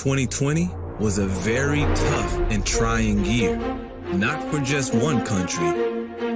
2020 was a very tough and trying year, not for just one country,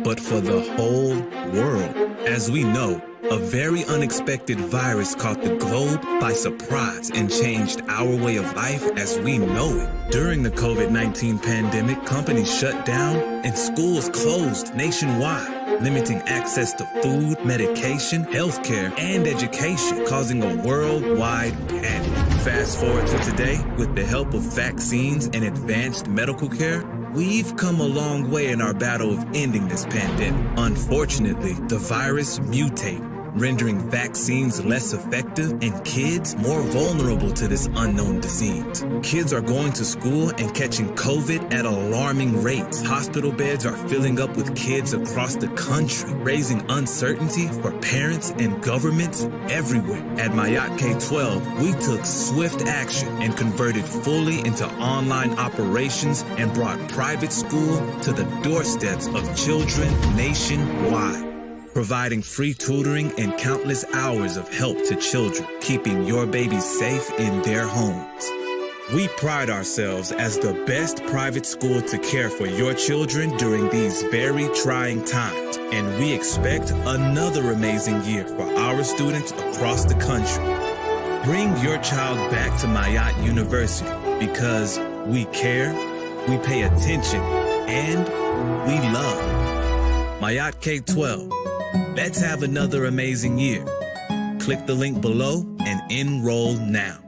but for the whole world. As we know, a very unexpected virus caught the globe by surprise and changed our way of life as we know it. During the COVID-19 pandemic, companies shut down and schools closed nationwide, limiting access to food, medication, healthcare, and education, causing a worldwide panic. Fast forward to today, with the help of vaccines and advanced medical care, we've come a long way in our battle of ending this pandemic. Unfortunately, the virus mutated, rendering vaccines less effective and kids more vulnerable to this unknown disease. Kids are going to school and catching COVID at alarming rates. Hospital beds are filling up with kids across the country, raising uncertainty for parents and governments everywhere. At Mayat K-12, we took swift action and converted fully into online operations and brought private school to the doorsteps of children nationwide, providing free tutoring and countless hours of help to children, keeping your babies safe in their homes. We pride ourselves as the best private school to care for your children during these very trying times, and we expect another amazing year for our students across the country. Bring your child back to Mayat University because we care, we pay attention, and we love. Mayat K-12. Let's have another amazing year. Click the link below and enroll now.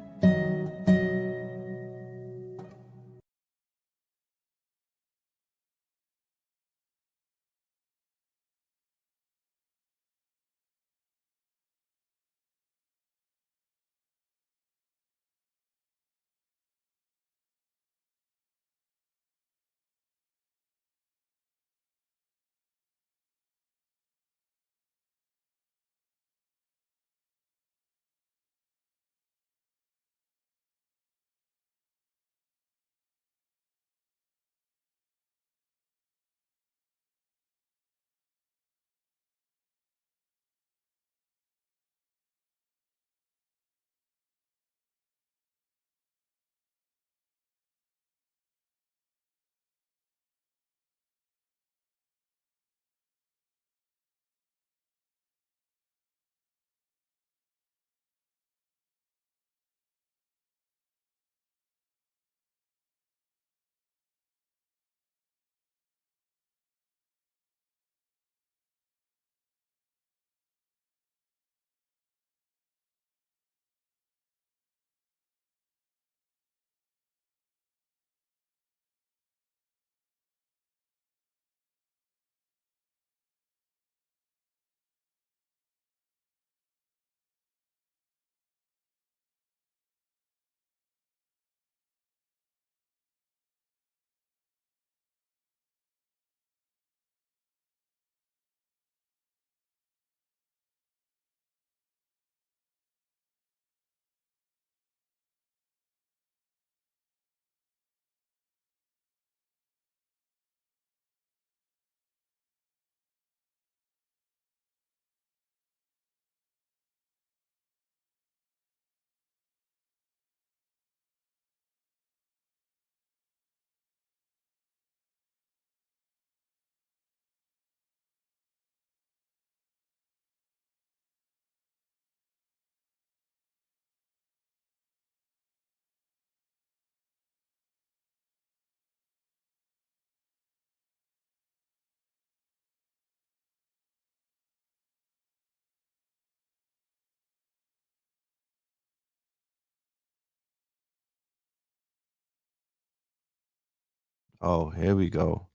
Oh, here we go.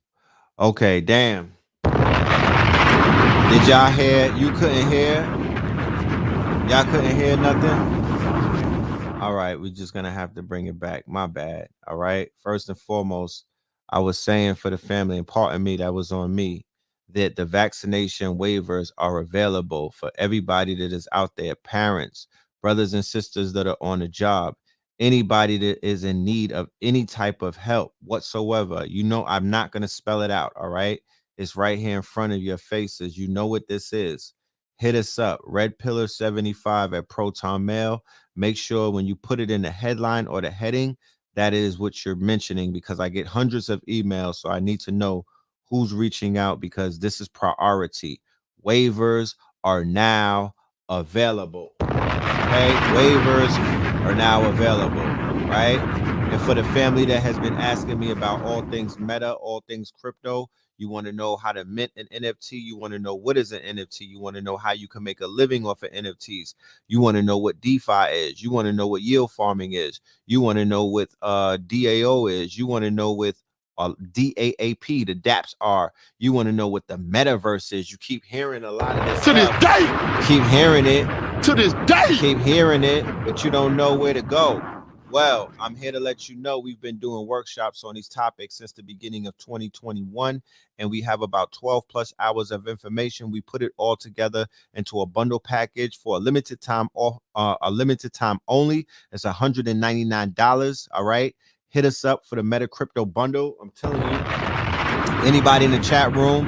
Okay, damn. Did y'all hear? You couldn't hear? Y'all couldn't hear nothing? All right, we're just gonna have to bring it back. My bad. All right. First and foremost, I was saying for the family, and pardon me, that was on me, that the vaccination waivers are available for everybody that is out there, parents, brothers and sisters that are on the job, anybody that is in need of any type of help whatsoever. You know, I'm not gonna spell it out. All right. It's right here in front of your faces. You know what this is. hit us up. Red Pillar 75 at Proton Mail. Make sure when you put it in the headline or the heading, that is what you're mentioning, because I get hundreds of emails. So I need to know who's reaching out, because this is priority. Waivers are now available. Okay, waivers are now available, right? And for the family that has been asking me about all things meta, all things crypto, you want to know how to mint an NFT. You want to know what is an NFT. You want to know how you can make a living off of NFTs. You want to know what DeFi is. You want to know what yield farming is. You want to know what DAO is. You want to know what DAAP, the DApps are. You want to know what the metaverse is. You keep hearing a lot of this to stuff. this day. Keep hearing it. To this day. Keep hearing it, but you don't know where to go. Well, I'm here to let you know we've been doing workshops on these topics since the beginning of 2021, and we have about 12 plus hours of information. We put it all together into a bundle package for a limited time only. It's $199. All right. Hit us up for the Meta Crypto Bundle. I'm telling you, anybody in the chat room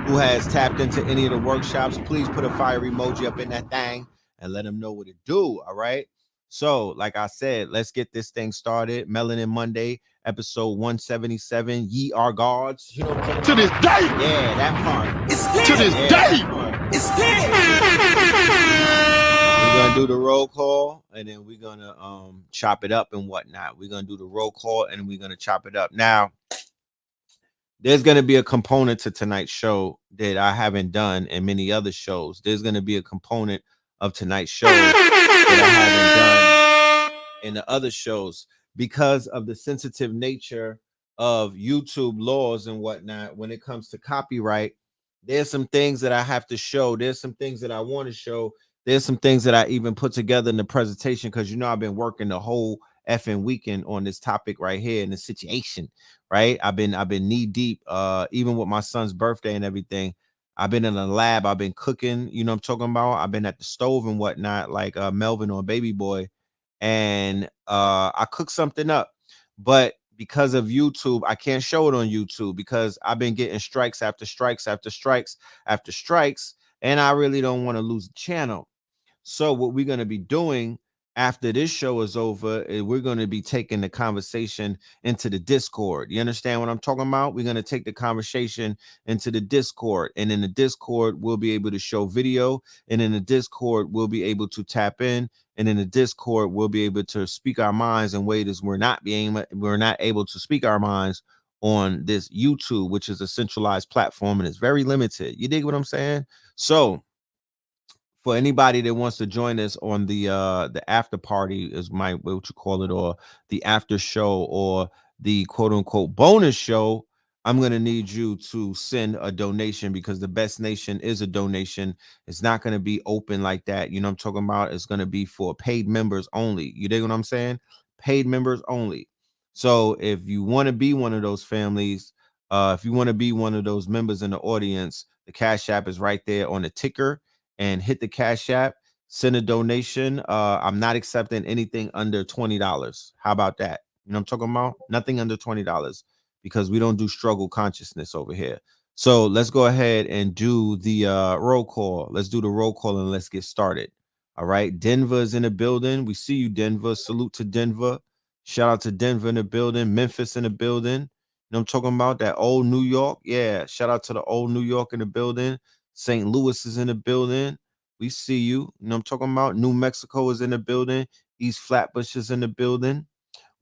who has tapped into any of the workshops, please put a fire emoji up in that thing and let them know what to do. All right. So, like I said, let's get this thing started. Melanin Monday, episode 177. Ye are gods. You know what I'm to this day. Yeah, that part. It's to this day. It's we're gonna do the roll call, and then we're gonna chop it up and whatnot. We're gonna do the roll call, and we're gonna chop it up. Now, there's going to be a component to tonight's show that I haven't done in many other shows. There's going to be a component of tonight's show that I haven't done in the other shows, because of the sensitive nature of YouTube laws and whatnot. When it comes to copyright, there's some things that I have to show. There's some things that I want to show. There's some things that I even put together in the presentation, because I've been working the whole effing weekend on this topic right here in the situation. Right, I've been knee deep, even with my son's birthday and everything. I've been in the lab. I've been cooking. You know what I'm talking about? I've been at the stove and whatnot, like Melvin or Baby Boy, and I cooked something up. But because of YouTube, I can't show it on YouTube, because I've been getting strikes after strikes after strikes after strikes, and I really don't want to lose the channel. So what we're going to be doing after this show is over is we're going to be taking the conversation into the Discord. You understand what I'm talking about? We're going to take the conversation into the Discord, and in the Discord, we'll be able to show video, and in the Discord, we'll be able to tap in, and in the Discord, we'll be able to speak our minds in ways we're not able to speak our minds on this YouTube, which is a centralized platform, and it's very limited. You dig what I'm saying? So, for anybody that wants to join us on the after party, is what you call it, or the after show, or the quote unquote bonus show, I'm going to need you to send a donation, because the best nation is a donation. It's not going to be open like that. You know what I'm talking about? It's going to be for paid members only. You dig what I'm saying? Paid members only. So if you want to be one of those families, if you want to be one of those members in the audience, the Cash App is right there on the ticker, and hit the Cash App, send a donation. I'm not accepting anything under $20. How about that? You know what I'm talking about? Nothing under $20, because we don't do struggle consciousness over here. So let's go ahead and do the roll call. Let's do the roll call and let's get started. All right. Denver is in the building. We see you, Denver. Salute to Denver. Shout out to Denver in the building. Memphis in the building. You know what I'm talking about? That old New York. Yeah. Shout out to the old New York in the building. St. Louis is in the building. We see you. You know what I'm talking about? New Mexico is in the building. East Flatbush is in the building.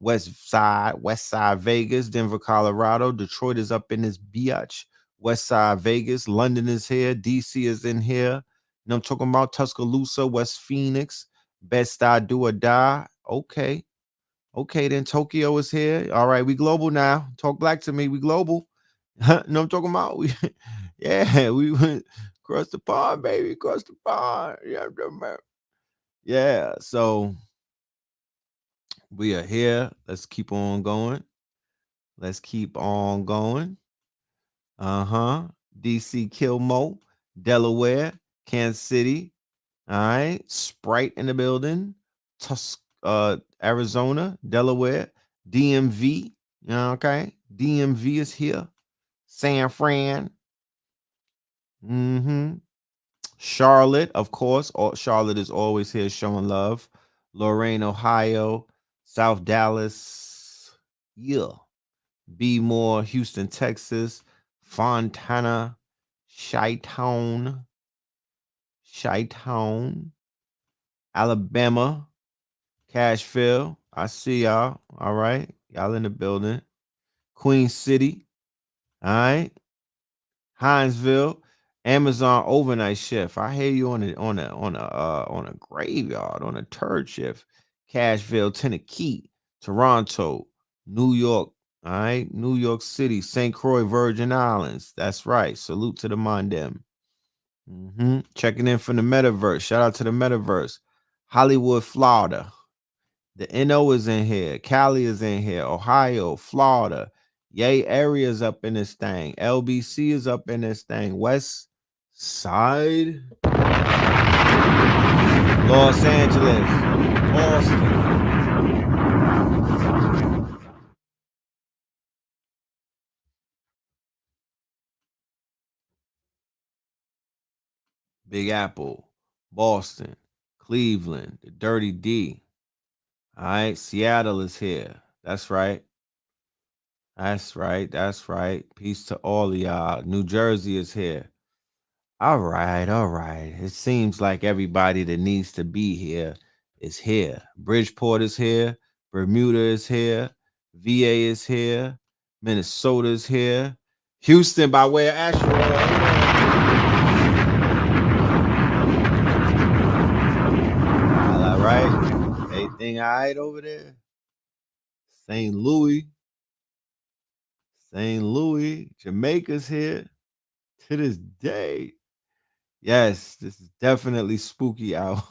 West Side Vegas, Denver, Colorado. Detroit is up in this biatch. West Side Vegas. London is here. DC is in here. You know what I'm talking about? Tuscaloosa, West Phoenix. Bed-Stuy, do or die. Okay. Okay, then Tokyo is here. All right, we global now. Talk black to me. We global. You know what I'm talking about? We went across the pond, baby. Across the pond. Yeah. So we are here. Let's keep on going. Let's keep on going. DC, Kilmo, Delaware, Kansas City. All right. Sprite in the building. Arizona, Delaware, DMV. Okay. DMV is here. San Fran. Charlotte, of course. Charlotte is always here showing love. Lorain, Ohio. South Dallas. Yeah. B More, Houston, Texas. Fontana. Chi-Town. Chi-Town. Alabama. Cashville. I see y'all. All right. Y'all in the building. Queen City. All right. Hinesville, Amazon overnight shift. I hear you on a graveyard, on a turd shift. Cashville, Tennessee, Toronto, New York. All right, New York City, St. Croix, Virgin Islands. That's right. Salute to the Mondem. Checking in from the metaverse. Shout out to the metaverse. Hollywood, Florida. The NO is in here. Cali is in here. Ohio, Florida. Yay area's up in this thing. LBC is up in this thing. West Side. Los Angeles. Austin. Big Apple. Boston. Cleveland. The Dirty D. All right. Seattle is here. That's right. That's right. That's right. Peace to all of y'all. New Jersey is here. All right, all right. It seems like everybody that needs to be here is here. Bridgeport is here. Bermuda is here. VA is here. Minnesota is here. Houston by way of Asheville. All right. Everything all right over there? St. Louis. St. Louis. Jamaica's here to this day. Yes, this is definitely spooky out.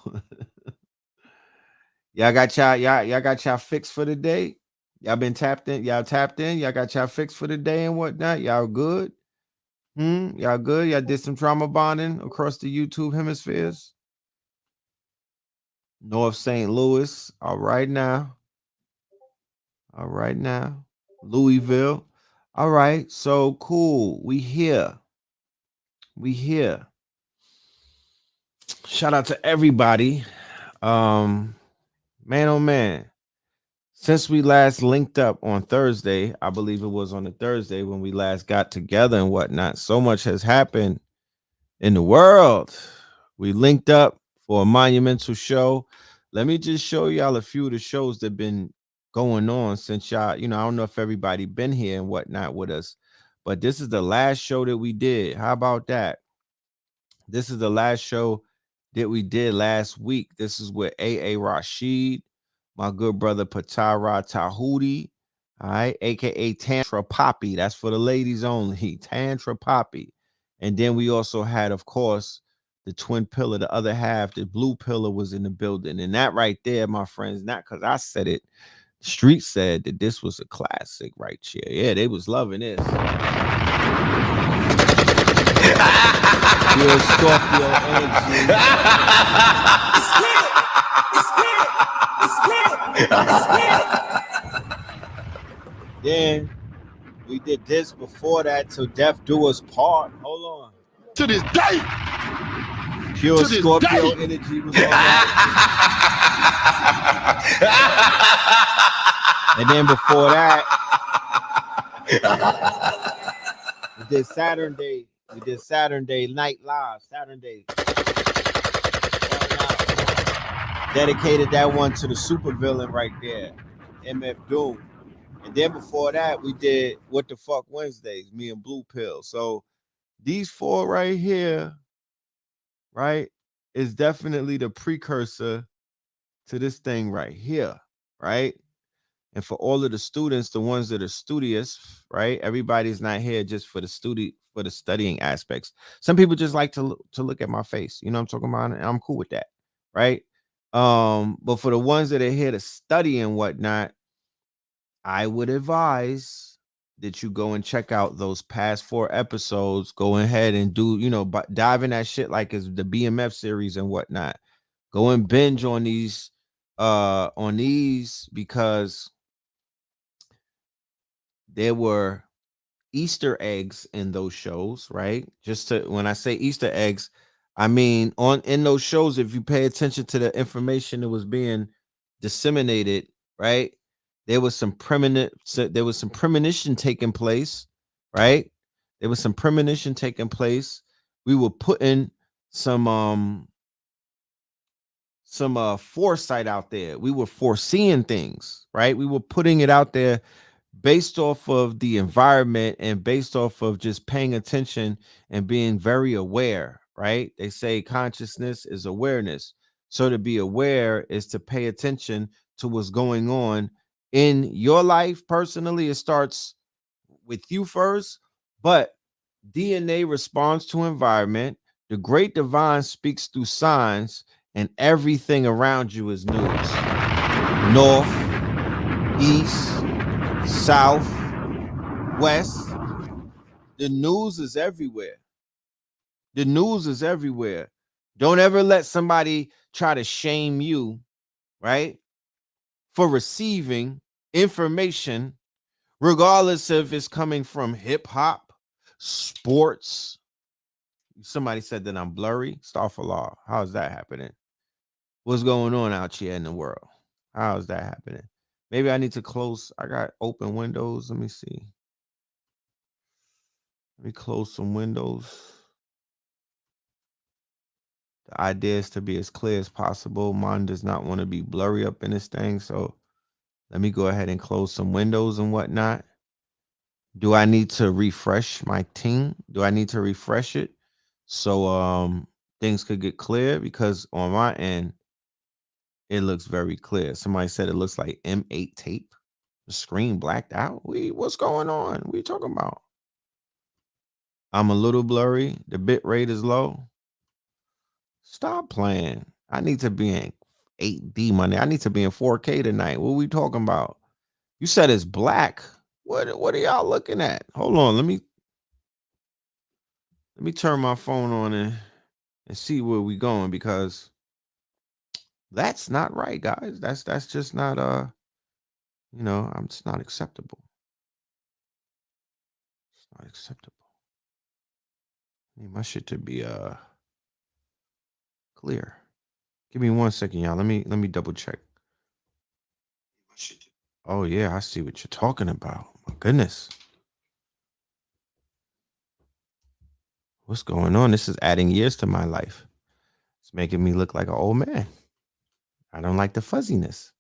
Y'all got y'all fixed for the day. Y'all been tapped in. Y'all tapped in. Y'all got y'all fixed for the day and whatnot. Y'all good? Y'all good? Y'all did some trauma bonding across the YouTube hemispheres. North St. Louis. All right now. All right now. Louisville. All right. So cool. We here. We here. Shout out to everybody. Man, oh man. Since we last linked up on Thursday, I believe it was on a Thursday when we last got together and whatnot, so much has happened in the world. We linked up for a monumental show. Let me just show y'all a few of the shows that been going on since y'all, I don't know if everybody been here and whatnot with us, but this is the last show that we did. How about that? This is the last show that we did last week. This is with A.A. Rashid, my good brother Patara Tahuti, all right, aka Tantra Poppy. That's for the ladies only. Tantra Poppy. And then we also had, of course, the twin pillar, the other half, the blue pillar was in the building. And that right there, my friends, not because I said it. The street said that this was a classic right here. Yeah, they was loving this. Pure Scorpio energy. Then we did this before that till death do us part. Hold on. To this day. Pure To this Scorpio day. energy was on that. And then before that, we did Saturn Day. We did Saturn Day Night Live. Saturn Day. Dedicated that one to the supervillain right there, MF Doom. And then before that, we did What the Fuck Wednesdays, me and Blue Pill. So these four right here, right, is definitely the precursor to this thing right here, right? And for all of the students, the ones that are studious, right? Everybody's not here just for the studying aspects. Some people just like to look at my face. You know what I'm talking about? And I'm cool with that, right? But for the ones that are here to study and whatnot, I would advise that you go and check out those past 4 episodes. Go ahead and do, dive in that shit like it's the BMF series and whatnot. Go and binge on these because there were Easter eggs in those shows, right? Just to, when I say Easter eggs, I mean, in those shows, if you pay attention to the information that was being disseminated, right? There was some premonition taking place, right? There was some premonition taking place. We were putting some foresight out there. We were foreseeing things, right? We were putting it out there based off of the environment and based off of just paying attention and being very aware, right? They say consciousness is awareness. So to be aware is to pay attention to what's going on in your life personally. It starts with you first, but DNA responds to environment. The great divine speaks through signs, and everything around you is news. North, east, south, west. The news is everywhere. The news is everywhere. Don't ever let somebody try to shame you, right? For receiving information, regardless if it's coming from hip hop, sports. Somebody said that I'm blurry. Astaghfirullah. How's that happening? What's going on out here in the world? How is that happening? Maybe I need to close. I got open windows. Let me see. Let me close some windows. The idea is to be as clear as possible. Mine does not want to be blurry up in this thing. So let me go ahead and close some windows and whatnot. Do I need to refresh my team? Do I need to refresh it so things could get clear? Because on my end, it looks very clear. Somebody said it looks like M8 tape. The screen blacked out. What's going on? What are you talking about? I'm a little blurry. The bit rate is low. Stop playing. I need to be in 8D money. I need to be in 4K tonight. What are we talking about? You said it's black. What are y'all looking at? Hold on. Let me turn my phone on and see where we going, because that's not right, guys. That's just not I'm just not acceptable. It's not acceptable. I need my shit to be clear. Give me 1 second, y'all. Let me double check. Oh yeah, I see what you're talking about. My goodness. What's going on? This is adding years to my life. It's making me look like an old man. I don't like the fuzziness.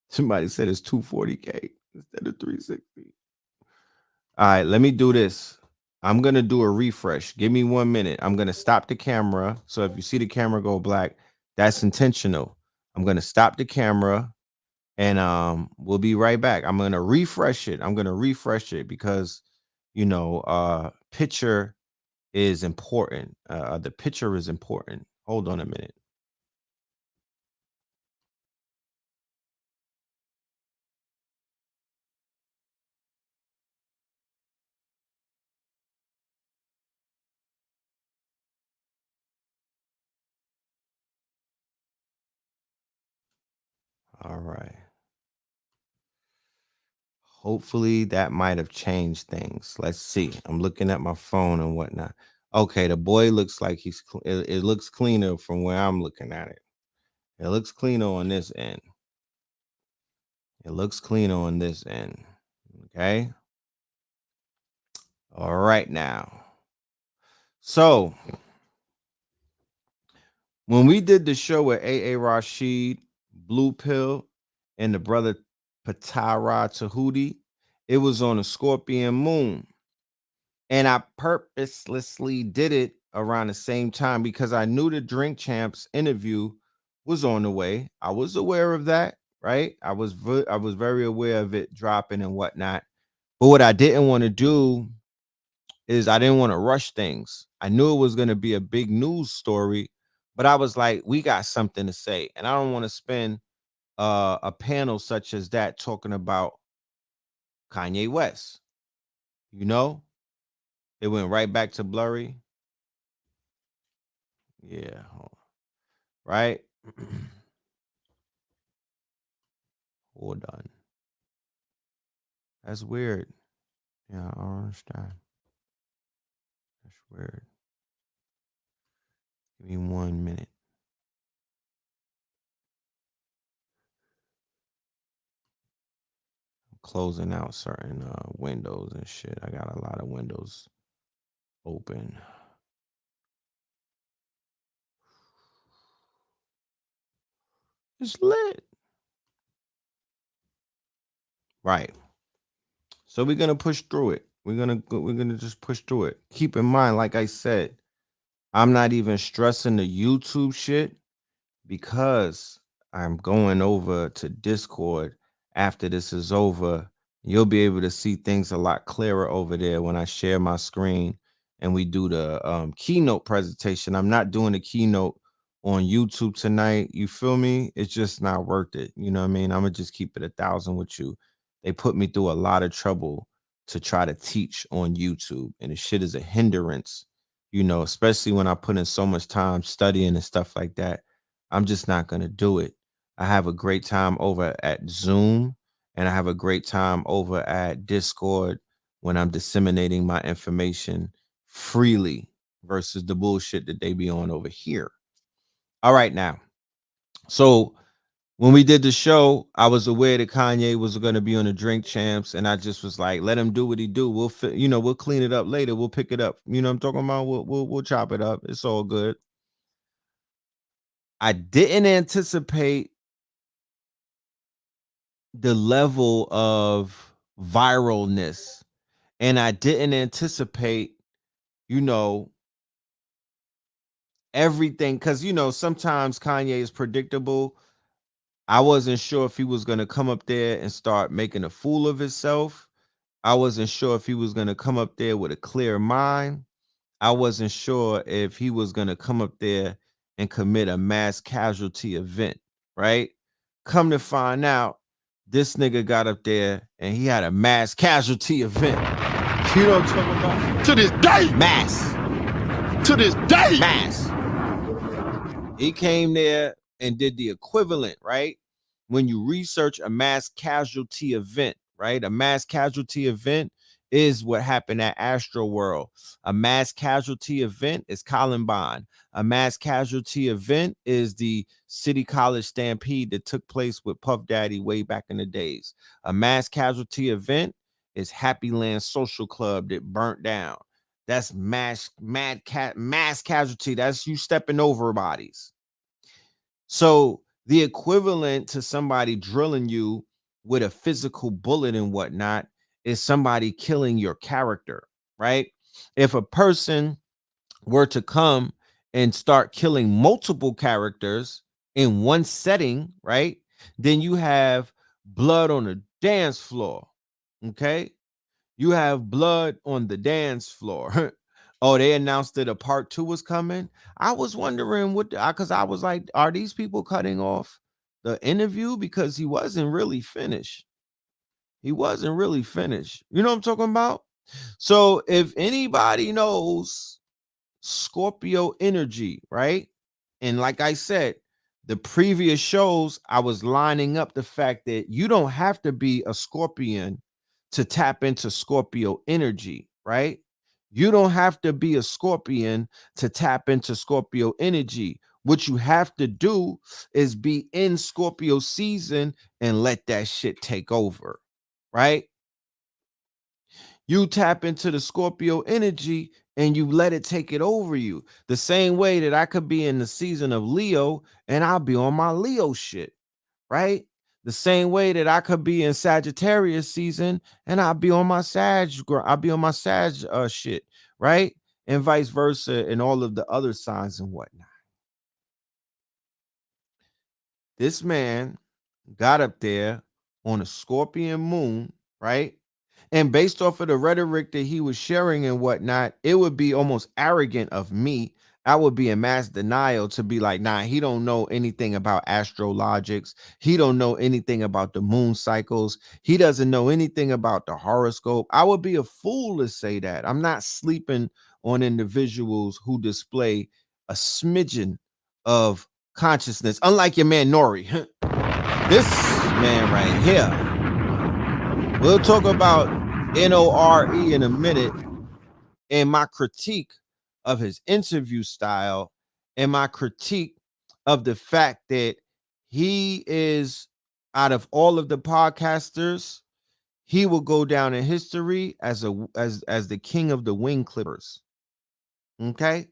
Somebody said it's 240K instead of 360. All right, let me do this. I'm going to do a refresh. Give me 1 minute. I'm going to stop the camera. So if you see the camera go black, that's intentional. I'm going to stop the camera and we'll be right back. I'm going to refresh it. I'm going to refresh it because picture is important. The picture is important. Hold on a minute. All right. Hopefully that might have changed things. Let's see. I'm looking at my phone and whatnot. Okay, the boy looks like it looks cleaner from where I'm looking at it. It looks cleaner on this end. It looks cleaner on this end. Okay. All right now. So when we did the show with A.A. Rashid, Blue Pill, and the brother Patara Tahuti, it was on a Scorpion moon. And I purposelessly did it around the same time because I knew the Drink Champs interview was on the way. I was aware of that, right? I was very aware of it dropping and whatnot. But what I didn't want to do is I didn't want to rush things. I knew it was going to be a big news story, but I was like, we got something to say. And I don't want to spend a panel such as that talking about Kanye West. It went right back to blurry. Yeah. Right? Hold on. That's weird. Yeah, I don't understand. That's weird. Give me 1 minute. I'm closing out certain windows and shit. I got a lot of windows open. It's lit. Right. So we're gonna push through it. We're gonna just push through it. Keep in mind, like I said, I'm not even stressing the YouTube shit because I'm going over to Discord after this is over. You'll be able to see things a lot clearer over there when I share my screen and we do the keynote presentation. I'm not doing the keynote on YouTube tonight. You feel me? It's just not worth it. You know what I mean? I'm gonna just keep it 1,000 with you. They put me through a lot of trouble to try to teach on YouTube, and the shit is a hindrance, you know, especially when I put in so much time studying and stuff like that. I'm just not going to do it. I have a great time over at Zoom, and I have a great time over at Discord when I'm disseminating my information freely versus the bullshit that they be on over here. All right, now. So when we did the show, I was aware that Kanye was going to be on the Drink Champs, and I just was like, let him do what he do. We'll clean it up later. We'll pick it up. You know what I'm talking about? We'll chop it up. It's all good. I didn't anticipate the level of viralness, and I didn't anticipate, everything, because sometimes Kanye is predictable. I wasn't sure if he was going to come up there and start making a fool of himself. I wasn't sure if he was going to come up there with a clear mind. I wasn't sure if he was going to come up there and commit a mass casualty event, right? Come to find out, this nigga got up there and he had a mass casualty event. You know what I'm talking about? To this day. Mass. To this day. Mass. He came there and did the equivalent, right? When you research a mass casualty event, right? A mass casualty event is what happened at Astroworld. A mass casualty event is Columbine. A mass casualty event is the City College stampede that took place with Puff Daddy way back in the days. A mass casualty event is Happy Land Social Club that burnt down. That's mass casualty. That's you stepping over bodies. So the equivalent to somebody drilling you with a physical bullet and whatnot is somebody killing your character, right? If a person were to come and start killing multiple characters in one setting, right? Then you have blood on the dance floor, okay? You have blood on the dance floor. Oh, they announced that a part 2 was coming. I was wondering because I was like, are these people cutting off the interview? Because he wasn't really finished. He wasn't really finished. You know what I'm talking about? So if anybody knows Scorpio energy, right? And like I said, the previous shows, I was lining up the fact that you don't have to be a Scorpion to tap into Scorpio energy, right? You don't have to be a Scorpion to tap into Scorpio energy. What you have to do is be in Scorpio season and let that shit take over, right? You tap into the Scorpio energy and you let it take it over you. The same way that I could be in the season of Leo and I'll be on my Leo shit, right? The same way that I could be in Sagittarius season and I'll be on my Sag shit, right? And vice versa, and all of the other signs and whatnot. This man got up there on a Scorpion moon, right? And based off of the rhetoric that he was sharing and whatnot, it would be almost arrogant of me. I would be in mass denial to be like, nah, he don't know anything about astrologics. He don't know anything about the moon cycles. He doesn't know anything about the horoscope. I would be a fool to say that. I'm not sleeping on individuals who display a smidgen of consciousness, unlike your man Nori. This man right here. We'll talk about Nore in a minute and my critique of his interview style and my critique of the fact that he is, out of all of the podcasters, he will go down in history as the king of the wing clippers. Okay,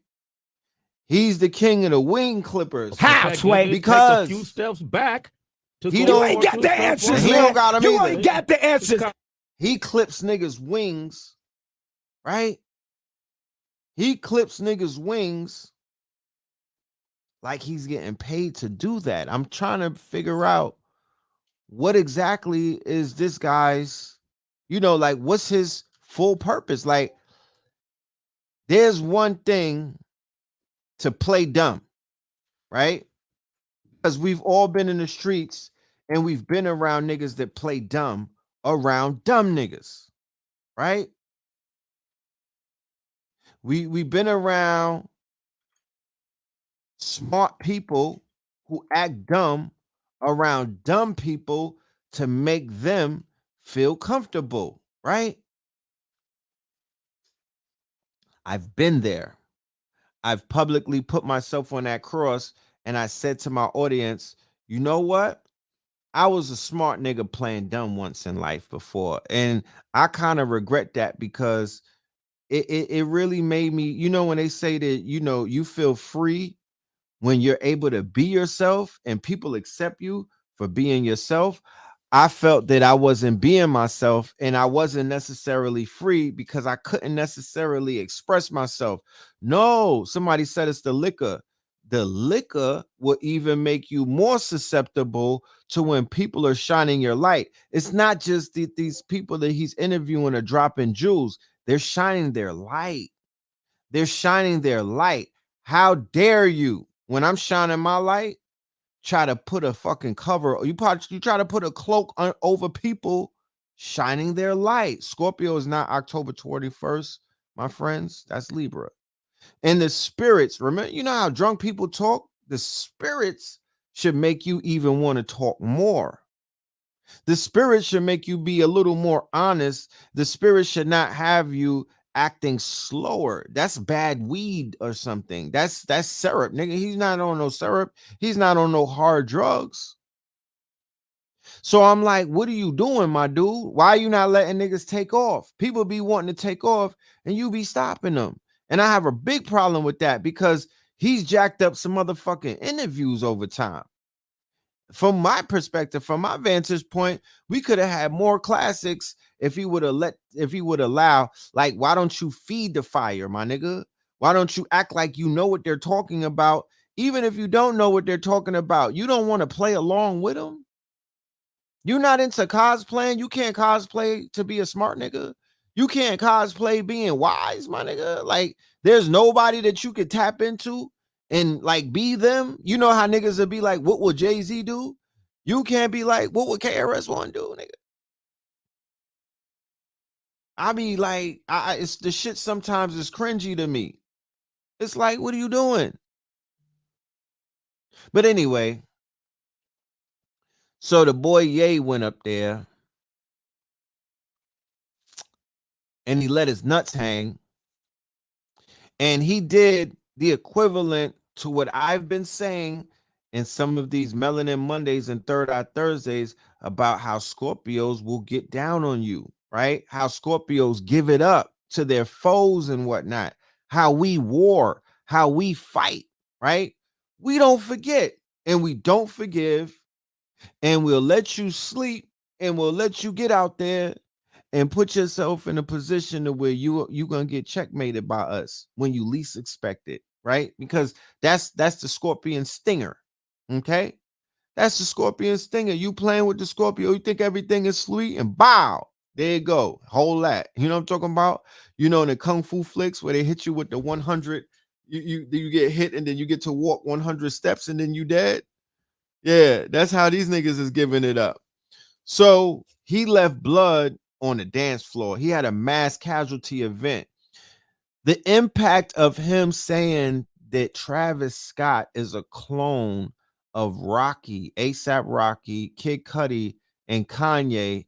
he's the king of the wing clippers. How, Sway? Because take a few Because steps back. To he go don't- You ain't got the answers, He man. don't got 'em You either. ain't got the answers. he clips niggas' wings, right? He clips niggas' wings like he's getting paid to do that. I'm trying to figure out what exactly is this guy's, like, what's his full purpose? Like, there's one thing to play dumb, right? Because we've all been in the streets and we've been around niggas that play dumb around dumb niggas, right? We've been around smart people who act dumb around dumb people to make them feel comfortable, right? I've been there. I've publicly put myself on that cross and I said to my audience, you know what? I was a smart nigga playing dumb once in life before. And I kind of regret that because it really made me, when they say that, you feel free when you're able to be yourself and people accept you for being yourself. I felt that I wasn't being myself and I wasn't necessarily free because I couldn't necessarily express myself. No, somebody said it's the liquor. The liquor will even make you more susceptible to when people are shining your light. It's not just these people that he's interviewing are dropping jewels. They're shining their light. They're shining their light. How dare you, when I'm shining my light, try to put a fucking cover, you try to put a cloak over people shining their light. Scorpio is not October 21st, my friends. That's Libra. And the spirits, remember, you know how drunk people talk? The spirits should make you even want to talk more. The spirit should make you be a little more honest. The spirit should not have you acting slower. That's bad weed or something. That's syrup, nigga. He's not on no syrup. He's not on no hard drugs. So I'm like, what are you doing, my dude? Why are you not letting niggas take off? People be wanting to take off and you be stopping them. And I have a big problem with that because he's jacked up some motherfucking interviews over time. From my perspective, from my vantage point, we could have had more classics if he would allow, like, why don't you feed the fire, my nigga? Why don't you act like you know what they're talking about? Even if you don't know what they're talking about, you don't want to play along with them. You're not into cosplaying. You can't cosplay to be a smart nigga. You can't cosplay being wise, my nigga. Like, there's nobody that you could tap into and like be them. You know how niggas would be like, what will Jay-Z do? You can't be like, what would KRS-One do, nigga? I be like, it's the shit sometimes is cringy to me. It's like, what are you doing? But anyway, so the boy Ye went up there and he let his nuts hang. And he did the equivalent to what I've been saying in some of these Melanin Mondays and Third Eye Thursdays about how Scorpios will get down on you, right? How Scorpios give it up to their foes and whatnot. How we war, how we fight, right? We don't forget and we don't forgive, and we'll let you sleep and we'll let you get out there and put yourself in a position to where you're gonna get checkmated by us when you least expect it, right? Because that's the Scorpion stinger. Okay, that's the Scorpion stinger. You playing with the Scorpio, you think everything is sweet, and bow, there you go, whole lot. You know what I'm talking about? You know, in the kung fu flicks where they hit you with the 100, you get hit and then you get to walk 100 steps and then you dead. Yeah, that's how these niggas is giving it up. So he left blood on the dance floor. He had a mass casualty event. The impact of him saying that Travis Scott is a clone of Rocky, ASAP Rocky, Kid Cudi, and Kanye,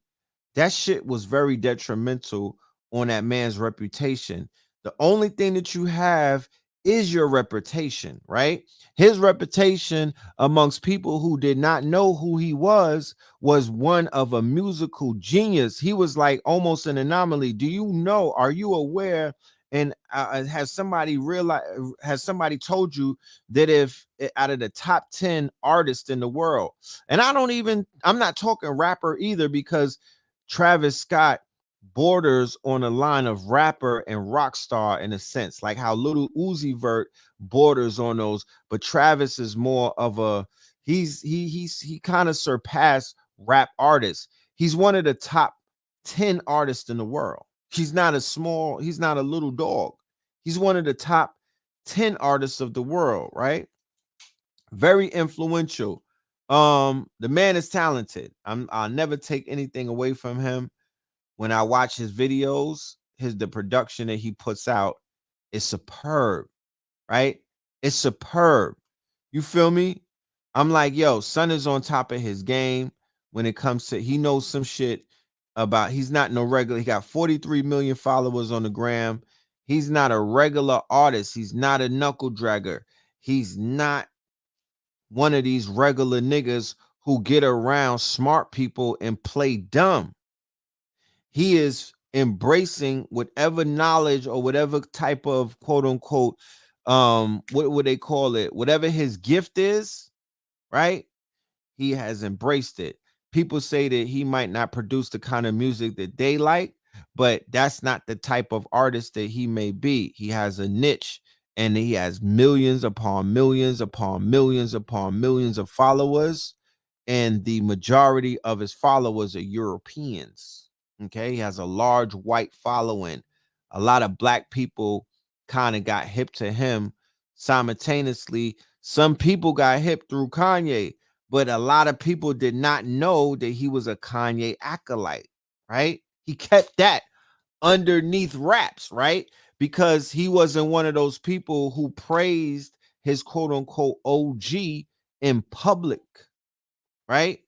that shit was very detrimental on that man's reputation. The only thing that you have is your reputation, right? His reputation amongst people who did not know who he was one of a musical genius. He was like almost an anomaly. Do you know, are you aware, and has somebody told you that if out of the top 10 artists in the world, and I'm not talking rapper either, because Travis Scott borders on a line of rapper and rock star in a sense, like how Little Uzi Vert borders on those, but Travis is more of a he kind of surpassed rap artists. He's one of the top 10 artists in the world. He's not a little dog. He's one of the top 10 artists of the world, right? Very influential. The man is talented. I'll never take anything away from him. When I watch his videos, the production that he puts out is superb, right? It's superb. You feel me? I'm like, yo, son is on top of his game when it comes to, he knows some shit about, he's not no regular. He got 43 million followers on the gram. He's not a regular artist. He's not a knuckle dragger. He's not one of these regular niggas who get around smart people and play dumb. He is embracing whatever knowledge or whatever type of quote unquote, what would they call it? Whatever his gift is, right? He has embraced it. People say that he might not produce the kind of music that they like, but that's not the type of artist that he may be. He has a niche, and he has millions upon millions upon millions upon millions of followers, and the majority of his followers are Europeans. Okay, he has a large white following. A lot of black people kind of got hip to him simultaneously. Some people got hip through Kanye, but a lot of people did not know that he was a Kanye acolyte, right? He kept that underneath wraps, right? Because he wasn't one of those people who praised his quote unquote OG in public, right?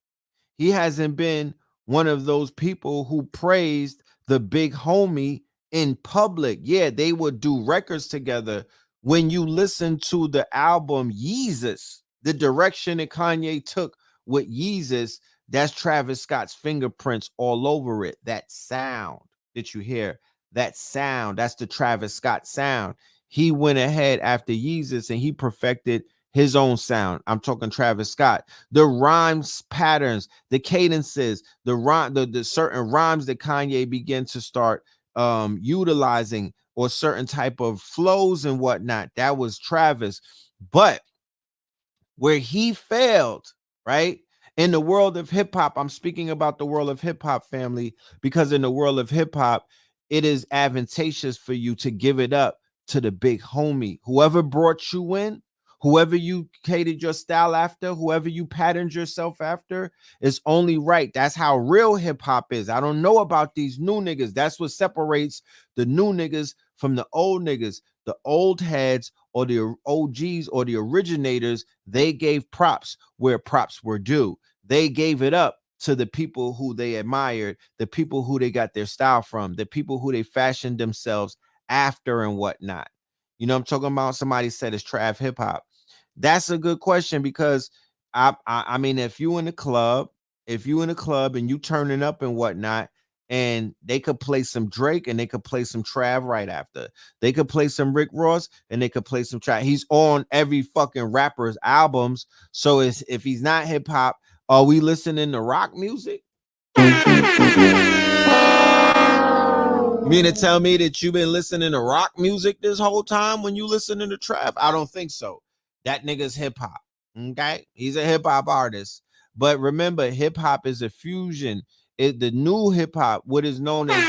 He hasn't been one of those people who praised the big homie in public. Yeah, they would do records together. When you listen to the album Yeezus, the direction that Kanye took with Yeezus, that's Travis Scott's fingerprints all over it. That sound that you hear, that sound, that's the Travis Scott sound. He went ahead after Yeezus and he perfected his own sound. I'm talking Travis Scott. The rhymes patterns, the cadences, the certain rhymes that Kanye began to start utilizing, or certain type of flows and whatnot, that was Travis. But where he failed, right? In the world of hip hop, I'm speaking about the world of hip hop, family, because in the world of hip hop, it is advantageous for you to give it up to the big homie. Whoever brought you in, whoever you catered your style after, whoever you patterned yourself after, is only right. That's how real hip hop is. I don't know about these new niggas. That's what separates the new niggas from the old niggas. The old heads, or the OGs, or the originators, they gave props where props were due. They gave it up to the people who they admired, the people who they got their style from, the people who they fashioned themselves after and whatnot. You know, I'm talking about. Somebody said it's trav hip hop. That's a good question, because I mean, if you in the club, and you turning up and whatnot, and they could play some Drake and they could play some Trav right after. They could play some Rick Ross and they could play some Trav. He's on every fucking rapper's albums. So if he's not hip hop, are we listening to rock music? You mean to tell me that you've been listening to rock music this whole time when you listening to Trav? I don't think so. That nigga's hip hop. Okay, he's a hip hop artist. But remember, hip hop is a fusion. The new hip hop, what is known as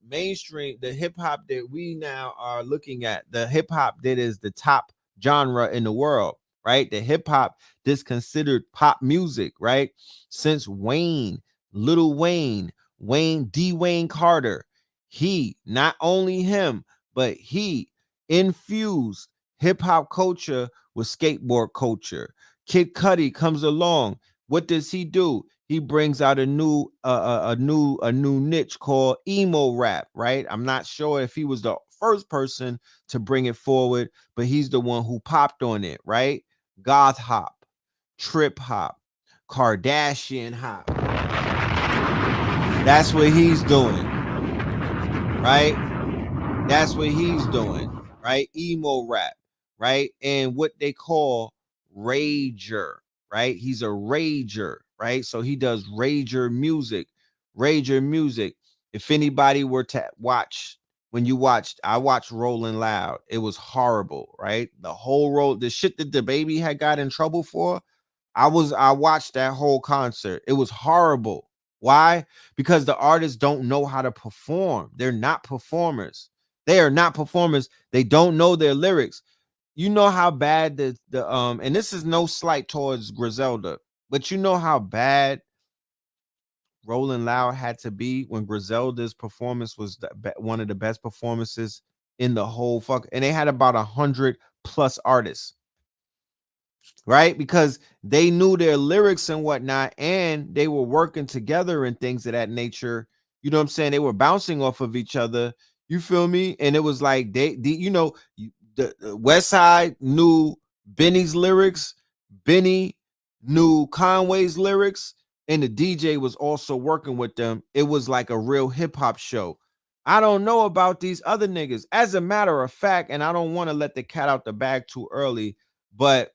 mainstream, the hip hop that we now are looking at, the hip hop that is the top genre in the world, right? The hip hop that's considered pop music, right? Since Wayne, Lil Wayne, Wayne Carter, he, not only him, but he infused hip hop culture with skateboard culture. Kid Cudi comes along. What does he do? he brings out a new niche called emo rap, right? I'm not sure if he was the first person to bring it forward, but he's the one who popped on it, right? Goth hop, trip hop, Kardashian hop. That's what he's doing, right? That's what he's doing, right? Emo rap, right? And what they call rager, right? He's a rager, right? So he does rager music. Rager music. If anybody were to watch, when you watched, I watched Rolling Loud. It was horrible, right? The whole the shit that the baby had got in trouble for. I watched that whole concert. It was horrible. Why? Because the artists don't know how to perform. They're not performers. They are not performers. They don't know their lyrics. You know how bad the and this is no slight towards Griselda, but you know how bad Rolling Loud had to be when Griselda's performance was one of the best performances in the whole fuck, and they had about 100+ artists, right? Because they knew their lyrics and whatnot, and they were working together and things of that nature. You know what I'm saying? They were bouncing off of each other. You feel me? And it was like the West Side knew Benny's lyrics, Benny knew Conway's lyrics, and the DJ was also working with them. It was like a real hip hop show. I don't know about these other niggas. As a matter of fact, and I don't want to let the cat out the bag too early, but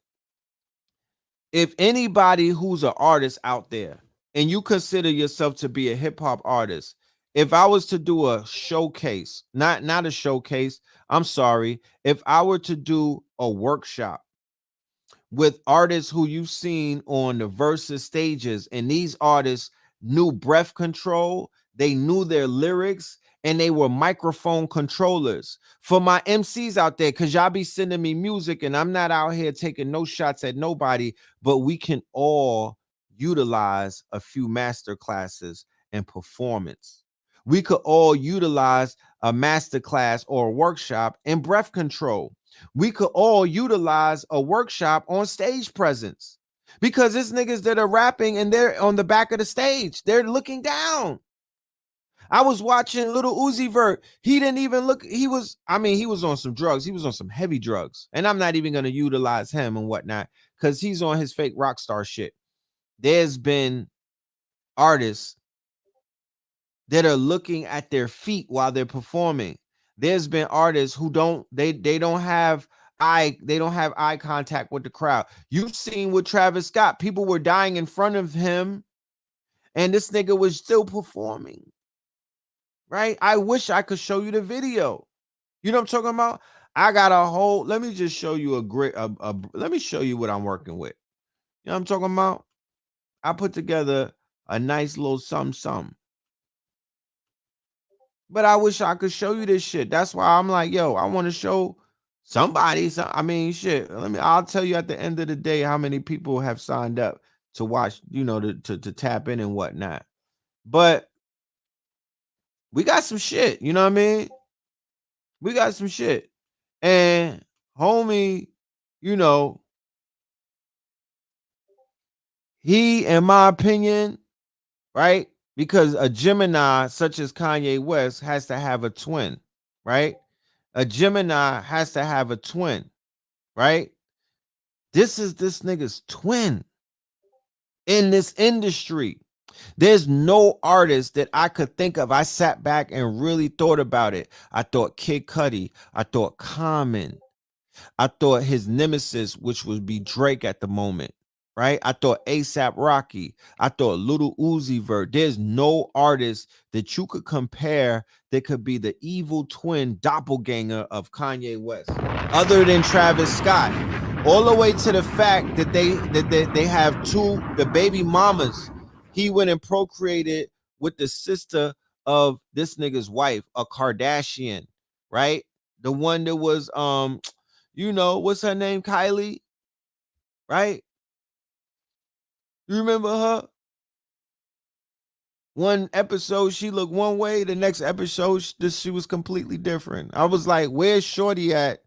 if anybody who's an artist out there and you consider yourself to be a hip hop artist, if I was to do a showcase, not a showcase, I'm sorry, if I were to do a workshop with artists who you've seen on the Versus stages, and these artists knew breath control, they knew their lyrics, and they were microphone controllers. For my MCs out there, because y'all be sending me music, and I'm not out here taking no shots at nobody, but we can all utilize a few master classes and performance. We could all utilize a master class or a workshop in breath control. We could all utilize a workshop on stage presence, because it's niggas that are rapping and they're on the back of the stage. They're looking down. I was watching Little Uzi Vert. He didn't even look. He was on some drugs. He was on some heavy drugs. And I'm not even going to utilize him and whatnot because he's on his fake rock star shit. There's been artists that are looking at their feet while they're performing. There's been artists who don't have eye contact with the crowd. You've seen with Travis Scott, people were dying in front of him, and this nigga was still performing. Right? I wish I could show you the video. You know what I'm talking about? I got a whole, let me just show you let me show you what I'm working with. You know what I'm talking about? I put together a nice little something. But I wish I could show you this shit. That's why I'm like, yo, I want to show somebody. Shit. I'll tell you at the end of the day how many people have signed up to watch, to tap in and whatnot. But we got some shit, you know what I mean? We got some shit. And homie, he, in my opinion, right? Because a Gemini such as Kanye West has to have a twin, right? A Gemini has to have a twin, right? This is this nigga's twin in this industry. There's no artist that I could think of. I sat back and really thought about it. I thought Kid Cudi. I thought Common. I thought his nemesis, which would be Drake at the moment, right? I thought ASAP Rocky. I thought Little Uzi Vert. There's no artist that you could compare that could be the evil twin doppelganger of Kanye West, other than Travis Scott. All the way to the fact that they have the baby mamas. He went and procreated with the sister of this nigga's wife, a Kardashian, right? The one that was what's her name? Kylie, right? You remember her? One episode she looked one way, the next episode she was completely different. I was like, where's Shorty at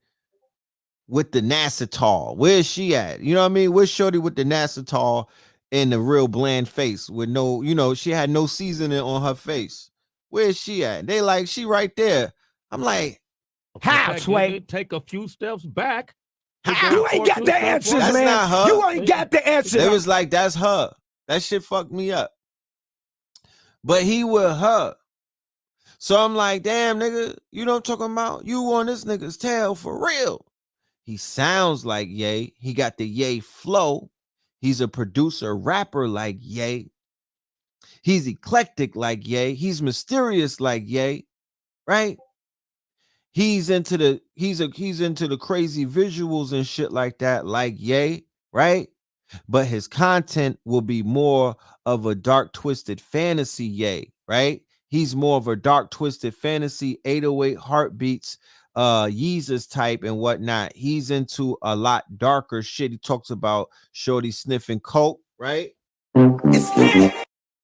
with the Nassatol? Where's she at? You know what I mean? Where's Shorty with the Nassatol? in the real bland face with no, she had no seasoning on her face. Where's she at? They like, she right there. I'm like, how, Sway? Take a few steps back. How? You ain't got the answers, That's man. not her. You ain't got the answers. They was like, that's her. That shit fucked me up. But he with her. So I'm like, damn, nigga, you know what I'm talking about? You on this nigga's tail for real. He sounds like Ye. He got the Ye flow. He's a producer, rapper like Ye. He's eclectic like Ye. He's mysterious like Ye, right? He's into the crazy visuals and shit like that, like Ye, right? But his content will be more of a dark, twisted fantasy Ye, right? He's more of a dark, twisted fantasy, 808 heartbeats, Yeezus type and whatnot. He's into a lot darker shit. He talks about shorty sniffing coke, right? It's lit.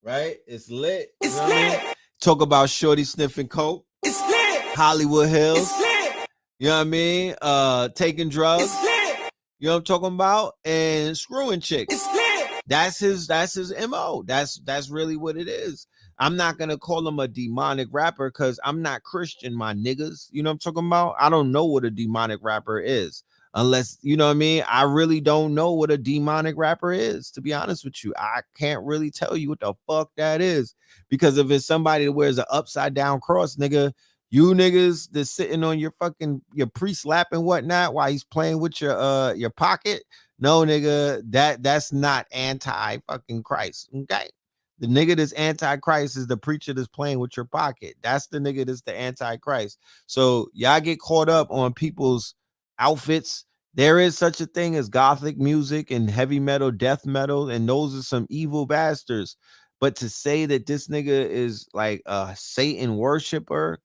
Right? It's lit. It's lit. I mean? Talk about shorty sniffing coke. It's lit. Hollywood Hills. It's lit. You know what I mean? Taking drugs. It's lit. You know what I'm talking about? And screwing chicks. It's lit. That's his MO. That's really what it is. I'm not gonna call him a demonic rapper because I'm not Christian, my niggas. You know what I'm talking about? I don't know what a demonic rapper is. Unless, you know what I mean? I really don't know what a demonic rapper is, to be honest with you. I can't really tell you what the fuck that is. Because if it's somebody that wears an upside down cross, nigga, you niggas that's sitting on your priest lap and whatnot while he's playing with your pocket. No, nigga, that's not anti fucking Christ. Okay. The nigga that's anti-Christ is the preacher that's playing with your pocket. That's the nigga that's the anti-Christ. So y'all get caught up on people's outfits. There is such a thing as gothic music and heavy metal, death metal, and those are some evil bastards. But to say that this nigga is like a Satan worshiper,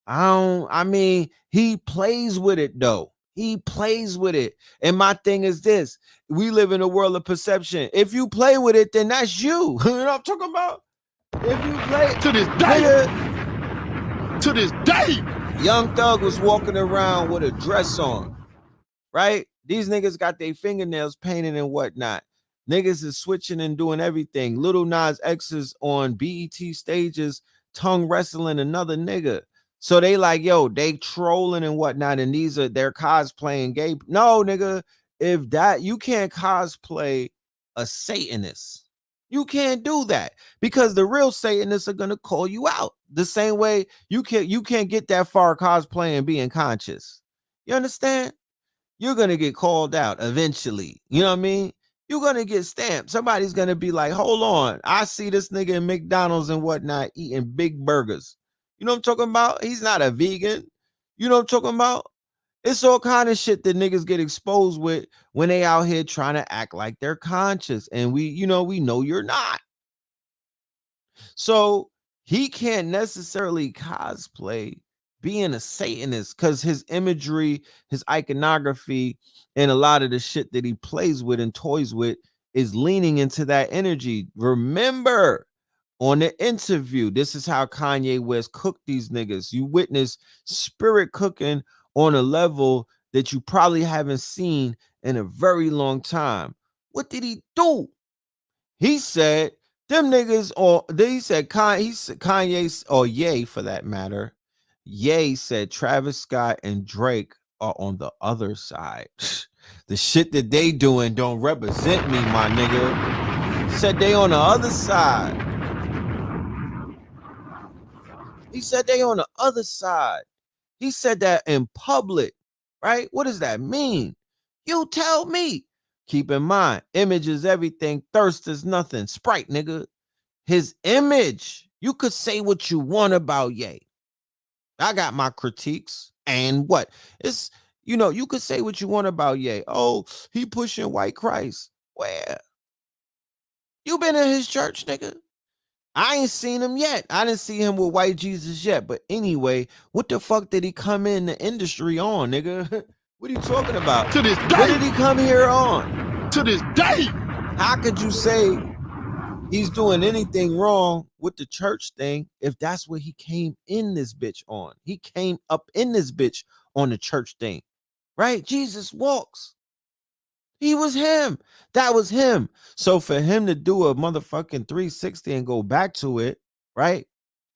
I mean, he plays with it though. He plays with it. And my thing is this: we live in a world of perception. If you play with it, then that's you. You know what I'm talking about? If you play to this day, nigga, to this day, Young Thug was walking around with a dress on, right? These niggas got their fingernails painted and whatnot. Niggas is switching and doing everything. Little Nas X is on BET stages, tongue wrestling another nigga. So they like, yo, they trolling and whatnot, and they're cosplaying gay. No, nigga, if that, you can't cosplay a Satanist. You can't do that because the real Satanists are gonna call you out the same way you can't get that far cosplaying being conscious. You understand? You're gonna get called out eventually. You know what I mean? You're gonna get stamped. Somebody's gonna be like, hold on, I see this nigga in McDonald's and whatnot eating big burgers. You know what I'm talking about? He's not a vegan. You know what I'm talking about? It's all kind of shit that niggas get exposed with when they out here trying to act like they're conscious. And we know you're not. So he can't necessarily cosplay being a Satanist because his imagery, his iconography, and a lot of the shit that he plays with and toys with is leaning into that energy. Remember, on the interview, this is how Kanye West cooked these niggas. You witness spirit cooking on a level that you probably haven't seen in a very long time. What did he do? He said them niggas, or he said Kanye or Ye for that matter. Ye said Travis Scott and Drake are on the other side. The shit that they doing don't represent me, my nigga. Said they on the other side. He said they on the other side. He said that in public, right? What does that mean? You tell me. Keep in mind, image is everything. Thirst is nothing. Sprite, nigga. His image. You could say what you want about Ye. I got my critiques. And what? It's, you could say what you want about Ye. Oh, he pushing white Christ. Where? You been in his church, nigga? I ain't seen him yet. I didn't see him with white Jesus yet. But anyway, what the fuck did he come in the industry on, nigga? What are you talking about? To this day. What did he come here on? To this day. How could you say he's doing anything wrong with the church thing if that's what he came in this bitch on? He came up in this bitch on the church thing, right? Jesus walks. He was him. That was him. So for him to do a motherfucking 360 and go back to it, right?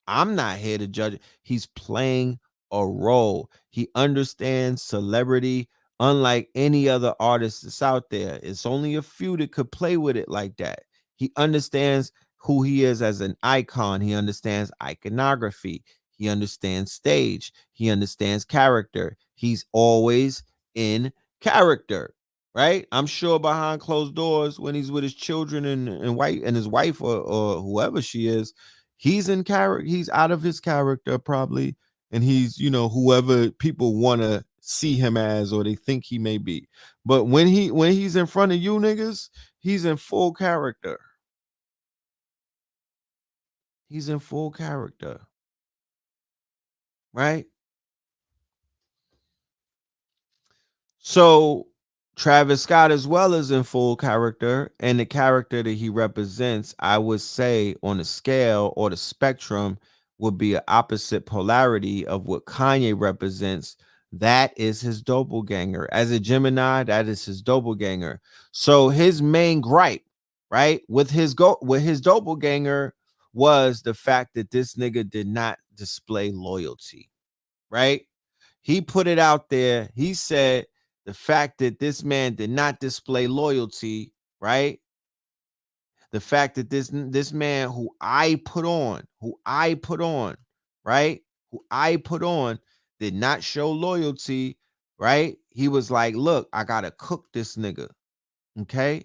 I'm not here to judge it. He's playing a role. He understands celebrity unlike any other artist that's out there. It's only a few that could play with it like that. He understands who he is as an icon. He understands iconography. He understands stage. He understands character. He's always in character, right? I'm sure behind closed doors when he's with his children and his wife or whoever she is, he's in character. He's out of his character probably, and he's whoever people want to see him as or they think he may be. But when he's in front of you niggas, he's in full character. He's in full character, right? So Travis Scott as well is in full character, and the character that he represents, I would say on the scale or the spectrum would be an opposite polarity of what Kanye represents. That is his doppelganger. As a Gemini, that is his doppelganger. So his main gripe, right, with his doppelganger was the fact that this nigga did not display loyalty, right? He put it out there. He said the fact that this man did not display loyalty, right? The fact that this man who I put on, right? Who I put on did not show loyalty, right? He was like, look, I gotta cook this nigga. Okay.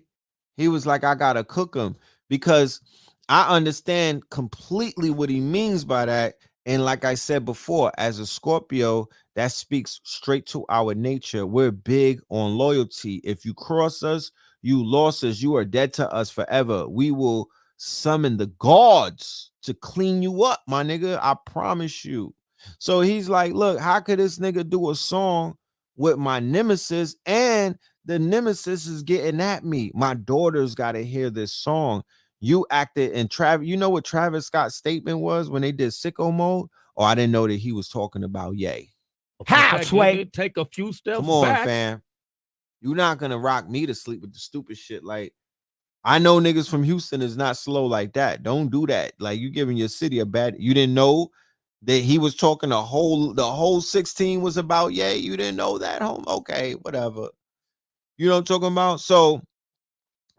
He was like, I gotta cook him because I understand completely what he means by that. And like I said before, as a Scorpio, that speaks straight to our nature. We're big on loyalty. If you cross us, you lost us, you are dead to us forever. We will summon the gods to clean you up, my nigga. I promise you. So he's like, look, how could this nigga do a song with my nemesis and the nemesis is getting at me? My daughter's got to hear this song. You acted in Travis. You know what Travis Scott's statement was when they did Sicko Mode? Oh, I didn't know that he was talking about Ye. How, Sway? Take a few steps Come on, back. fam. You're not gonna rock me to sleep with the stupid shit. Like, I know niggas from Houston is not slow like that. Don't do that. Like, you giving your city a bad. You didn't know that he was talking the whole 16 was about Ye. You didn't know that, home. Okay, whatever. You know what I'm talking about? So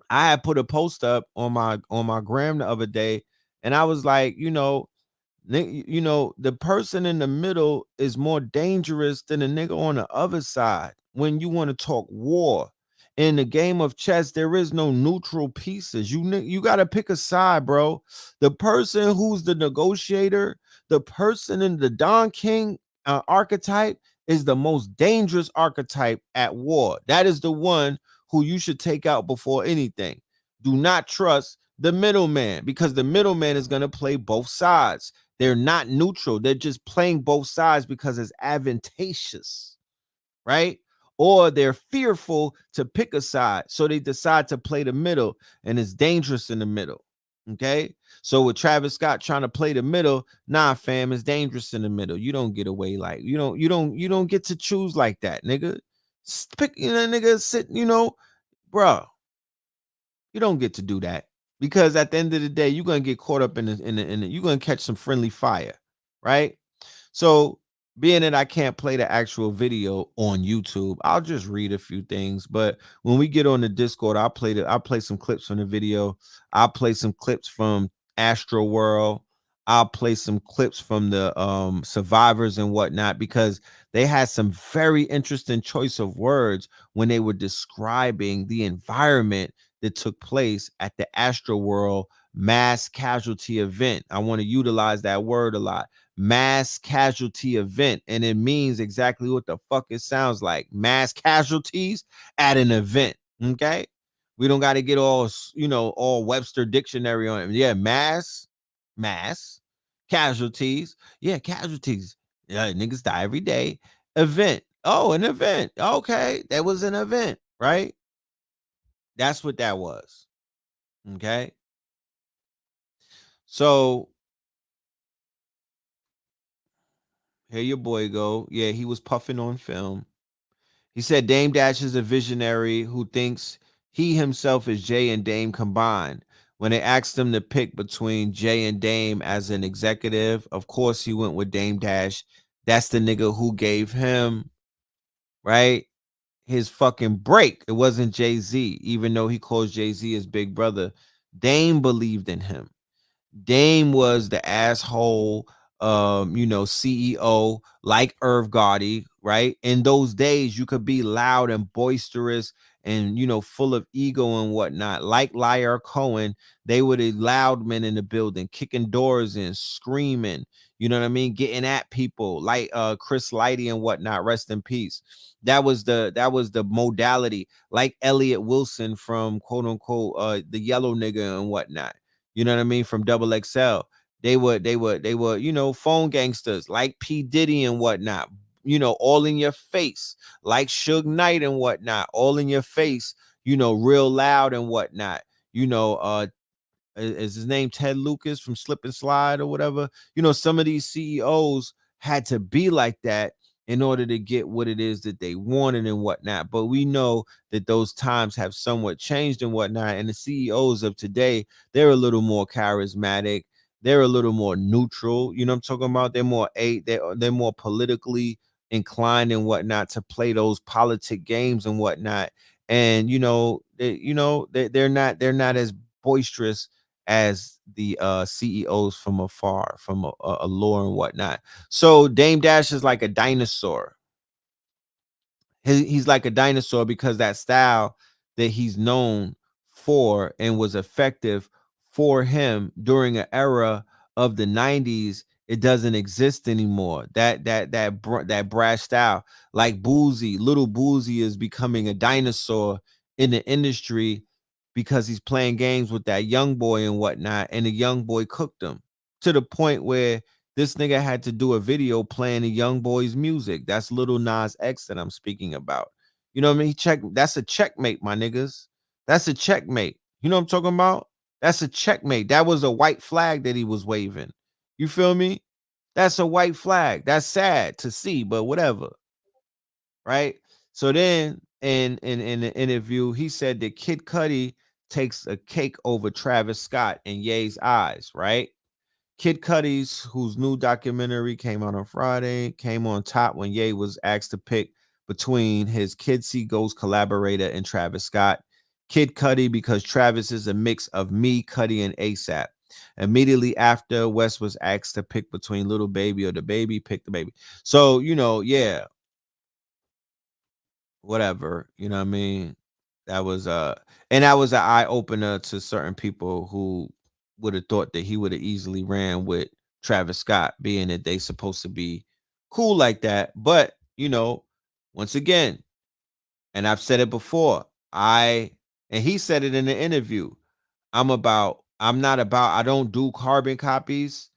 I had put a post up on my gram the other day, and I was like, the person in the middle is more dangerous than the nigga on the other side. When you want to talk war in the game of chess, there is no neutral pieces. You got to pick a side, bro. The person who's the negotiator, the person in the Don King archetype is the most dangerous archetype at war. That is the one who you should take out before anything. Do not trust the middleman because the middleman is going to play both sides. They're not neutral. They're just playing both sides because it's advantageous, right? Or they're fearful to pick a side. So they decide to play the middle, and it's dangerous in the middle. Okay. So with Travis Scott trying to play the middle, nah, fam, it's dangerous in the middle. You don't get away like you don't get to choose like that, nigga. Pick, nigga, sit, bro. You don't get to do that because at the end of the day, you're gonna get caught up in the you're gonna catch some friendly fire, right? So being that I can't play the actual video on YouTube, I'll just read a few things. But when we get on the Discord, I'll play some clips from the video. I'll play some clips from Astro World. I'll play some clips from the survivors and whatnot because they had some very interesting choice of words when they were describing the environment that took place at the Astro World mass casualty event. I want to utilize that word a lot. Mass casualty event, and it means exactly what the fuck it sounds like. Mass casualties at an event. Okay, we don't got to get all Webster dictionary on it. Yeah, mass casualties. Yeah, casualties. Yeah, niggas die every day. Event. Oh, an event. Okay, that was an event, right? That's what that was. Okay. So here your boy go. Yeah, he was puffing on film. He said Dame Dash is a visionary who thinks he himself is Jay and Dame combined. When they asked him to pick between Jay and Dame as an executive, of course he went with Dame Dash. That's the nigga who gave him, right, his fucking break. It wasn't Jay-Z, even though he calls Jay-Z his big brother. Dame believed in him. Dame was the asshole, CEO like Irv Gotti, right? In those days, you could be loud and boisterous and, full of ego and whatnot. Like Liar Cohen, they were the loud men in the building, kicking doors in, screaming, you know what I mean? Getting at people like Chris Lighty and whatnot, rest in peace. That was the modality, like Elliot Wilson from quote unquote the yellow nigga and whatnot. You know what I mean? From Double XL. They were, phone gangsters like P. Diddy and whatnot, all in your face, like Suge Knight and whatnot, all in your face, real loud and whatnot. Is his name Ted Lucas from Slip and Slide or whatever? Some of these CEOs had to be like that in order to get what it is that they wanted and whatnot. But we know that those times have somewhat changed and whatnot. And the CEOs of today, they're a little more charismatic. They're a little more neutral. You know what I'm talking about? They're more politically inclined and whatnot to play those politic games and whatnot. And they're not as boisterous as the CEOs from afar, from a lore and whatnot. So Dame Dash is like a dinosaur. He's like a dinosaur because that style that he's known for and was effective for him during an era of the 90s, it doesn't exist anymore. That brash style, like Boozy, little Boozy is becoming a dinosaur in the industry because he's playing games with that young boy and whatnot, and the young boy cooked him to the point where this nigga had to do a video playing the young boy's music. That's Little Nas X that I'm speaking about. You know what I mean? That's a checkmate, my niggas. That's a checkmate. You know what I'm talking about? That's a checkmate. That was a white flag that he was waving. You feel me? That's a white flag. That's sad to see, but whatever. Right? So then in the interview, he said that Kid Cudi takes a cake over Travis Scott in Ye's eyes, right? Kid Cudi's, whose new documentary came out on Friday, came on top when Ye was asked to pick between his Kid See Ghost collaborator and Travis Scott. Kid Cudi, because Travis is a mix of me, Cudi, and ASAP. Immediately after, West was asked to pick between Little Baby or the Baby, pick the Baby. So, yeah, whatever, you know what I mean? That was and that was an eye opener to certain people who would have thought that he would have easily ran with Travis Scott, being that they supposed to be cool like that. But once again, and I've said it before, and he said it in the interview, I don't do carbon copies.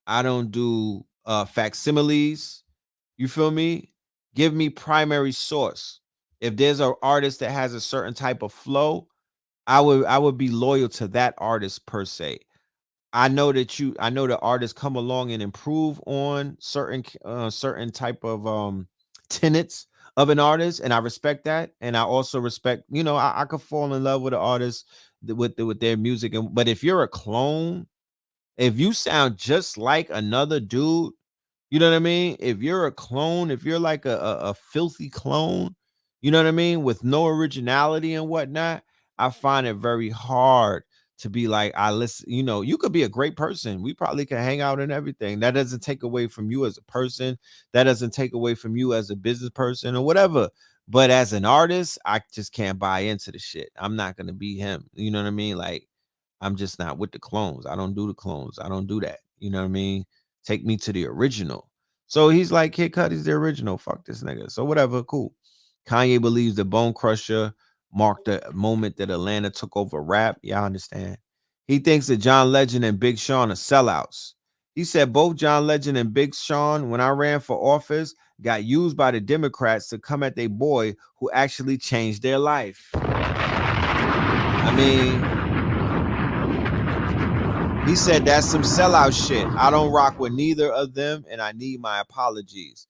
I don't do facsimiles. You feel me? Give me primary source. If there's an artist that has a certain type of flow, I would be loyal to that artist per se. I know the artists come along and improve on certain type of tenets of an artist, and I respect that. And I also respect, I could fall in love with an artist with their music. But if you're a clone, if you sound just like another dude, you know what I mean? If you're a clone, if you're like a filthy clone, you know what I mean, with no originality and whatnot, I find it very hard to be like, I listen, you could be a great person. We probably can hang out and everything. That doesn't take away from you as a person. That doesn't take away from you as a business person or whatever. But as an artist, I just can't buy into the shit. I'm not going to be him. You know what I mean? Like, I'm just not with the clones. I don't do the clones. I don't do that. You know what I mean? Take me to the original. So he's like, Kid Cudi's the original. Fuck this nigga. So whatever, cool. Kanye believes the Bone Crusher marked the moment that Atlanta took over rap. Yeah, I understand. He thinks that John Legend and Big Sean are sellouts. He said both John Legend and Big Sean, when I ran for office, got used by the Democrats to come at their boy who actually changed their life. I mean, he said that's some sellout shit. I don't rock with neither of them, and I need my apologies.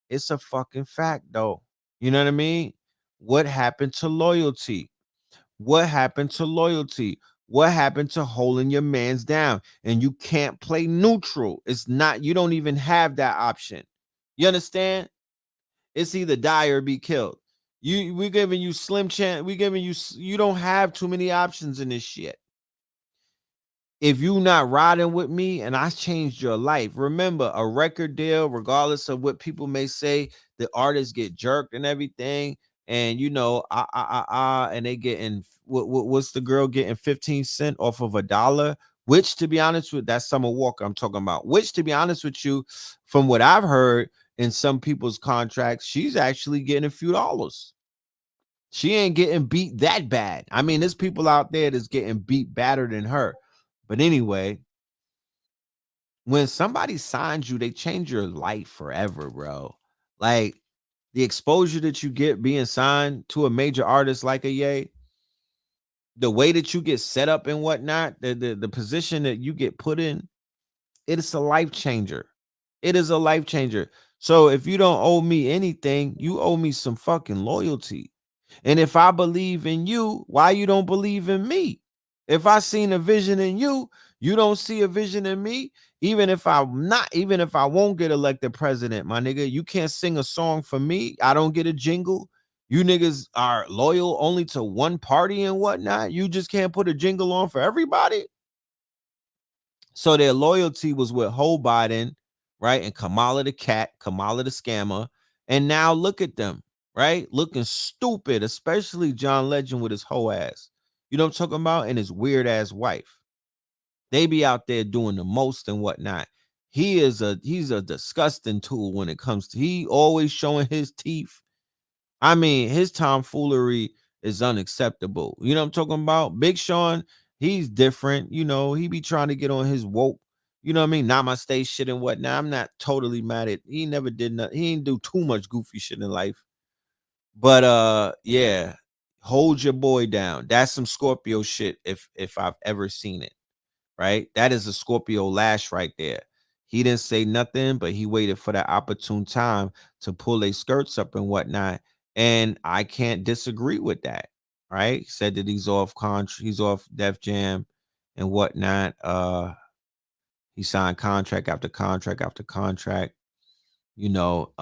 It's a fucking fact, though. You know what I mean? What happened to loyalty? What happened to loyalty? What happened to holding your mans down? And you can't play neutral. It's not, you don't even have that option. You understand? It's either die or be killed. We giving you slim chance. We giving you don't have too many options in this shit. If you not riding with me and I changed your life, remember a record deal, regardless of what people may say, the artists get jerked and everything. And you know, and they getting what's the girl getting 15 cents off of $1? Which, to be honest with, that's Summer Walker I'm talking about. Which, to be honest with you, from what I've heard in some people's contracts, she's actually getting a few dollars. She ain't getting beat that bad. I mean, there's people out there that's getting beat badder than her. But anyway, when somebody signs you, they change your life forever, bro. Like the exposure that you get being signed to a major artist like a Ye, the way that you get set up and whatnot, the position that you get put in, it is a life changer. It is a life changer. So if you don't owe me anything, you owe me some fucking loyalty. And if I believe in you, why you don't believe in me? If I seen a vision in you, you don't see a vision in me. Even if I won't get elected president, my nigga, you can't sing a song for me. I don't get a jingle. You niggas are loyal only to one party and whatnot. You just can't put a jingle on for everybody. So their loyalty was with Joe Biden, right? And Kamala the cat, Kamala the scammer. And now look at them, right? Looking stupid, especially John Legend with his hoe ass. You know what I'm talking about? And his weird ass wife. They be out there doing the most and whatnot. He's a disgusting tool when it comes to, he always showing his teeth. I mean, his tomfoolery is unacceptable. You know what I'm talking about? Big Sean, he's different. You know, he be trying to get on his woke, you know what I mean? Namaste shit and whatnot. I'm not totally mad at, he never did nothing. He didn't do too much goofy shit in life. But yeah, hold your boy down. That's some Scorpio shit if I've ever seen it. Right? That is a Scorpio lash right there. He didn't say nothing, but he waited for that opportune time to pull their skirts up and whatnot. And I can't disagree with that. Right? He said that he's off Def Jam and whatnot. He signed contract after contract after contract. You know,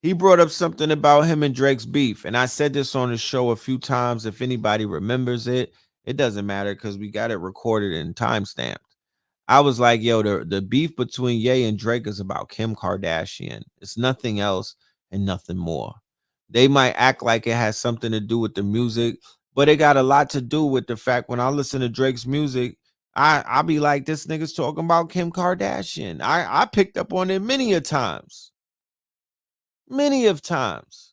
he brought up something about him and Drake's beef. And I said this on the show a few times. If anybody remembers it, it doesn't matter because we got it recorded and timestamped. I was like, yo, the beef between Ye and Drake is about Kim Kardashian. It's nothing else and nothing more. They might act like it has something to do with the music, but it got a lot to do with the fact when I listen to Drake's music, I be like, this nigga's talking about Kim Kardashian. I picked up on it many of times. Many of times.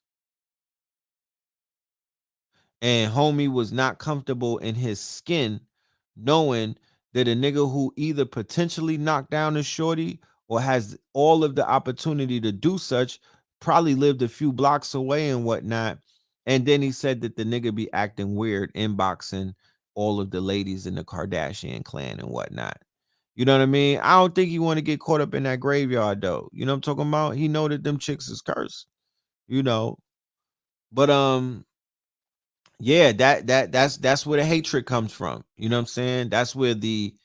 And homie was not comfortable in his skin knowing that a nigga who either potentially knocked down a shorty or has all of the opportunity to do such probably lived a few blocks away and whatnot. And then he said that the nigga be acting weird, inboxing all of the ladies in the Kardashian clan and whatnot. You know what I mean? I don't think he want to get caught up in that graveyard though. You know what I'm talking about? He know that them chicks is cursed, you know. But yeah, that's where the hatred comes from. You know what I'm saying? That's where the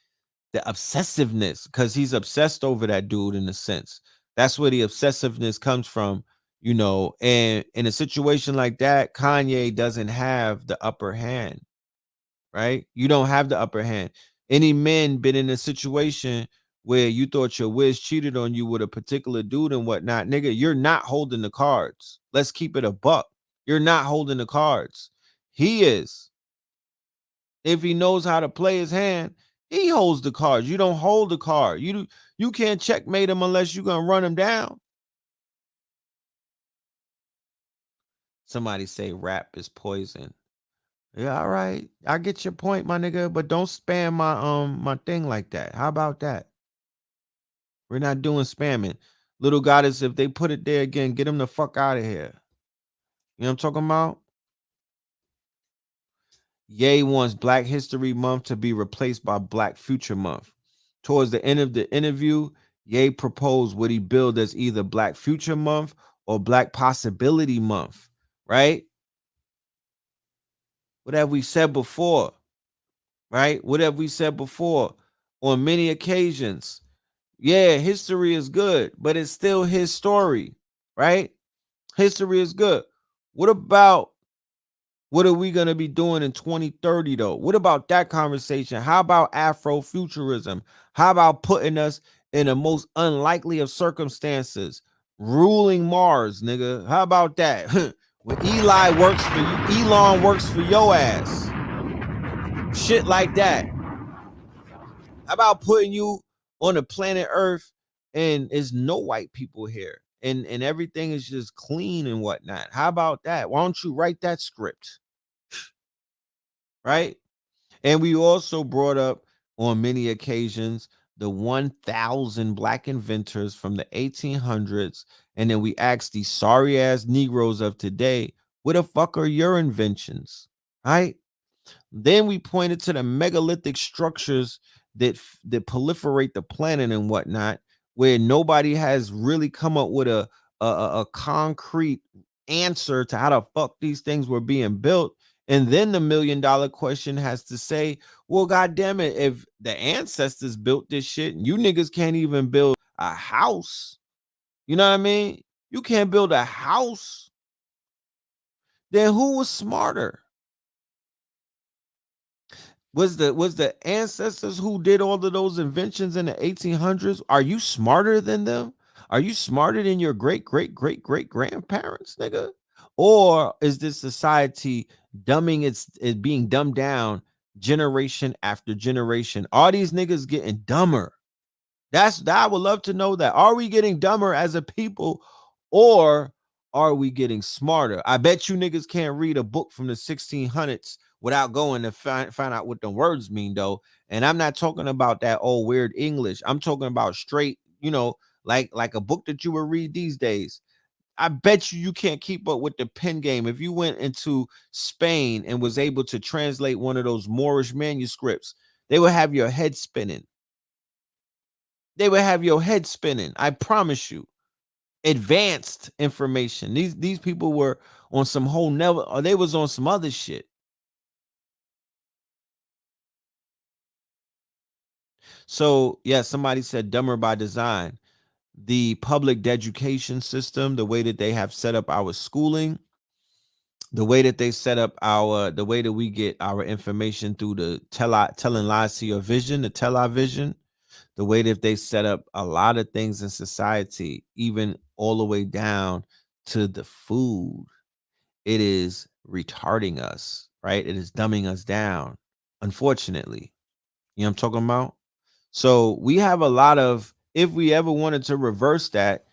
obsessiveness, because he's obsessed over that dude in a sense. That's where the obsessiveness comes from, you know. And in a situation like that, Kanye doesn't have the upper hand, right? You don't have the upper hand. Any men been in a situation where you thought your whiz cheated on you with a particular dude and whatnot, nigga, you're not holding the cards. Let's keep it a buck. You're not holding the cards. He is. If he knows how to play his hand, he holds the cards. You don't hold the card. You can't checkmate him unless you're gonna run him down. Somebody say rap is poison. Yeah, all right. I get your point, my nigga, but don't spam my thing like that. How about that? We're not doing spamming. Little goddess, if they put it there again, get them the fuck out of here. You know what I'm talking about? Ye wants Black History Month to be replaced by Black Future Month. Towards the end of the interview, Ye proposed what he billed as either Black Future Month or Black Possibility Month, right? What have we said before? Right? What have we said before? On many occasions, yeah, history is good, but it's still his story, right? History is good. What about what are we going to be doing in 2030 though? What about that conversation? How about Afrofuturism? How about putting us in the most unlikely of circumstances, ruling Mars, nigga? How about that? When Elon works for your ass. Shit like that. How about putting you on the planet Earth and there's no white people here and everything is just clean and whatnot? How about that? Why don't you write that script? Right? And we also brought up on many occasions the 1,000 Black inventors from the 1800s. And then we asked these sorry ass Negroes of today, what the fuck are your inventions? Right? Then we pointed to the megalithic structures that proliferate the planet and whatnot, where nobody has really come up with a concrete answer to how the fuck these things were being built. And then the $1 million question has to say, well, god damn it, if the ancestors built this shit, you niggas can't even build a house. You know what I mean? You can't build a house. Then who was smarter? Was the ancestors who did all of those inventions in the 1800s? Are you smarter than them? Are you smarter than your great grandparents, nigga? Or is this society it being dumbed down generation after generation? Are these niggas getting dumber? That I would love to know that. Are we getting dumber as a people, or are we getting smarter? I bet you niggas can't read a book from the 1600s without going to find out what the words mean, though. And I'm not talking about that old weird English. I'm talking about straight, like a book that you would read these days. I bet you can't keep up with the pen game. If you went into Spain and was able to translate one of those Moorish manuscripts, they would have your head spinning. They would have your head spinning. I promise you. Advanced information. These people were on some whole or they was on some other shit. So yeah, somebody said dumber by design. The public education system, the way that they have set up our schooling, the way that they set up the way that we get our information through the telling lies to your vision, the television, the way that they set up a lot of things in society, even all the way down to the food, it is retarding us, right? It is dumbing us down, unfortunately. You know what I'm talking about? So we have a lot of, if we ever wanted to reverse that,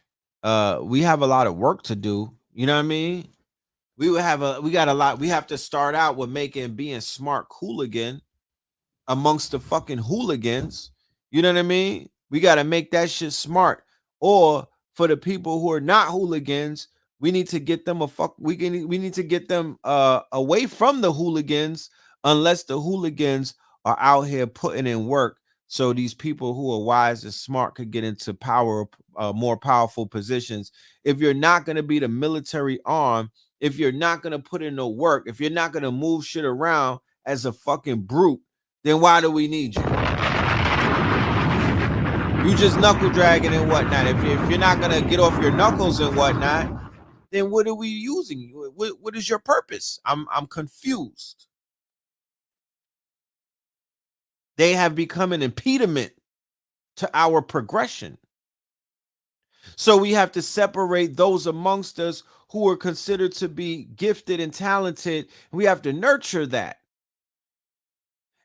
we have a lot of work to do. You know what I mean? We got a lot. We have to start out with making being smart cool again amongst the fucking hooligans. You know what I mean? We got to make that shit smart. Or for the people who are not hooligans, we need to get them we need to get them away from the hooligans, unless the hooligans are out here putting in work, so these people who are wise and smart could get into more powerful positions. If you're not going to be the military arm, if you're not going to put in no work, if you're not going to move shit around as a fucking brute, then why do we need you? You just knuckle dragging and whatnot. If you're not going to get off your knuckles and whatnot, then what are we using? What is your purpose? I'm confused. They have become an impediment to our progression. So we have to separate those amongst us who are considered to be gifted and talented. We have to nurture that.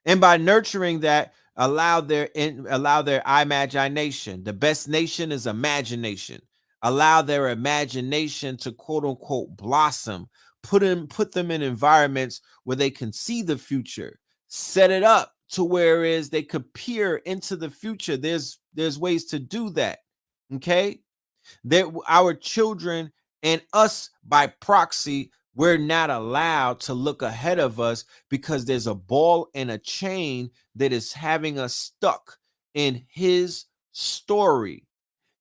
And by nurturing that, allow their imagination. The best nation is imagination. Allow their imagination to quote unquote blossom. Put them in environments where they can see the future. Set it up to where is they could peer into the future. There's ways to do that. Okay, our children and us by proxy, we're not allowed to look ahead of us because there's a ball and a chain that is having us stuck in his story.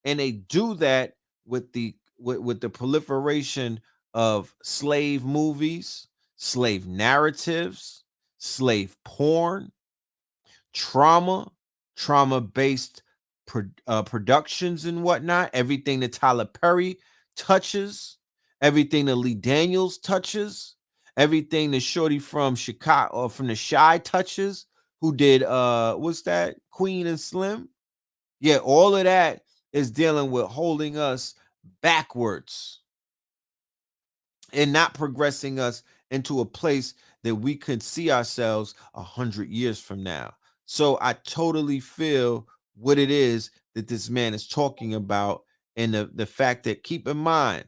And they do that with the with the proliferation of slave movies, slave narratives, slave porn, trauma-based productions and whatnot, everything that Tyler Perry touches, everything that Lee Daniels touches, everything that Shorty from Chicago or from the Shy touches, who did what's that, Queen and Slim? Yeah, all of that is dealing with holding us backwards and not progressing us into a place that we could see ourselves 100 years from now. So I totally feel what it is that this man is talking about, and the fact that, keep in mind,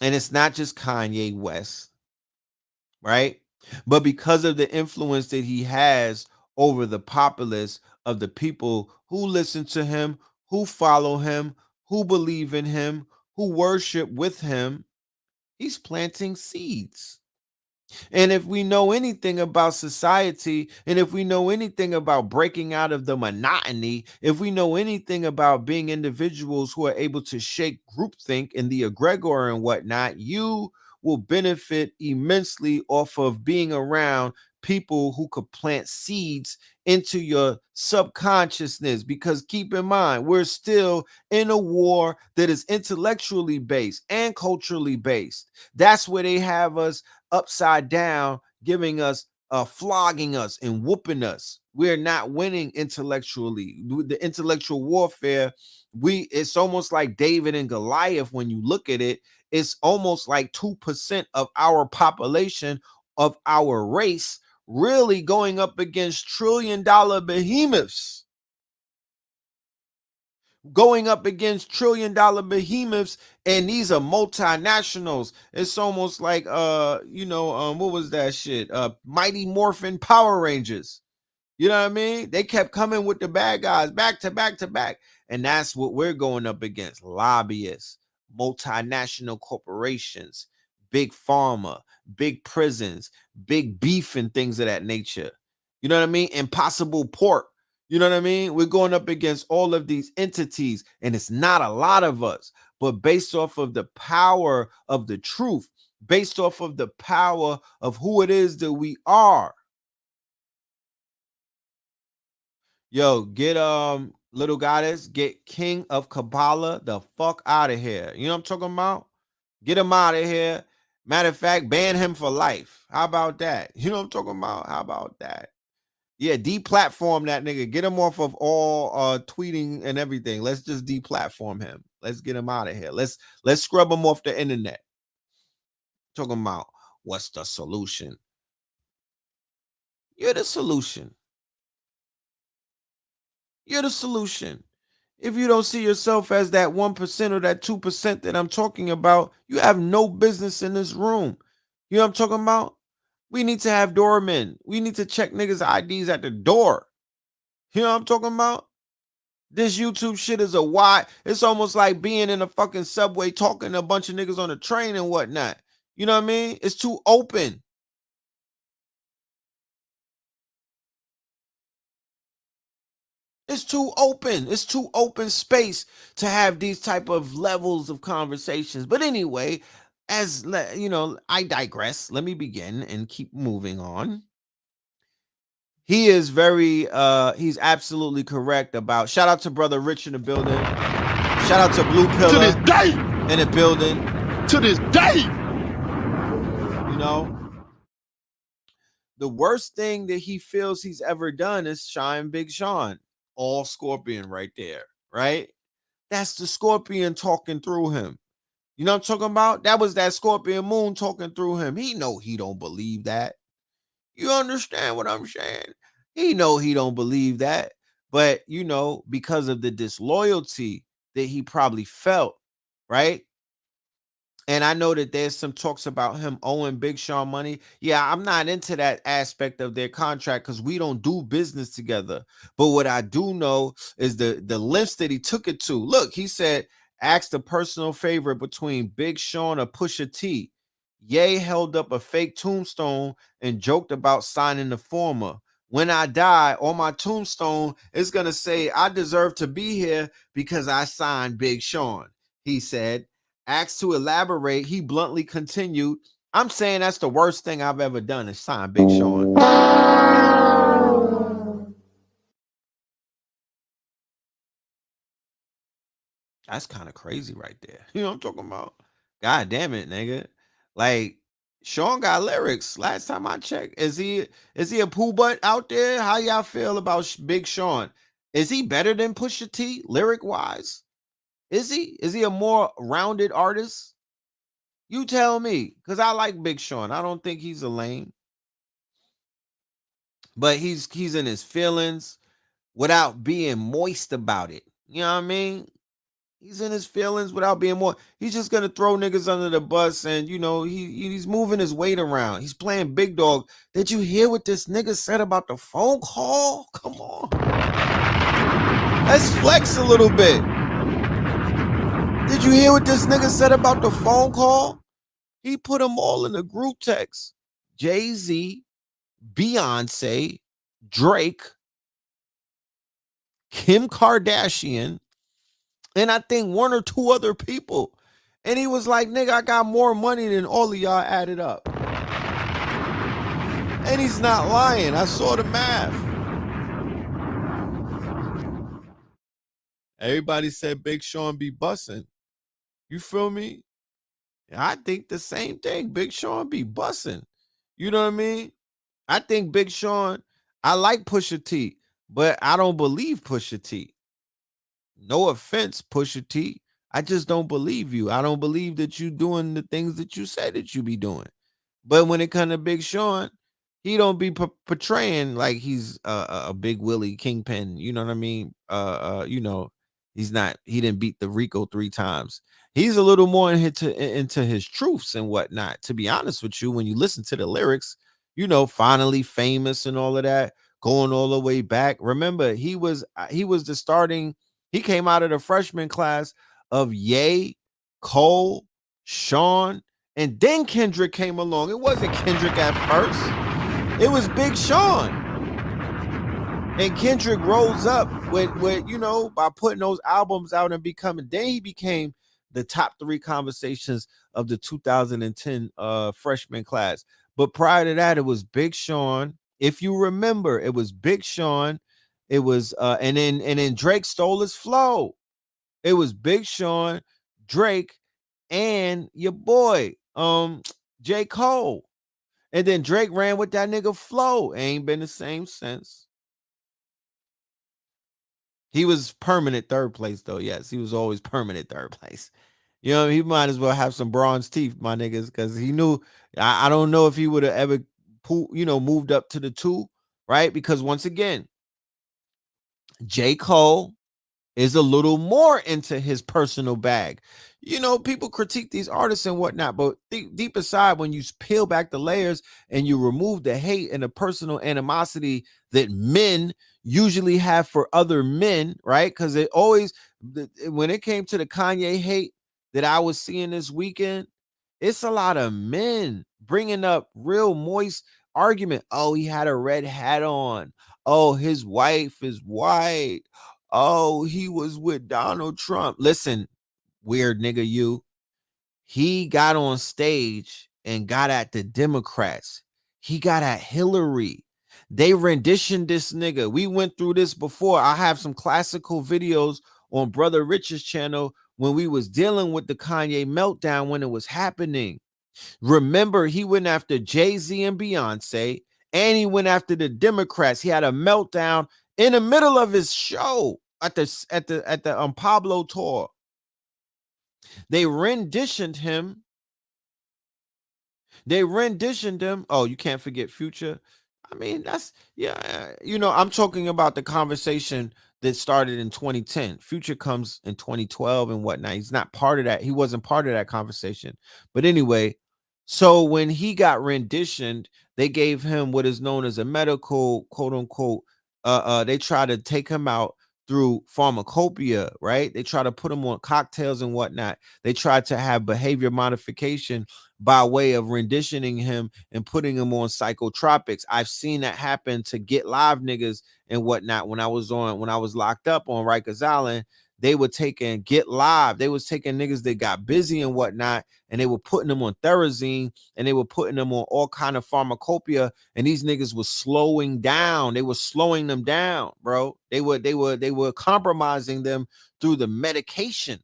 and it's not just Kanye West, right? But because of the influence that he has over the populace of the people who listen to him, who follow him, who believe in him, who worship with him, he's planting seeds. And if we know anything about society, and if we know anything about breaking out of the monotony, if we know anything about being individuals who are able to shake groupthink and the egregor and whatnot, you will benefit immensely off of being around people who could plant seeds into your subconsciousness. Because keep in mind, we're still in a war that is intellectually based and culturally based. That's where they have us upside down, giving us flogging us and whooping us. We're not winning intellectually. The intellectual warfare, it's almost like David and Goliath. When you look at it, it's almost like 2% of our population, of our race, really going up against trillion-dollar behemoths. Going up against trillion-dollar behemoths, and these are multinationals. It's almost like what was that shit? Mighty Morphin Power Rangers. You know what I mean? They kept coming with the bad guys back to back to back. And that's what we're going up against. Lobbyists, multinational corporations, big pharma, big prisons, big beef, and things of that nature. You know what I mean? Impossible Pork. You know what I mean? We're going up against all of these entities, and it's not a lot of us, but based off of the power of the truth, based off of the power of who it is that we are. Yo, get Little Goddess, get King of Kabbalah the fuck out of here. You know what I'm talking about? Get him out of here. Matter of fact, ban him for life. How about that? You know what I'm talking about? How about that? Yeah, deplatform that nigga. Get him off of all tweeting and everything. Let's just deplatform him. Let's get him out of here. Let's scrub him off the internet. Talking about what's the solution? You're the solution. You're the solution. If you don't see yourself as that 1% or that 2% that I'm talking about, you have no business in this room. You know what I'm talking about? We need to have doormen. We need to check niggas' IDs at the door. You know what I'm talking about? This YouTube shit is a why. It's almost like being in a fucking subway talking to a bunch of niggas on a train and whatnot. You know what I mean? It's too open. It's too open. It's too open space to have these type of levels of conversations. But anyway, I digress. Let me begin and keep moving on. He is he's absolutely correct about, shout out to Brother Rich in the building. Shout out to Blue Pillar to this day in the building. To this day. You know, the worst thing that he feels he's ever done is shine Big Sean. All Scorpion right there, right? That's the Scorpion talking through him. You know what I'm talking about? That was that Scorpion moon talking through him. He know he don't believe that. You understand what I'm saying? He know he don't believe that. But, because of the disloyalty that he probably felt, right? And I know that there's some talks about him owing Big Sean money. Yeah, I'm not into that aspect of their contract because we don't do business together. But what I do know is the lengths that he took it to. Look, he said, asked a personal favor between Big Sean or Pusha T. Ye held up a fake tombstone and joked about signing the former. When I die, on my tombstone, it's going to say, I deserve to be here because I signed Big Sean, he said. Asked to elaborate, he bluntly continued, I'm saying that's the worst thing I've ever done is sign Big Sean. That's kind of crazy right there. You know what I'm talking about? God damn it, nigga. Like, Sean got lyrics. Last time I checked, is he a poo butt out there? How y'all feel about Big Sean? Is he better than Pusha T lyric wise? Is he a more rounded artist? You tell me, because I like Big Sean. I don't think he's a lame, but he's in his feelings without being moist about it. You know what I mean? He's in his feelings without being more. He's just gonna throw niggas under the bus, and you know he's moving his weight around. He's playing big dog. Did you hear what this nigga said about the phone call? Come on, let's flex a little bit. Did you hear what this nigga said about the phone call? He put them all in a group text. Jay-Z, Beyonce, Drake, Kim Kardashian, and I think one or two other people. And he was like, nigga, I got more money than all of y'all added up. And he's not lying. I saw the math. Everybody said Big Sean be bussing. You feel me? I think the same thing. Big Sean be bussing. You know what I mean? I think Big Sean, I like Pusha T, but I don't believe Pusha T. No offense, Pusha T. I just don't believe you. I don't believe that you doing the things that you said that you be doing. But when it comes to Big Sean, he don't be portraying like he's a big Willie Kingpin. You know what I mean? You know, he didn't beat the Rico 3 times. He's a little more into his truths and whatnot. To be honest with you, when you listen to the lyrics, you know, finally famous and all of that, going all the way back. Remember, he was the starting. He came out of the freshman class of Ye, Cole, Sean, and then Kendrick came along. It wasn't Kendrick at first. It was Big Sean. And Kendrick rose up with you know, by putting those albums out and becoming, then he became the top 3 conversations of the 2010 freshman class. But prior to that, it was Big Sean. If you remember, it was Big Sean. It was and then Drake stole his flow. It was Big Sean, Drake, and your boy, J. Cole. And then Drake ran with that nigga flow. Ain't been the same since. He was permanent 3rd place, though. Yes, he was always permanent 3rd place. You know, he might as well have some bronze teeth, my niggas, because he knew. I don't know if he would have ever, moved up to the 2, right? Because once again, J. Cole is a little more into his personal bag. You know, people critique these artists and whatnot, but deep inside, when you peel back the layers and you remove the hate and the personal animosity that men usually have for other men, right? Because it always, when it came to the Kanye hate that I was seeing this weekend, it's a lot of men bringing up real moist argument. Oh, he had a red hat on. Oh, his wife is white. Oh, he was with Donald Trump. Listen, weird nigga, you. He got on stage and got at the Democrats. He got at Hillary. They renditioned this nigga. We went through this before. I have some classical videos on Brother Rich's channel when we was dealing with the Kanye meltdown when it was happening. Remember, he went after Jay-Z and Beyonce, and he went after the Democrats. He had a meltdown in the middle of his show at the Pablo tour. They renditioned him. Oh, you can't forget Future. I mean, that's, yeah, you know, I'm talking about the conversation that started in 2010. Future comes in 2012 and whatnot. He's not part of that. He wasn't part of that conversation. But anyway, so when he got renditioned, they gave him what is known as a medical, quote unquote, they tried to take him out through pharmacopoeia, right? They try to put them on cocktails and whatnot. They try to have behavior modification by way of renditioning him and putting him on psychotropics. I've seen that happen to Get Live niggas and whatnot. When I was locked up on Rikers Island, they were taking Get Live. They was taking niggas that got busy and whatnot, and they were putting them on Therazine, and they were putting them on all kind of pharmacopoeia, and these niggas was slowing down. They were slowing them down, bro. They were compromising them through the medication.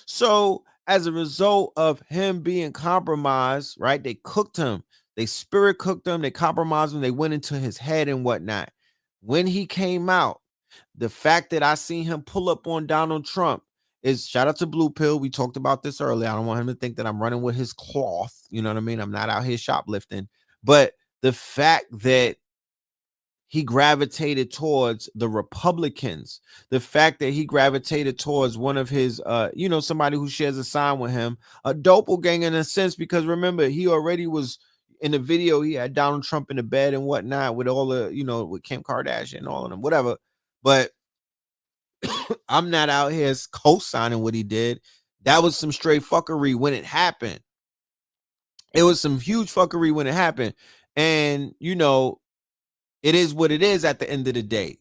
So as a result of him being compromised, right, they cooked him. They spirit cooked him. They compromised him. They went into his head and whatnot. When he came out, the fact that I seen him pull up on Donald Trump is, shout out to Blue Pill. We talked about this earlier. I don't want him to think that I'm running with his cloth. You know what I mean? I'm not out here shoplifting. But the fact that he gravitated towards the Republicans, the fact that he gravitated towards one of his, somebody who shares a sign with him, a doppelganger in a sense, because remember, he already was in the video. He had Donald Trump in the bed and whatnot with all the, with Kim Kardashian and all of them, whatever. But I'm not out here co-signing what he did. That was some straight fuckery when it happened. It was some huge fuckery when it happened. And, it is what it is at the end of the day.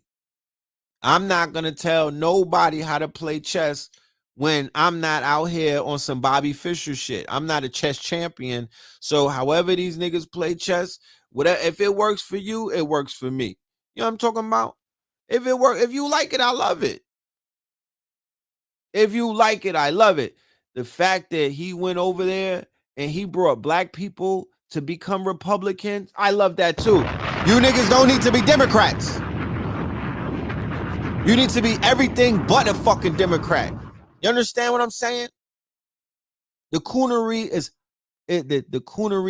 I'm not going to tell nobody how to play chess when I'm not out here on some Bobby Fischer shit. I'm not a chess champion. So however these niggas play chess, whatever, if it works for you, it works for me. You know what I'm talking about? If it works, if you like it, I love it. If you like it, I love it. The fact that he went over there and he brought black people to become Republicans, I love that too. You niggas don't need to be Democrats. You need to be everything but a fucking Democrat. You understand what I'm saying? The coonery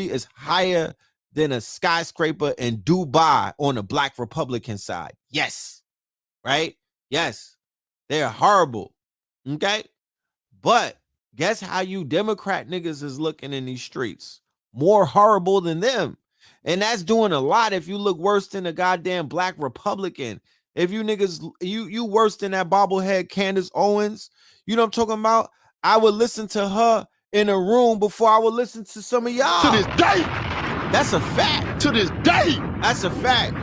is higher than a skyscraper in Dubai on the black Republican side. Yes. Right? Yes. They're horrible. Okay? But guess how you Democrat niggas is looking in these streets? More horrible than them. And that's doing a lot if you look worse than a goddamn black Republican. If you niggas, you worse than that bobblehead Candace Owens, you know what I'm talking about? I would listen to her in a room before I would listen to some of y'all. To this day. That's a fact. To this day. That's a fact.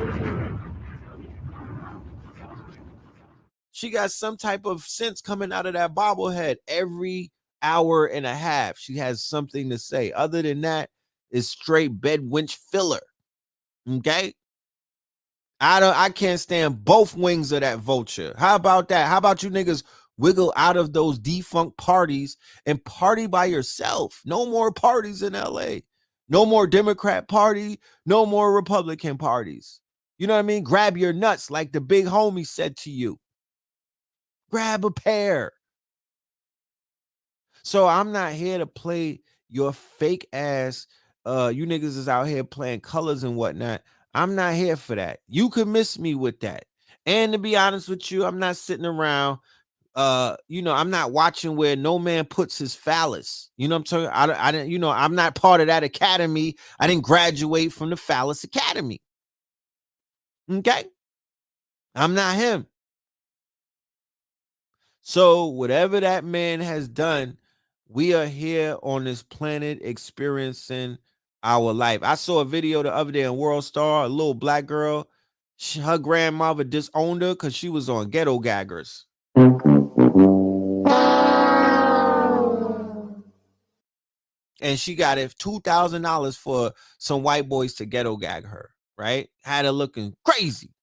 She got some type of sense coming out of that bobblehead every hour and a half. She has something to say. Other than that, it's straight bed winch filler. Okay? I can't stand both wings of that vulture. How about that? How about you niggas wiggle out of those defunct parties and party by yourself? No more parties in LA. No more Democrat party. No more Republican parties. You know what I mean? Grab your nuts like the big homie said to you. Grab a pair. So I'm not here to play your fake ass. You niggas is out here playing colors and whatnot. I'm not here for that. You could miss me with that. And to be honest with you, I'm not sitting around. I'm not watching where no man puts his phallus. You know what I'm talking? I didn't. I'm not part of that academy. I didn't graduate from the Phallus Academy. Okay, I'm not him. So whatever that man has done, we are here on this planet experiencing our life. I saw a video the other day on World Star, a little black girl. Her grandmother disowned her because she was on ghetto gaggers. And she got it $2,000 for some white boys to ghetto gag her, right? Had her looking crazy.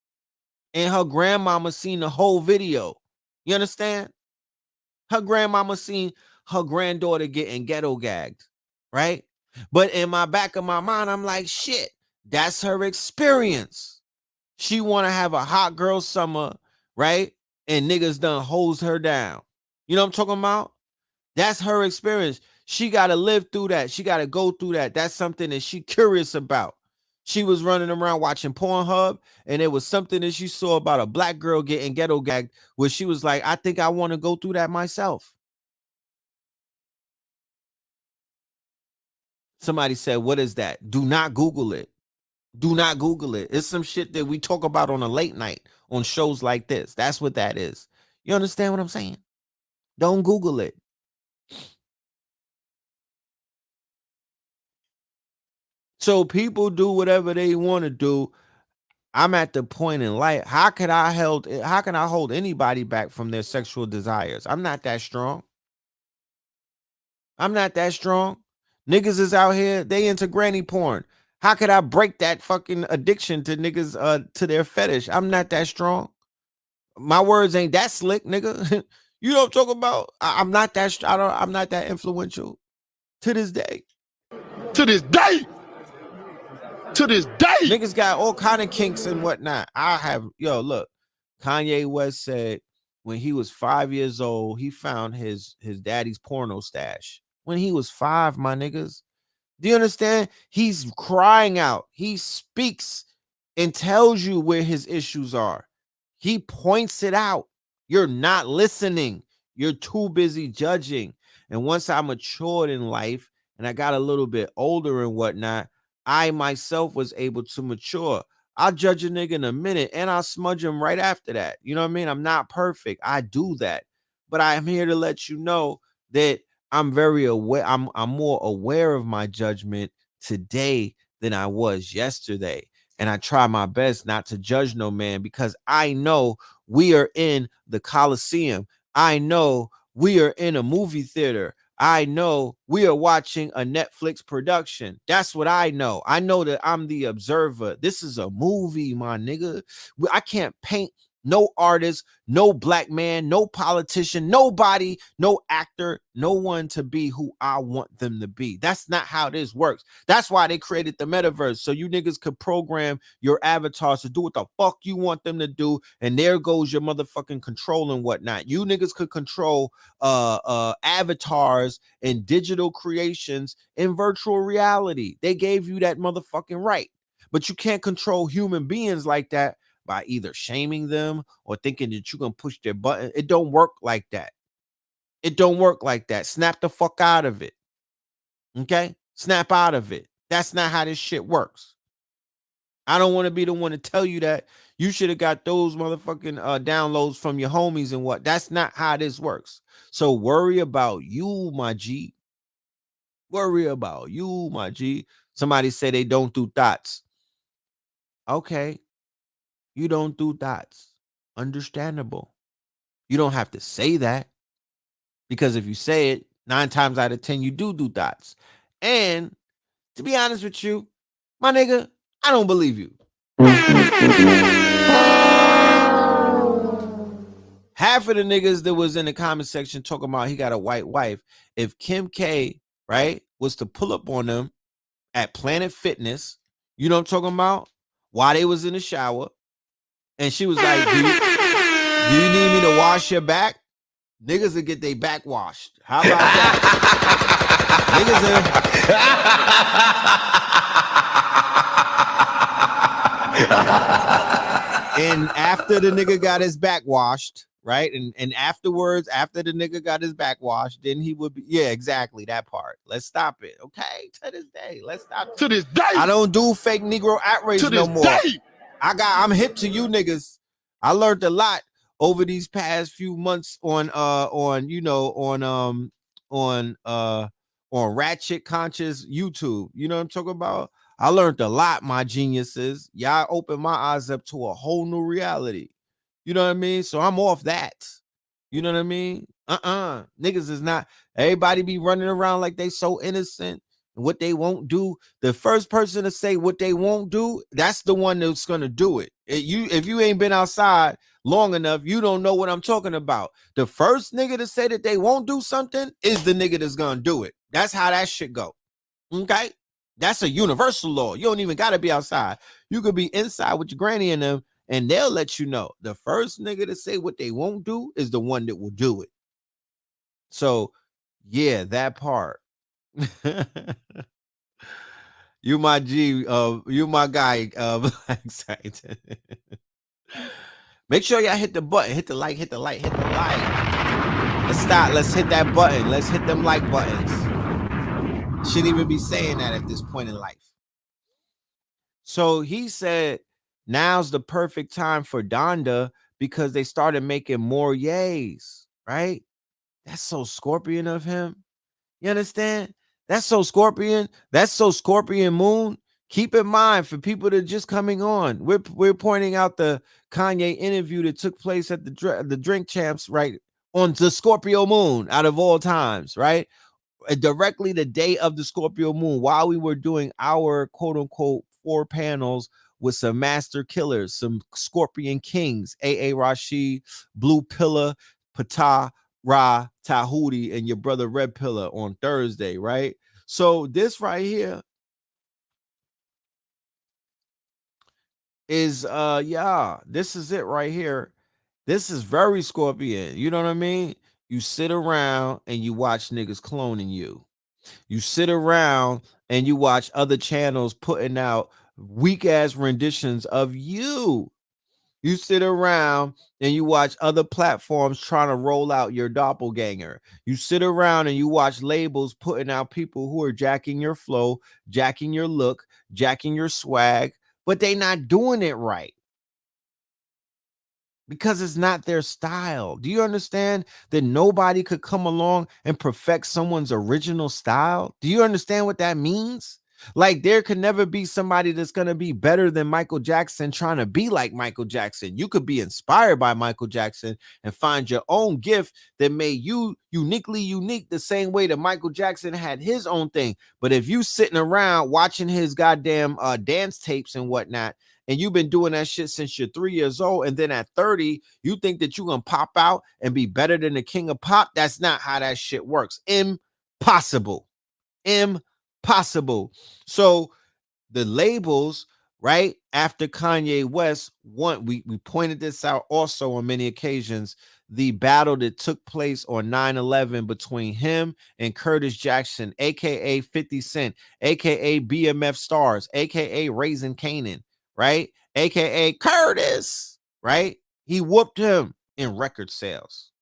And her grandmama seen the whole video. You understand? Her grandmama seen her granddaughter getting ghetto gagged, right? But in my back of my mind, I'm like, shit, that's her experience. She want to have a hot girl summer, right? And niggas done hose her down. You know what I'm talking about? That's her experience. She got to live through that. She got to go through that. That's something that she curious about. She was running around watching Pornhub, and it was something that she saw about a black girl getting ghetto gagged, where she was like, I think I want to go through that myself. Somebody said, what is that? Do not Google it. Do not Google it. It's some shit that we talk about on a late night on shows like this. That's what that is. You understand what I'm saying? Don't Google it. So people do whatever they want to do. I'm at the point in life. How can I hold anybody back from their sexual desires? I'm not that strong. I'm not that strong. Niggas is out here, they into granny porn. How could I break that fucking addiction to niggas to their fetish? I'm not that strong. My words ain't that slick, nigga. You know what I'm talking about? I'm not that I'm not that influential to this day. To this day. To this day. Niggas got all kind of kinks and whatnot. Look, Kanye West said when he was 5 years old, he found his daddy's porno stash. When he was 5, my niggas. Do you understand? He's crying out. He speaks and tells you where his issues are. He points it out. You're not listening. You're too busy judging. And once I matured in life and I got a little bit older and whatnot, I myself was able to mature. I'll judge a nigga in a minute and I'll smudge him right after that. You know what I mean? I'm not perfect. I do that. But I'm here to let you know that I'm very aware. I'm more aware of my judgment today than I was yesterday. And I try my best not to judge no man because I know we are in the Coliseum. I know we are in a movie theater. I know we are watching a Netflix production. That's what I know. I know that I'm the observer. This is a movie, my nigga. I can't paint no artist, no black man, no politician, nobody, no actor, no one to be who I want them to be. That's not how this works. That's why they created the metaverse, so you niggas could program your avatars to do what the fuck you want them to do, and there goes your motherfucking control and whatnot. You niggas could control avatars and digital creations in virtual reality. They gave you that motherfucking right, but you can't control human beings like that by either shaming them or thinking that you're gonna push their button. It don't work like that. It don't work like that. Snap the fuck out of it. Okay? Snap out of it. That's not how this shit works. I don't want to be the one to tell you that you should have got those motherfucking downloads from your homies and what. That's not how this works. So worry about you, my G. Worry about you, my G. Somebody say they don't do thoughts. Okay. You don't do dots. Understandable. You don't have to say that, because if you say it, 9 times out of 10, you do dots. And to be honest with you, my nigga, I don't believe you. Half of the niggas that was in the comment section talking about he got a white wife, if Kim K, right, was to pull up on them at Planet Fitness, you know what I'm talking about, while they was in the shower, and she was like, do you need me to wash your back? Niggas will get their back washed. How about that? And after the nigga got his back washed, right? And afterwards, after the nigga got his back washed, then he would be, yeah, exactly, that part. Let's stop it. Okay, to this day. Let's stop it. To this day. I don't do fake Negro outrage no more. Day. I'm hip to you niggas. I learned a lot over these past few months on Ratchet Conscious YouTube. You know what I'm talking about? I learned a lot, my geniuses. Y'all opened my eyes up to a whole new reality. You know what I mean? So I'm off that. You know what I mean? Niggas is not, everybody be running around like they so innocent. What they won't do, the first person to say what they won't do, that's the one that's gonna do it. If you ain't been outside long enough, you don't know what I'm talking about. The first nigga to say that they won't do something is the nigga that's gonna do it. That's how that shit go. Okay, that's a universal law. You don't even gotta be outside. You could be inside with your granny and them, and they'll let you know. The first nigga to say what they won't do is the one that will do it. So yeah, that part. You my G, you my guy, Make sure y'all hit the button, hit the like, hit the like. Let's hit that button. Let's hit them like buttons. Shouldn't even be saying that at this point in life. So he said, now's the perfect time for Donda because they started making more yays, right? That's so Scorpion of him. You understand? That's so Scorpion. That's so Scorpion Moon. Keep in mind for people that are just coming on, we're pointing out the Kanye interview that took place at the Drink Champs, right? On the Scorpio Moon out of all times, right? Directly the day of the Scorpio moon, while we were doing our quote unquote 4 panels with some master killers, some Scorpion Kings, A.A. Rashid, Blue Pillar, Patah, Ra, Tahuti, and your brother Red Pillar on Thursday, right? So this right here is this is it right here. This is very Scorpion. You know what I mean? You sit around and you watch niggas cloning you. You sit around and you watch other channels putting out weak ass renditions of you. You sit around and you watch other platforms trying to roll out your doppelganger. You sit around and you watch labels putting out people who are jacking your flow, jacking your look, jacking your swag, but they not doing it right because it's not their style. Do you understand that nobody could come along and perfect someone's original style? Do you understand what that means? Like, there could never be somebody that's going to be better than Michael Jackson trying to be like Michael Jackson. You could be inspired by Michael Jackson and find your own gift that made you uniquely unique, the same way that Michael Jackson had his own thing. But if you sitting around watching his goddamn dance tapes and whatnot, and you've been doing that shit since you're 3 years old, and then at 30, you think that you're gonna pop out and be better than the king of pop? That's not how that shit works. Impossible. Impossible. So the labels, right after Kanye West, we pointed this out also on many occasions, the battle that took place on 9/11 between him and Curtis Jackson, aka 50 Cent, aka BMF Stars, aka Raising Canaan, right? AKA Curtis, right? He whooped him in record sales.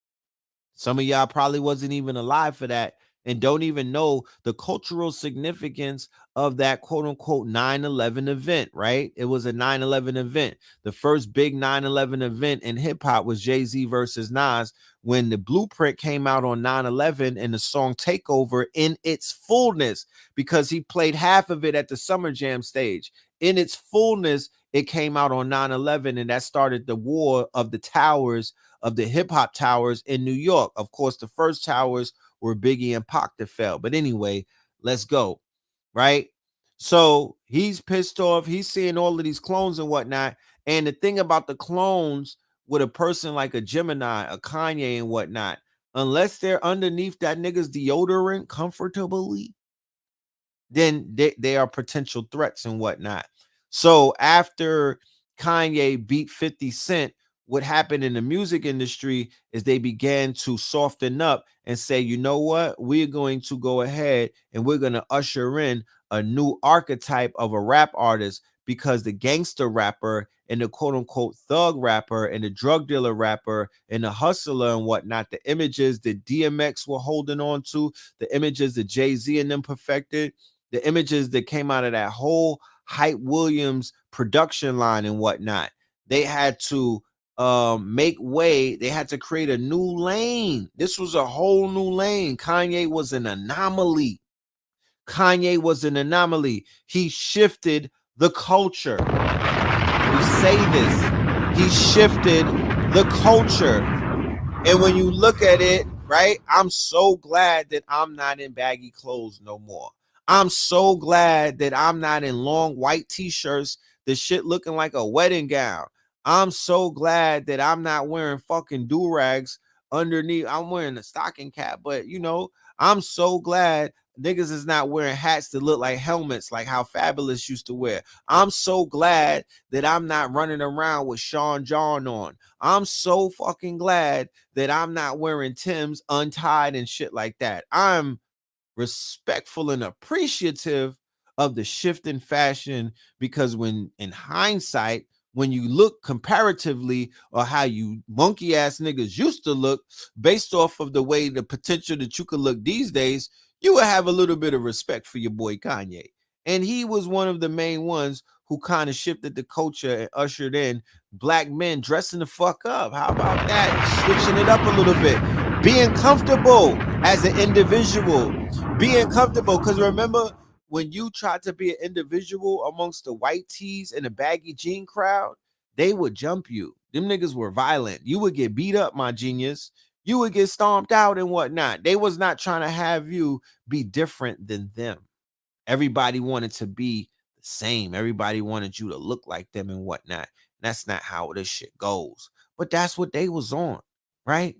Some of y'all probably wasn't even alive for that and don't even know the cultural significance of that quote unquote 9/11 event, right? It was a 9/11 event. The first big 9/11 event in hip hop was Jay-Z versus Nas when the Blueprint came out on 9/11 and the song Takeover in its fullness, because he played half of it at the Summer Jam stage. In its fullness, it came out on 9/11, and that started the war of the towers, of the hip hop towers in New York. Of course, the first towers were Biggie and Pac that fell. But anyway, let's go. Right? So he's pissed off. He's seeing all of these clones and whatnot. And the thing about the clones with a person like a Gemini, a Kanye and whatnot, unless they're underneath that nigga's deodorant comfortably, then they are potential threats and whatnot. So after Kanye beat 50 Cent, what happened in the music industry is they began to soften up and say, you know what, we're going to go ahead and we're going to usher in a new archetype of a rap artist, because the gangster rapper and the quote unquote thug rapper and the drug dealer rapper and the hustler and whatnot, the images that DMX were holding on to, the images that Jay-Z and them perfected, the images that came out of that whole Hype Williams production line and whatnot, they had to make way. They had to create a new lane. This was a whole new lane. Kanye was an anomaly. Kanye was an anomaly. He shifted the culture. We say this. He shifted the culture. And when you look at it, right, I'm so glad that I'm not in baggy clothes no more. I'm so glad that I'm not in long white t-shirts, the shit looking like a wedding gown. I'm so glad that I'm not wearing fucking do-rags underneath. I'm wearing a stocking cap, but you know, I'm so glad niggas is not wearing hats that look like helmets like how Fabulous used to wear. I'm so glad that I'm not running around with Sean John on. I'm so fucking glad that I'm not wearing Tim's untied and shit like that. I'm respectful and appreciative of the shift in fashion, because when in hindsight, when you look comparatively or how you monkey ass niggas used to look based off of the way the potential that you could look these days, you would have a little bit of respect for your boy Kanye. And he was one of the main ones who kind of shifted the culture and ushered in black men dressing the fuck up. How about that? Switching it up a little bit. Being comfortable as an individual. Being comfortable. Because remember, when you tried to be an individual amongst the white tees and the baggy jean crowd, they would jump you. Them niggas were violent. You would get beat up, my genius. You would get stomped out and whatnot. They was not trying to have you be different than them. Everybody wanted to be the same. Everybody wanted you to look like them and whatnot. That's not how this shit goes. But that's what they was on, right?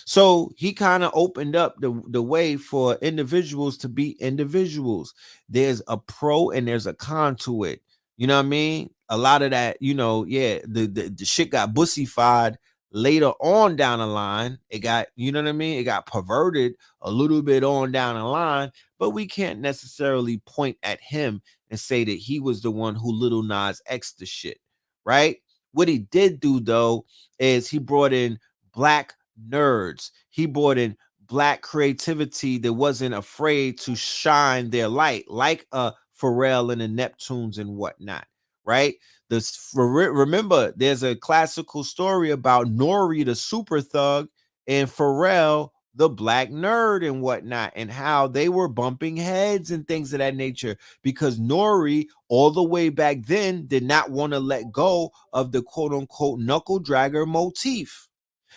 So he kind of opened up the way for individuals to be individuals. There's a pro and there's a con to it. You know what I mean? A lot of that, yeah, the shit got bussified later on down the line. It got, you know what I mean? It got perverted a little bit on down the line, but we can't necessarily point at him and say that he was the one who Little Nas X the shit, right? What he did do though is he brought in black nerds. He brought in black creativity that wasn't afraid to shine their light, like Pharrell and the Neptunes and whatnot, right? Remember, there's a classical story about Nori, the super thug, and Pharrell, the black nerd, and whatnot, and how they were bumping heads and things of that nature because Nori, all the way back then, did not want to let go of the quote unquote knuckle dragger motif.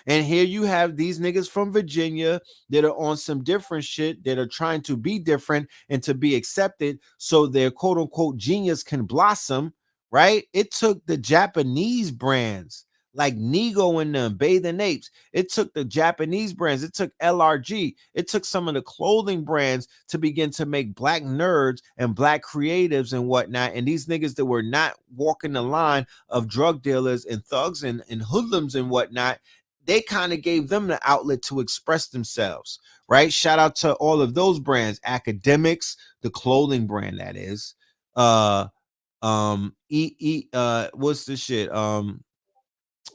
And here you have these niggas from Virginia that are on some different shit, that are trying to be different and to be accepted so their quote unquote genius can blossom, right? It took the Japanese brands like Nego and them, Bathing Apes. It took the Japanese brands. It took LRG. It took some of the clothing brands to begin to make black nerds and black creatives and whatnot. And these niggas that were not walking the line of drug dealers and thugs and hoodlums and whatnot, they kind of gave them the outlet to express themselves, right? Shout out to all of those brands, Academics, the clothing brand that is, what's the shit?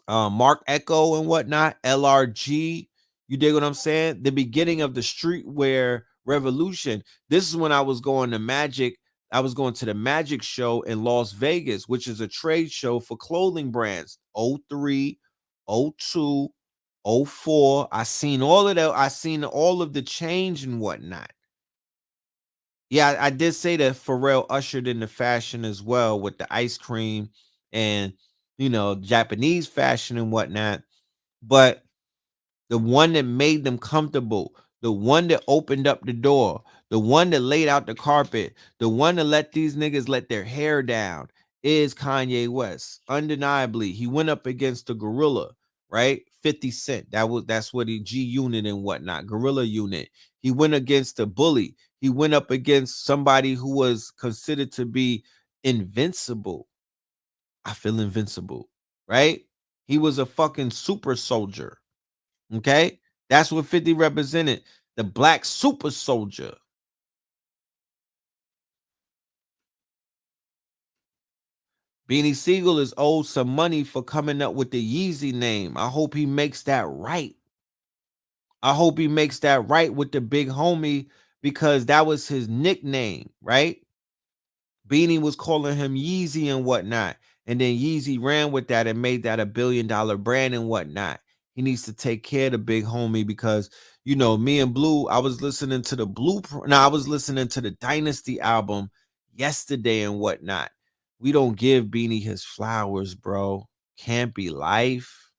Mark Echo and whatnot, LRG. You dig what I'm saying? The beginning of the streetwear revolution. This is when I was going to Magic. I was going to the Magic show in Las Vegas, which is a trade show for clothing brands. 03, 02, 04. I seen all of that. I seen all of the change and whatnot. Yeah, I did say that Pharrell ushered in the fashion as well with the ice cream and, Japanese fashion and whatnot. But the one that made them comfortable, the one that opened up the door, the one that laid out the carpet, the one that let these niggas let their hair down is Kanye West. Undeniably, he went up against the gorilla, right? 50 Cent. That's what he G Unit and whatnot, Gorilla Unit. He went against the bully. He went up against somebody who was considered to be invincible. I feel invincible, right? He was a fucking super soldier. Okay, that's what 50 represented, the black super soldier. Beanie Siegel is owed some money for coming up with the Yeezy name. I hope he makes that right. I hope he makes that right with the big homie because that was his nickname, right? Beanie was calling him Yeezy and whatnot. And then Yeezy ran with that and made that $1 billion brand and whatnot. He needs to take care of the big homie because, me and Blue, I was listening to the Blueprint. Now I was listening to the Dynasty album yesterday and whatnot. We don't give Beanie his flowers, bro. Can't be life.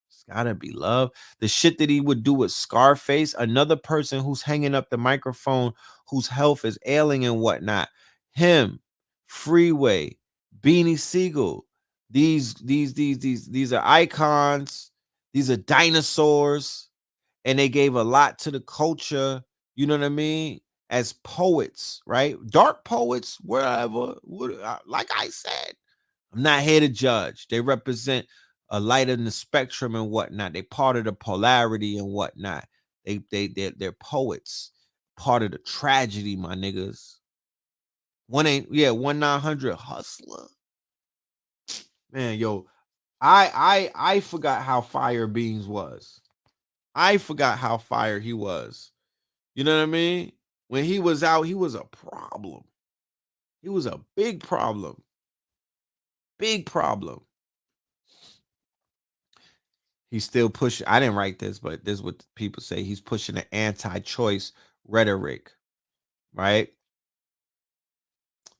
It's gotta be love. The shit that he would do with Scarface, another person who's hanging up the microphone, whose health is ailing and whatnot. Him, Freeway, Beanie Siegel. These are icons. These are dinosaurs, and they gave a lot to the culture. You know what I mean? As poets, right? Dark poets, wherever. Like I said, I'm not here to judge. They represent a light in the spectrum and whatnot. They part of the polarity and whatnot. They're poets, part of the tragedy, my niggas. 1-900 hustler. Man, yo, I forgot how fire Beans was. I forgot how fire he was. You know what I mean? When he was out, he was a problem. He was a big problem. Big problem. He's still pushing. I didn't write this, but this is what people say. He's pushing an anti-choice rhetoric, right?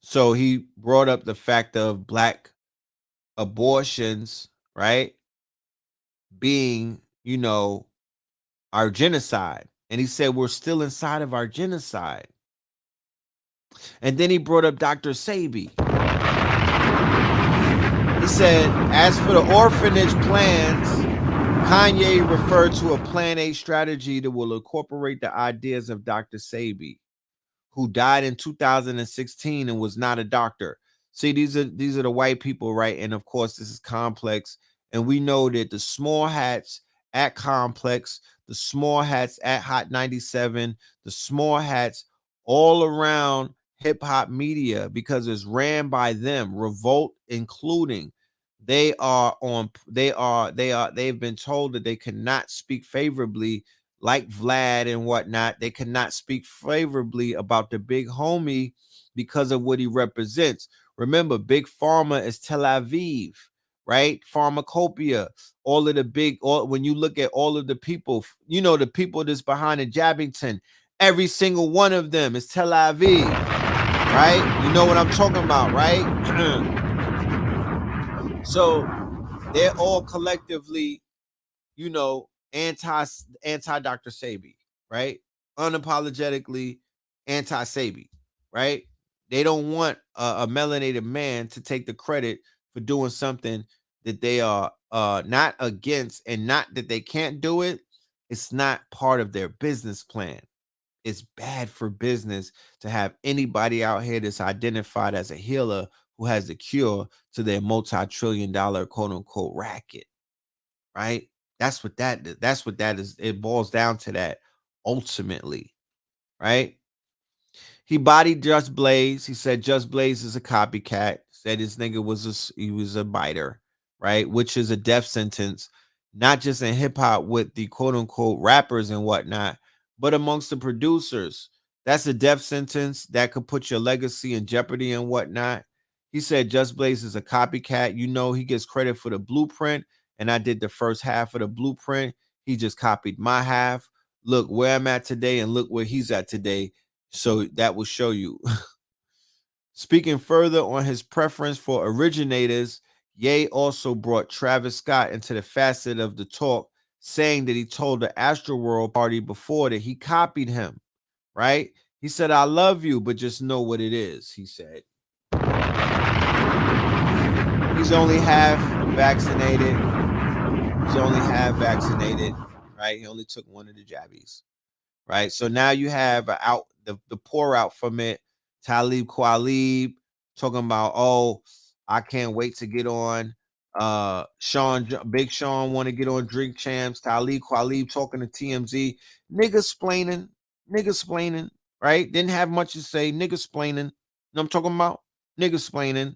So he brought up the fact of black abortions, right? Being, our genocide. And he said, we're still inside of our genocide. And then he brought up Dr. Sebi. He said, as for the orphanage plans, Kanye referred to a Plan A strategy that will incorporate the ideas of Dr. Sebi, who died in 2016 and was not a doctor. See, these are the white people, right? And of course, this is Complex. And we know that the small hats at Complex, the small hats at Hot 97, the small hats all around hip hop media, because it's ran by them, Revolt including. They've been told that they cannot speak favorably, like Vlad and whatnot. They cannot speak favorably about the big homie because of what he represents. Remember, Big Pharma is Tel Aviv, right? Pharmacopoeia, when you look at all of the people, the people that's behind the Jabbington, every single one of them is Tel Aviv, right? You know what I'm talking about, right? So they're all collectively, anti Dr. Sebi, right? Unapologetically anti Sebi, right? They don't want a melanated man to take the credit for doing something that they are not against, and not that they can't do it. It's not part of their business plan. It's bad for business to have anybody out here that's identified as a healer who has the cure to their multi-trillion-dollar quote-unquote racket, right? That's what that is. It boils down to that ultimately, right? He bodied Just Blaze. He said Just Blaze is a copycat. Said his nigga was a biter, right? Which is a death sentence, not just in hip hop with the quote unquote rappers and whatnot, but amongst the producers. That's a death sentence that could put your legacy in jeopardy and whatnot. He said Just Blaze is a copycat. He gets credit for the blueprint, and I did the first half of the blueprint. He just copied my half. Look where I'm at today and look where he's at today. So that will show you. Speaking further on his preference for originators, Ye also brought Travis Scott into the facet of the talk, saying that he told the Astroworld party before that he copied him, right? He said, I love you, but just know what it is, he said. He's only half vaccinated. Right? He only took one of the jabbies, right? So now you have the pour out from it. Talib Kweli talking about, oh, I can't wait to get on. Big Sean want to get on Drink Champs. Talib Kweli talking to TMZ. Niggas splaining, right? Didn't have much to say. Niggas splaining. You know what I'm talking about? Niggas splaining.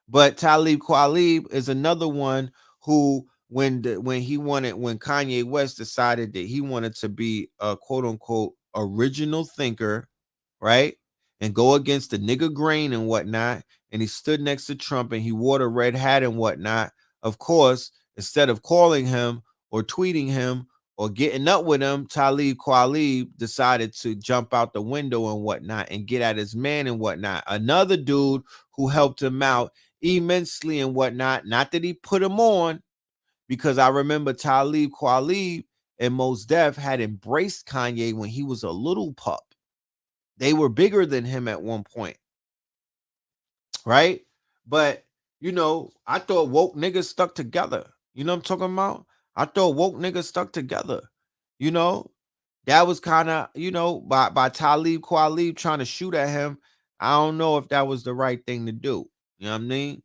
But Talib Kweli is another one who, when Kanye West decided that he wanted to be a quote unquote original thinker, right, and go against the nigga grain and whatnot, and he stood next to Trump and he wore the red hat and whatnot, of course, instead of calling him or tweeting him or getting up with him, Talib Kweli decided to jump out the window and whatnot and get at his man and whatnot. Another dude who helped him out immensely and whatnot, not that he put him on, because I remember Talib Kweli and Mos Def had embraced Kanye when he was a little pup. They were bigger than him at one point, right? But, I thought woke niggas stuck together. You know what I'm talking about? I thought woke niggas stuck together. That was kind of, by Talib Kweli trying to shoot at him. I don't know if that was the right thing to do. You know what I mean?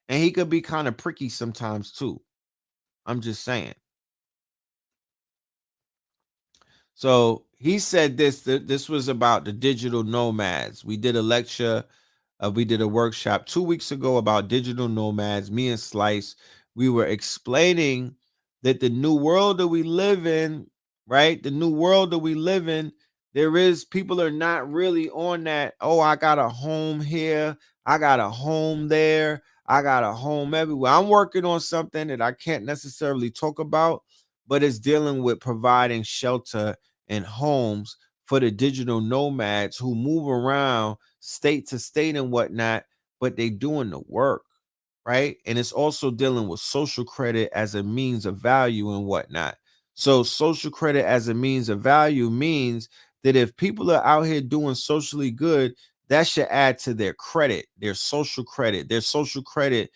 And he could be kind of pricky sometimes too. I'm just saying. So he said this was about the digital nomads. We did a lecture, we did a workshop 2 weeks ago about digital nomads. Me and Slice, we were explaining that the new world that we live in, right? The new world that we live in, People are not really on that. Oh, I got a home here, I got a home there, I got a home everywhere. I'm working on something that I can't necessarily talk about, but it's dealing with providing shelter and homes for the digital nomads who move around state to state and whatnot, but they doing the work, right? And it's also dealing with social credit as a means of value and whatnot. So social credit as a means of value means that if people are out here doing socially good, that should add to their credit, their social credit. Their social credit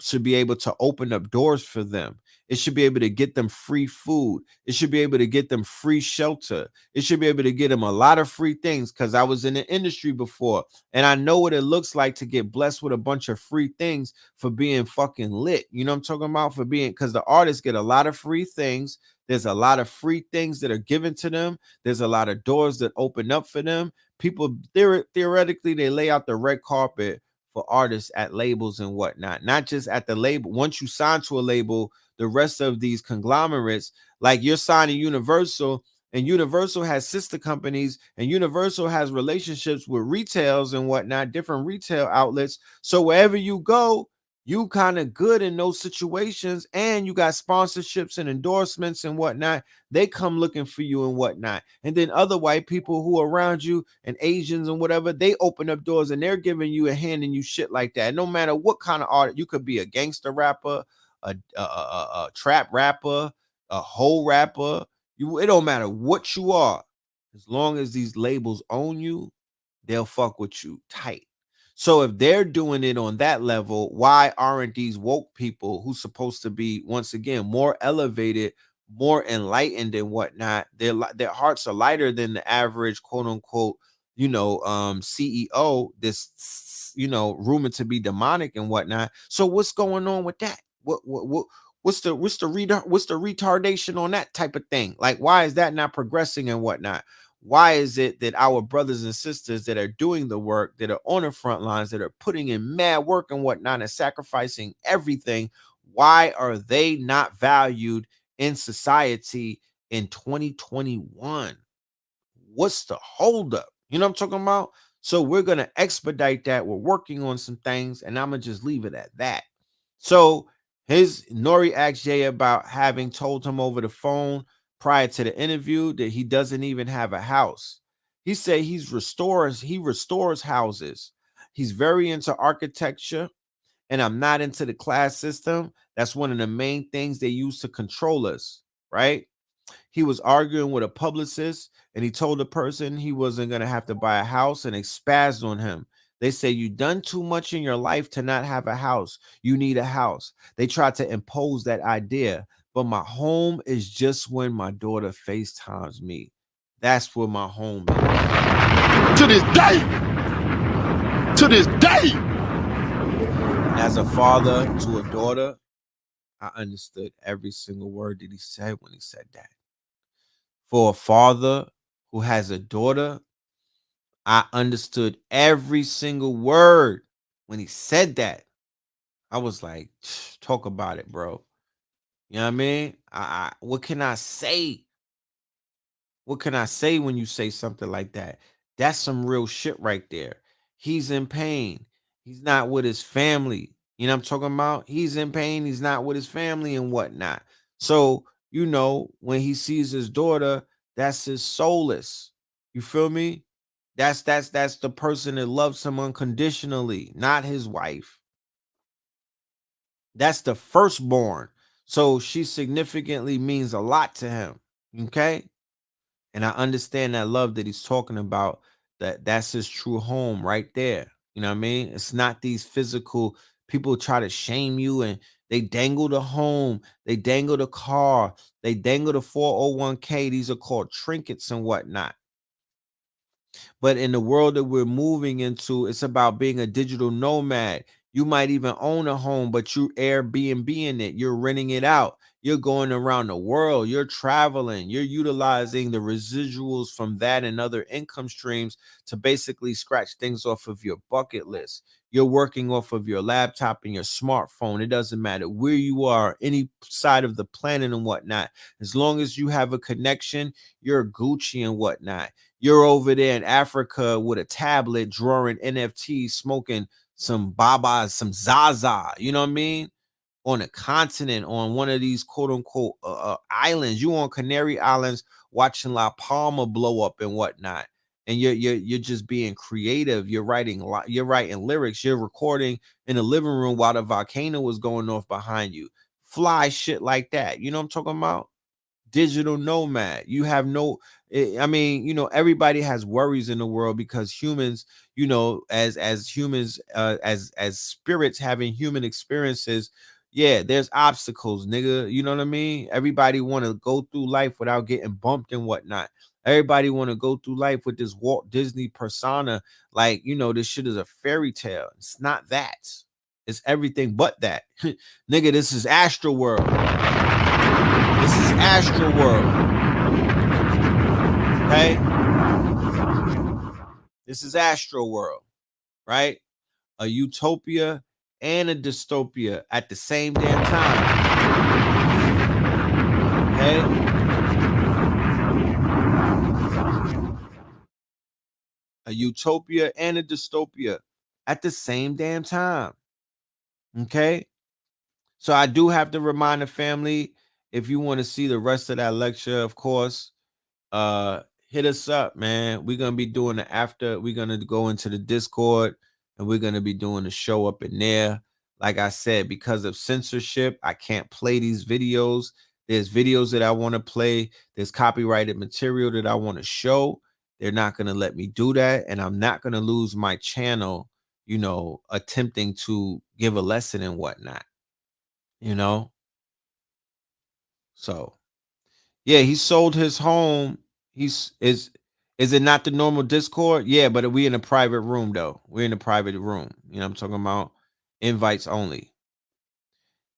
should be able to open up doors for them. It should be able to get them free food. It should be able to get them free shelter. It should be able to get them a lot of free things, because I was in the industry before and I know what it looks like to get blessed with a bunch of free things for being fucking lit. You know what I'm talking about? For being, because the artists get a lot of free things. There's a lot of free things that are given to them. There's a lot of doors that open up for them. People theoretically, they lay out the red carpet for artists at labels and whatnot, not just at the label. Once you sign to a label, the rest of these conglomerates, like you're signing Universal, and Universal has sister companies, and Universal has relationships with retails and whatnot, different retail outlets. So wherever you go, you kind of good in those situations, and you got sponsorships and endorsements and whatnot. They come looking for you and whatnot. And then other white people who are around you and Asians and whatever, they open up doors and they're giving you and handing you shit like that. No matter what kind of art, you could be a gangster rapper, a trap rapper, a whole rapper. It don't matter what you are, as long as these labels own you, they'll fuck with you tight. So if they're doing it on that level, why aren't these woke people who's supposed to be, once again, more elevated, more enlightened and whatnot? Their hearts are lighter than the average quote unquote, CEO, this, rumored to be demonic and whatnot. So what's going on with that? What's the retardation on that type of thing? Like, why is that not progressing and whatnot? Why is it that our brothers and sisters that are doing the work, that are on the front lines, that are putting in mad work and whatnot and sacrificing everything, why are they not valued in society in 2021? What's the holdup? You know what I'm talking about? So we're going to expedite that. We're working on some things, and I'm going to just leave it at that. So Nori asked Jay about having told him over the phone prior to the interview that he doesn't even have a house. He said he restores houses. He's very into architecture, and I'm not into the class system. That's one of the main things they use to control us, right? He was arguing with a publicist, and he told the person he wasn't going to have to buy a house, and expazzed on him. They say, you done too much in your life to not have a house. You need a house. They tried to impose that idea, but my home is just when my daughter FaceTimes me. That's where my home is. To this day. To this day. As a father to a daughter, I understood every single word that he said when he said that. For a father who has a daughter, I understood every single word when he said that. I was like, talk about it, bro. You know what I mean? What can I say? What can I say when you say something like that? That's some real shit right there. He's in pain. He's not with his family. You know what I'm talking about? He's in pain. He's not with his family and whatnot. So, when he sees his daughter, that's his solace. You feel me? That's the person that loves him unconditionally, not his wife. That's the firstborn. So she significantly means a lot to him. Okay? And I understand that love that he's talking about, that's his true home right there. You know what I mean? It's not these physical people try to shame you, and they dangle the home, they dangle the car, they dangle the 401k. These are called trinkets and whatnot. But in the world that we're moving into, it's about being a digital nomad. You might even own a home, but you Airbnb-ing it. You're renting it out. You're going around the world. You're traveling. You're utilizing the residuals from that and other income streams to basically scratch things off of your bucket list. You're working off of your laptop and your smartphone. It doesn't matter where you are, any side of the planet and whatnot. As long as you have a connection, you're Gucci and whatnot. You're over there in Africa with a tablet, drawing NFTs, smoking some Baba, some Zaza, you know what I mean? On a continent, on one of these quote unquote islands. You on Canary Islands watching La Palma blow up and whatnot. And you're just being creative. You're writing lyrics. You're recording in the living room while the volcano was going off behind you. Fly shit like that. You know what I'm talking about? Digital nomad. You have no, I mean, you know, everybody has worries in the world because humans, you know, as humans, as spirits having human experiences, yeah, there's obstacles, nigga. You know what I mean? Everybody want to go through life without getting bumped and whatnot. Everybody want to go through life with this Walt Disney persona, like, you know, this shit is a fairy tale. It's not that. It's everything but that. Nigga, this is Astral World. This is Astral World. Okay? This is Astral World, right? A utopia and a dystopia at the same damn time. Okay? A utopia and a dystopia at the same damn time. Okay? So I do have to remind the family, if you want to see the rest of that lecture, of course, hit us up, man. We're gonna be doing the after. We're gonna go into the Discord and we're gonna be doing the show up in there. Like I said, because of censorship, I can't play these videos. There's videos that I want to play. There's copyrighted material that I want to show. They're not gonna let me do that, and I'm not gonna lose my channel, you know, attempting to give a lesson and whatnot. You know, so yeah, he sold his home. Is it not the normal Discord? Yeah, but we in a private room though. We're in a private room. You know what I'm talking about? Invites only.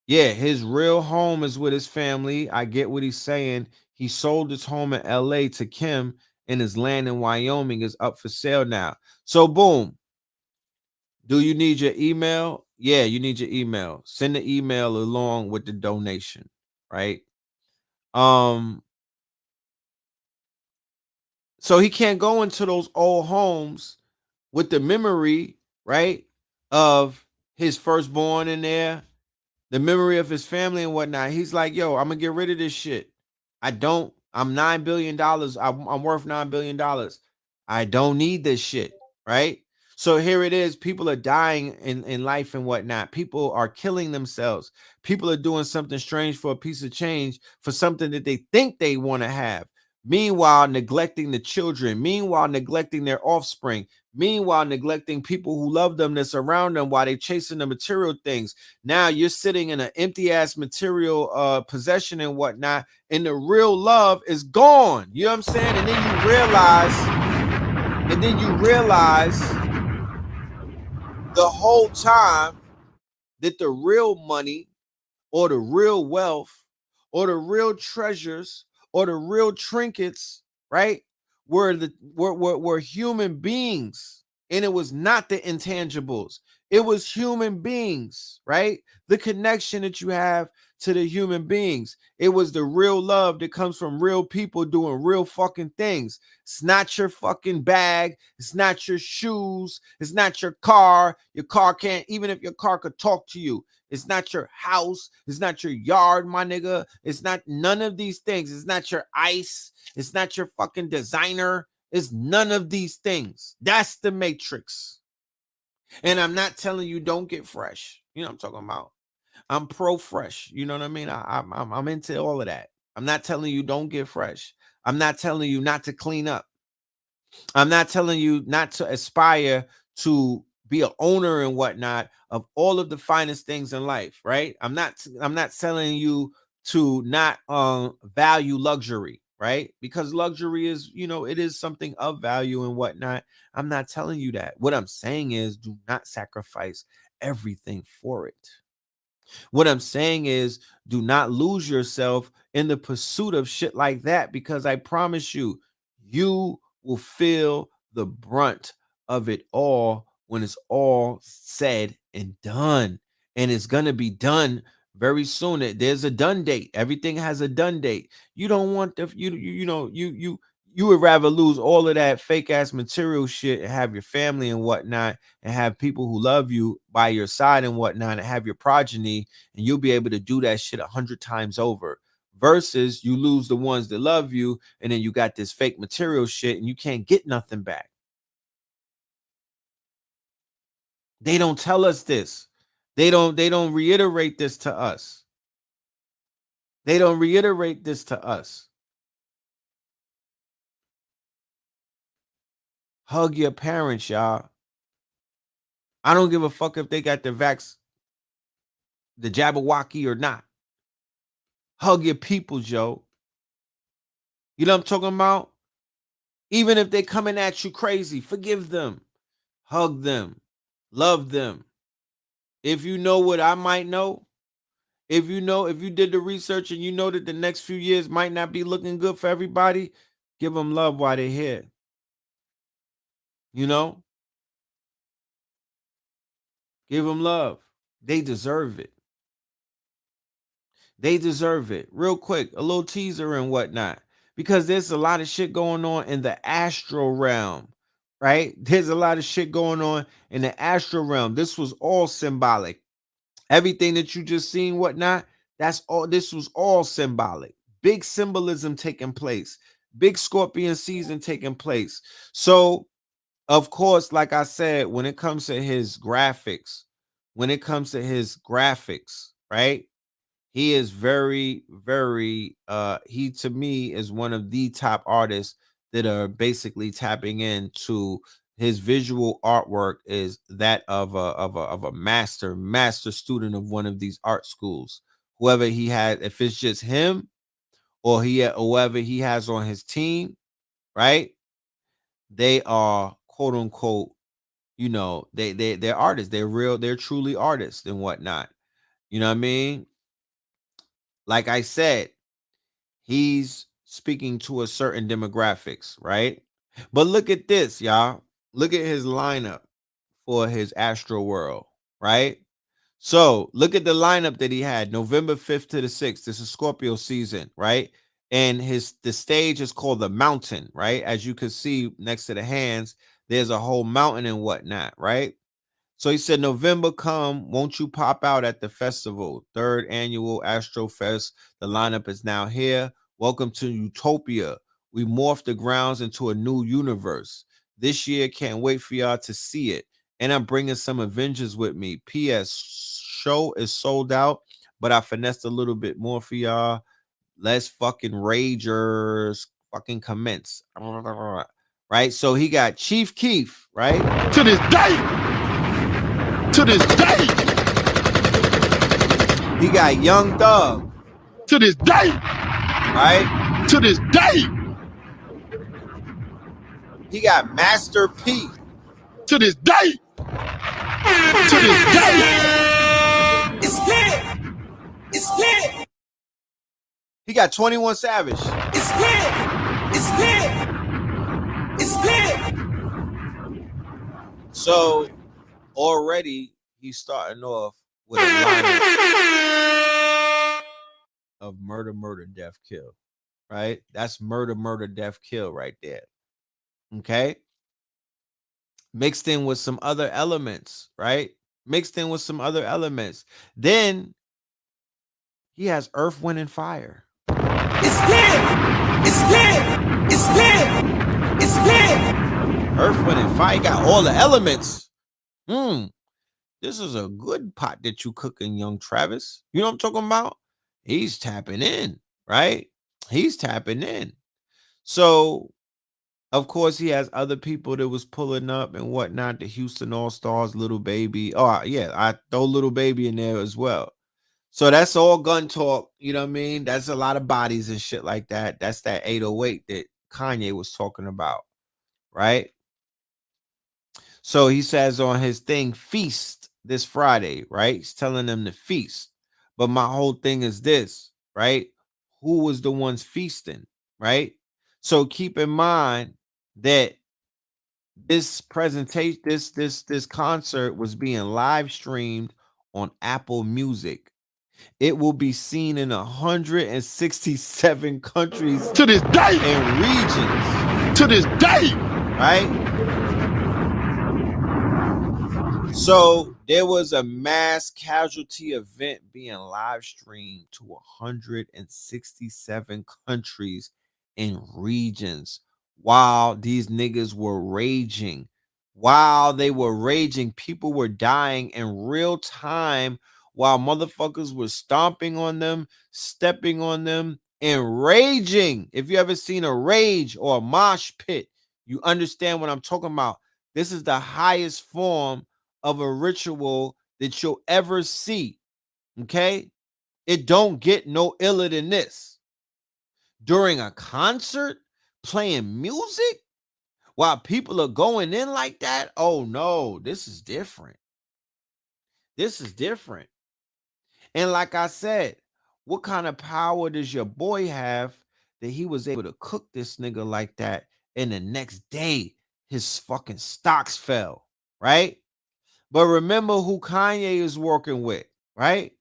Yeah, his real home is with his family. I get what he's saying. He sold his home in LA to Kim, and his land in Wyoming is up for sale now. So boom. Do you need your email? Yeah, you need your email. Send the email along with the donation, right? So he can't go into those old homes with the memory, right, of his firstborn in there, the memory of his family and whatnot. He's like, yo, I'm gonna get rid of this shit. I'm $9 billion. I'm worth $9 billion. I don't need this shit, right? So here it is. People are dying in life and whatnot. People are killing themselves. People are doing something strange for a piece of change, for something that they think they want to have. Meanwhile, neglecting the children. Meanwhile, neglecting their offspring. Meanwhile, neglecting people who love them, that's around them, while they're chasing the material things. Now you're sitting in an empty ass material possession and whatnot, and the real love is gone. You know what I'm saying? And then you realize the whole time that the real money or the real wealth or the real treasures or the real trinkets, right, were human beings. And it was not the intangibles. It was human beings, right? The connection that you have to the human beings. It was the real love that comes from real people doing real fucking things. It's not your fucking bag. It's not your shoes. It's not your car. Your car can't, even if your car could talk to you. It's not your house. It's not your yard, my nigga. It's not none of these things. It's not your ice. It's not your fucking designer. It's none of these things. That's the matrix. And I'm not telling you don't get fresh. You know what I'm talking about? I'm pro fresh. You know what I mean? I'm into all of that. I'm not telling you don't get fresh. I'm not telling you not to clean up. I'm not telling you not to aspire to be an owner and whatnot of all of the finest things in life, right? I'm not telling you to not value luxury, right? Because luxury is, you know, it is something of value and whatnot. I'm not telling you that. What I'm saying is, do not sacrifice everything for it. What I'm saying is, do not lose yourself in the pursuit of shit like that, because I promise you, you will feel the brunt of it all when it's all said and done. And it's going to be done very soon. There's a done date. Everything has a done date. You don't want the you would rather lose all of that fake ass material shit and have your family and whatnot, and have people who love you by your side and whatnot, and have your progeny, and you'll be able to do that shit 100 times over, versus you lose the ones that love you, and then you got this fake material shit and you can't get nothing back. They don't tell us this. They don't reiterate this to us. They don't reiterate this to us. Hug your parents, y'all. I don't give a fuck if they got the Jabberwocky or not. Hug your people, Joe. You know what I'm talking about? Even if they coming at you crazy, forgive them. Hug them. Love them. If you know what I might know, if you did the research and you know that the next few years might not be looking good for everybody, give them love while they're here. You know? Give them love. They deserve it. They deserve it. Real quick, a little teaser and whatnot, because there's a lot of shit going on in the astral realm, right? There's a lot of shit going on in the astral realm. This was all symbolic. Everything that you just seen, whatnot, that's all. This was all symbolic. Big symbolism taking place. Big Scorpion season taking place. So, of course, like I said, when it comes to his graphics, right? He is very, very, he to me is one of the top artists that are basically tapping into his visual artwork, is that of a master student of one of these art schools. Whoever he had, if it's just him or whoever he has on his team, right? They are quote unquote, they're artists. They're truly artists and whatnot. You know what I mean? Like I said, he's speaking to a certain demographics, right? But look at this, y'all. Look at his lineup for his Astro World, right? So look at the lineup that he had November 5th to the 6th. This is Scorpio season, right? And the stage is called the Mountain, right? As you can see next to the hands, there's a whole mountain and whatnot, right? So he said, November come, won't you pop out at the festival? 3rd annual Astro Fest. The lineup is now here. Welcome to Utopia. We morphed the grounds into a new universe. This year, can't wait for y'all to see it. And I'm bringing some Avengers with me. P.S. Show is sold out, but I finessed a little bit more for y'all. Let's fucking ragers fucking commence. Right? So he got Chief Keef, right? To this day. To this day. He got Young Thug. To this day. Right? To this day. He got Master P. To this day. To this day. It's lit. It's lit. He got 21 Savage. It's lit. It's lit. It's lit. So already he's starting off with a lineup of murder, death, kill. Right? That's murder, death, kill right there. Okay? Mixed in with some other elements, right? Then he has Earth, Wind, and Fire. It's lit. It's lit. It's lit. It's lit. Earth, Wind, and Fire. He got all the elements. This is a good pot that you cooking, young Travis. You know what I'm talking about? He's tapping in, right? He's tapping in. So, of course, he has other people that was pulling up and whatnot. The Houston All-Stars, Little Baby. Oh, yeah, I throw Little Baby in there as well. So that's all gun talk. You know what I mean? That's a lot of bodies and shit like that. That's that 808 that Kanye was talking about, right? So he says on his thing, Feast, this Friday, right? He's telling them to feast. But my whole thing is this, right? Who was the ones feasting, right? So keep in mind that this presentation, this concert was being live streamed on Apple Music. It will be seen in 167 countries To this day. and regions. To this day. Right? So there was a mass casualty event being live streamed to 167 countries and regions while these niggas were raging. While they were raging, people were dying in real time while motherfuckers were stomping on them, stepping on them, and raging. If you ever seen a rage or a mosh pit, you understand what I'm talking about. This is the highest form of a ritual that you'll ever see. Okay? It don't get no iller than this. During a concert, playing music while people are going in like that. Oh no, this is different. This is different. And like I said, what kind of power does your boy have that he was able to cook this nigga like that, and the next day his fucking stocks fell, right? But remember who Kanye is working with, right?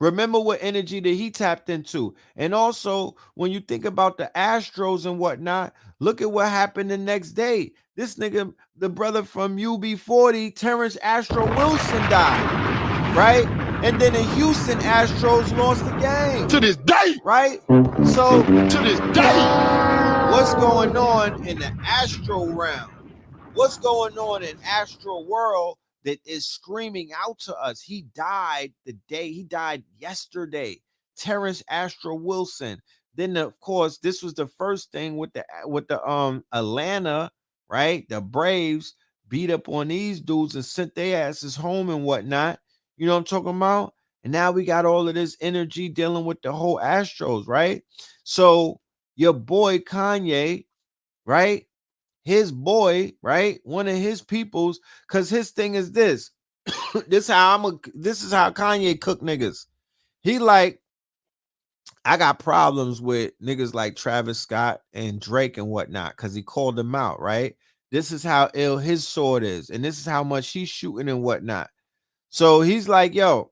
Remember what energy that he tapped into. And also, when you think about the Astros and whatnot, look at what happened the next day. This nigga, the brother from UB40, Terrence Astro Wilson died, right? And then the Houston Astros lost the game. To this day. Right? So, to this day. What's going on in the Astro realm? What's going on in Astro world that is screaming out to us? He died yesterday. Terrence Astro Wilson. Then of course, this was the first thing with the Atlanta, right? The Braves beat up on these dudes and sent their asses home and whatnot. You know what I'm talking about? And now we got all of this energy dealing with the whole Astros, right? So your boy Kanye, right? His boy, right? One of his peoples, because his thing is this. This is how Kanye cook niggas. He like, I got problems with niggas like Travis Scott and Drake and whatnot, because he called them out, right? This is how ill his sword is, and this is how much he's shooting and whatnot. So he's like, yo,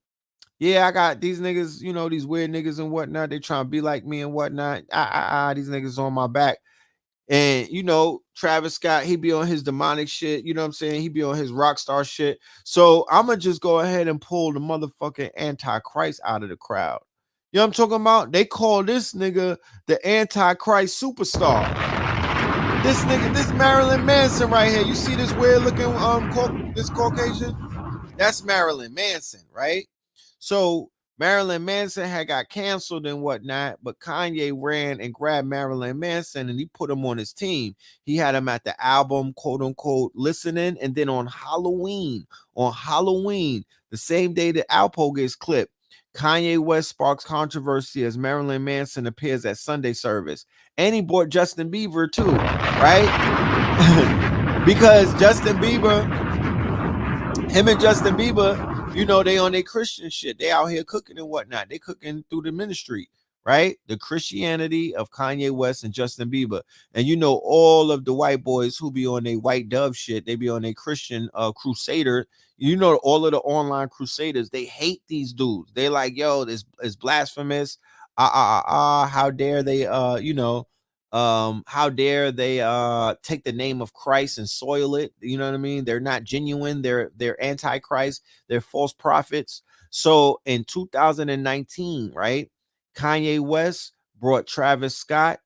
yeah, I got these niggas, you know, these weird niggas and whatnot. They trying to be like me and whatnot. These niggas on my back. And, you know, Travis Scott, he be on his demonic shit. You know what I'm saying? He be on his rock star shit. So I'm going to just go ahead and pull the motherfucking Antichrist out of the crowd. You know what I'm talking about? They call this nigga the Antichrist superstar. This nigga, this Marilyn Manson right here. You see this weird looking, this Caucasian? That's Marilyn Manson, right? So Marilyn Manson had got canceled and whatnot, but Kanye ran and grabbed Marilyn Manson and he put him on his team. He had him at the album, quote unquote, listening. And then on Halloween, the same day that Alpo gets clipped, Kanye West sparks controversy as Marilyn Manson appears at Sunday service. And he brought Justin Bieber too, right? Because him and Justin Bieber, you know, they on their Christian shit. They out here cooking and whatnot. They cooking through the ministry, right? The Christianity of Kanye West and Justin Bieber. And you know, all of the white boys who be on their white dove shit, they be on their Christian crusader. You know, all of the online crusaders, they hate these dudes. They like, yo, this is blasphemous. How dare they how dare they take the name of Christ and soil it? You know what I mean? They're not genuine. They're antichrist. They're false prophets. So in 2019, right, Kanye West brought Travis Scott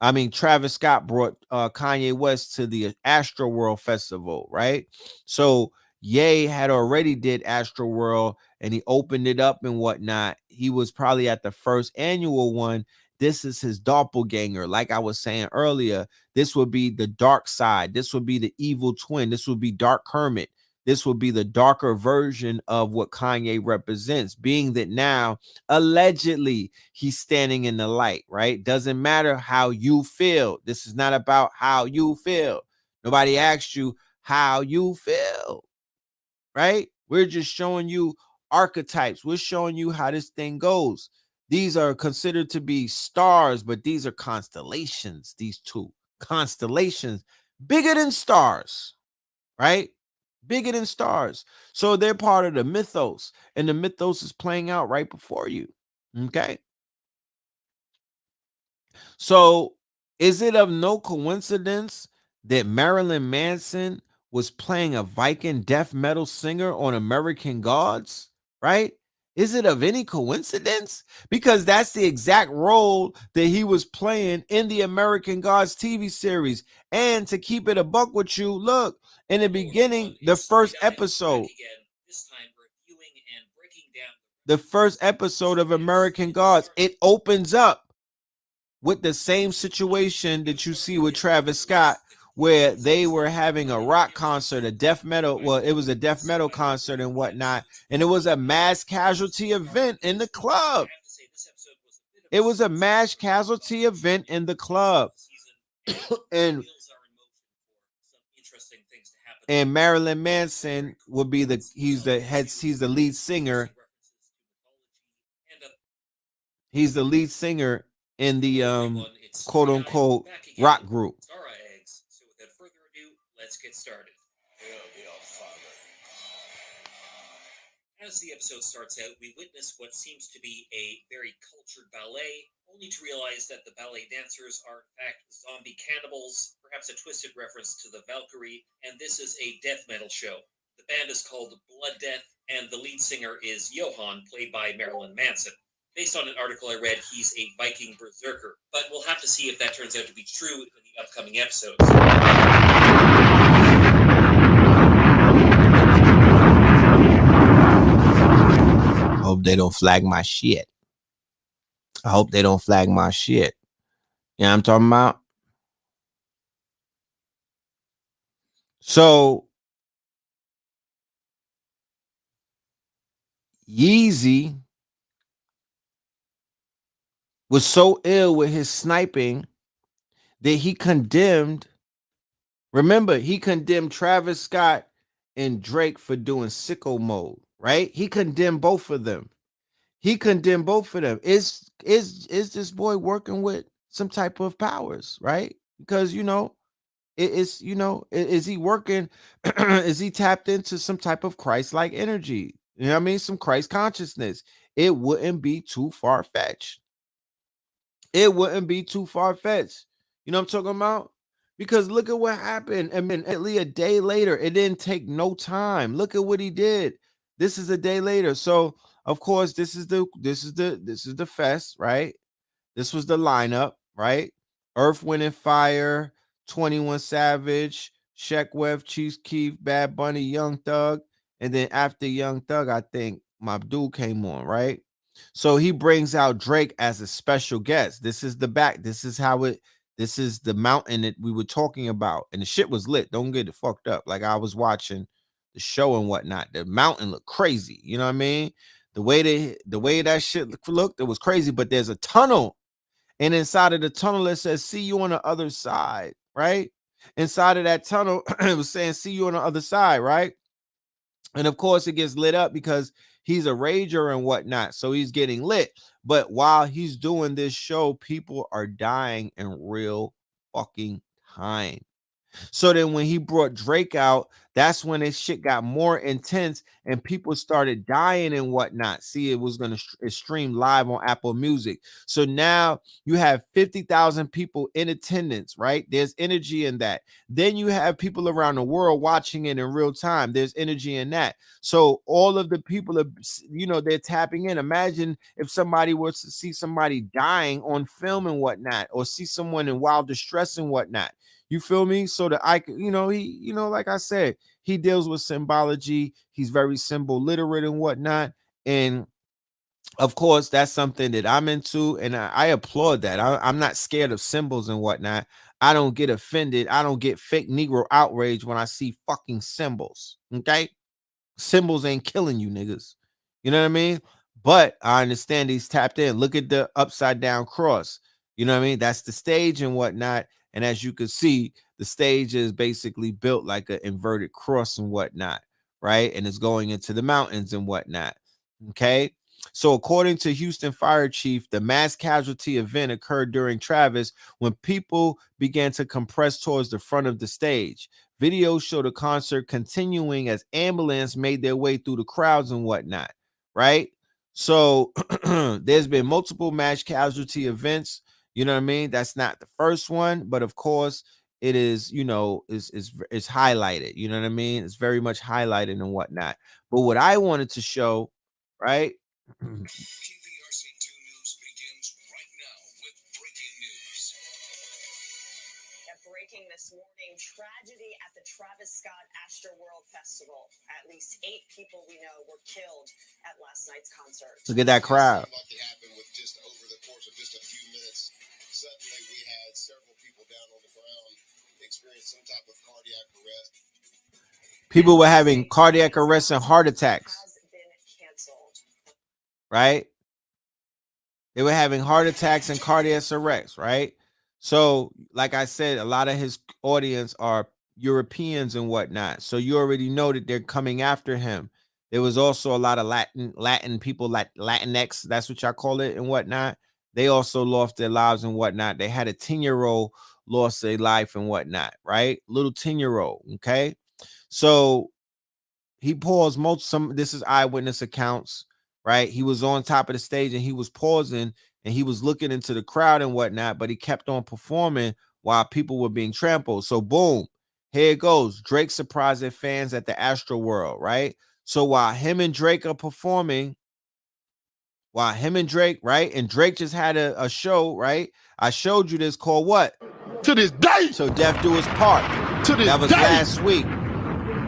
brought Kanye West to the Astro World Festival, right? So Ye had already did Astro World and he opened it up and whatnot. He was probably at the first annual one. This is his doppelganger. Like I was saying earlier, this would be the dark side. This would be the evil twin. This would be Dark Hermit. This would be the darker version of what Kanye represents, being that now, allegedly, he's standing in the light, right? Doesn't matter how you feel. This is not about how you feel. Nobody asked you how you feel, right? We're just showing you archetypes. We're showing you how this thing goes. These are considered to be stars, but these are constellations. These two constellations, bigger than stars, right? Bigger than stars. So they're part of the mythos, and the mythos is playing out right before you. Okay. So is it of no coincidence that Marilyn Manson was playing a Viking death metal singer on American Gods, right? Is it of any coincidence? Because that's the exact role that he was playing in the American Gods TV series. And to keep it a buck with you, look, in the beginning, the first episode of American Gods, it opens up with the same situation that you see with Travis Scott, where they were having a rock concert, a death metal, well, it was a death metal concert and whatnot, and it was a mass casualty event in the club. It was a mass casualty event in the club. and Marilyn Manson would be he's the lead singer. He's the lead singer in the quote unquote rock group. So without further ado, let's get started. As the episode starts out, we witness what seems to be a very cultured ballet, only to realize that the ballet dancers are in fact zombie cannibals, perhaps a twisted reference to the Valkyrie, and this is a death metal show. The band is called Blood Death, and the lead singer is Johan, played by Marilyn Manson. Based on an article I read, he's a Viking berserker, but we'll have to see if that turns out to be true in the upcoming episodes. Hope they don't flag my shit. I hope they don't flag my shit. You know what I'm talking about? So Yeezy was so ill with his sniping that he condemned, remember, he condemned Travis Scott and Drake for doing sicko mode, right? He condemned both of them. Is this boy working with some type of powers, right? Because, is he working? Is he tapped into some type of Christ-like energy? You know what I mean? Some Christ consciousness. It wouldn't be too far-fetched. You know what I'm talking about? Because look at what happened. I mean, at least a day later, it didn't take no time. Look at what he did. This is a day later. So, of course, this is the fest, right? This was the lineup, right? Earth, Wind and Fire, 21 Savage, Sheck Webb, Chief Keef, Bad Bunny, Young Thug, and then after Young Thug, I think my dude came on, right? So he brings out Drake as a special guest. This is the mountain that we were talking about, and the shit was lit. Don't get it fucked up. Like, I was watching the show and whatnot. The mountain looked crazy. You know what I mean? The way that shit looked, it was crazy. But there's a tunnel, and inside of the tunnel it says, "See you on the other side," right? Inside of that tunnel, it was saying, "See you on the other side," right? And of course, it gets lit up because he's a rager and whatnot. So he's getting lit. But while he's doing this show, people are dying in real fucking time. So then when he brought Drake out, that's when this shit got more intense and people started dying and whatnot. See, it was going to stream live on Apple Music. So now you have 50,000 people in attendance, right? There's energy in that. Then you have people around the world watching it in real time. There's energy in that. So all of the people are, they're tapping in. Imagine if somebody was to see somebody dying on film and whatnot, or see someone in wild distress and whatnot. You feel me? So that I can, like I said, he deals with symbology. He's very symbol literate and whatnot. And of course, that's something that I'm into. And I applaud that. I'm not scared of symbols and whatnot. I don't get offended. I don't get fake Negro outrage when I see fucking symbols. Okay? Symbols ain't killing you niggas. You know what I mean? But I understand he's tapped in. Look at the upside down cross. You know what I mean? That's the stage and whatnot. And as you can see, the stage is basically built like an inverted cross and whatnot, right? And it's going into the mountains and whatnot. Okay. So according to Houston Fire Chief, the mass casualty event occurred during Travis when people began to compress towards the front of the stage. Videos show the concert continuing as ambulance made their way through the crowds and whatnot, right? So there's been multiple mass casualty events. You know what I mean? That's not the first one, but of course it is, you know, is highlighted. You know what I mean? It's very much highlighted and whatnot. But what I wanted to show, right? KPRC2 News begins right now with breaking news. Breaking this morning, tragedy at the Travis Scott Astroworld Festival. At least 8 people we know were killed at last night's concert. Look at that crowd. Like it happened with just over the course of just a few minutes. Suddenly, we had several people down on the ground experience some type of cardiac arrest. People were having cardiac arrests and heart attacks. Has been canceled. Right? They were having heart attacks and cardiac arrests, right? So, like I said, a lot of his audience are Europeans and whatnot. So you already know that they're coming after him. There was also a lot of Latin people, like Latinx, that's what y'all call it, and whatnot. They also lost their lives and whatnot. They had a 10-year-old lost their life and whatnot, right? Little 10-year-old, okay? So he paused this is eyewitness accounts, right? He was on top of the stage and he was pausing and he was looking into the crowd and whatnot, but he kept on performing while people were being trampled. So boom, here it goes. Drake surprised their fans at the Astroworld, right? So while him and Drake are performing, right? And Drake just had a show, right? I showed you this called what? To this day. So Def Do His Part. To this That was day. last week.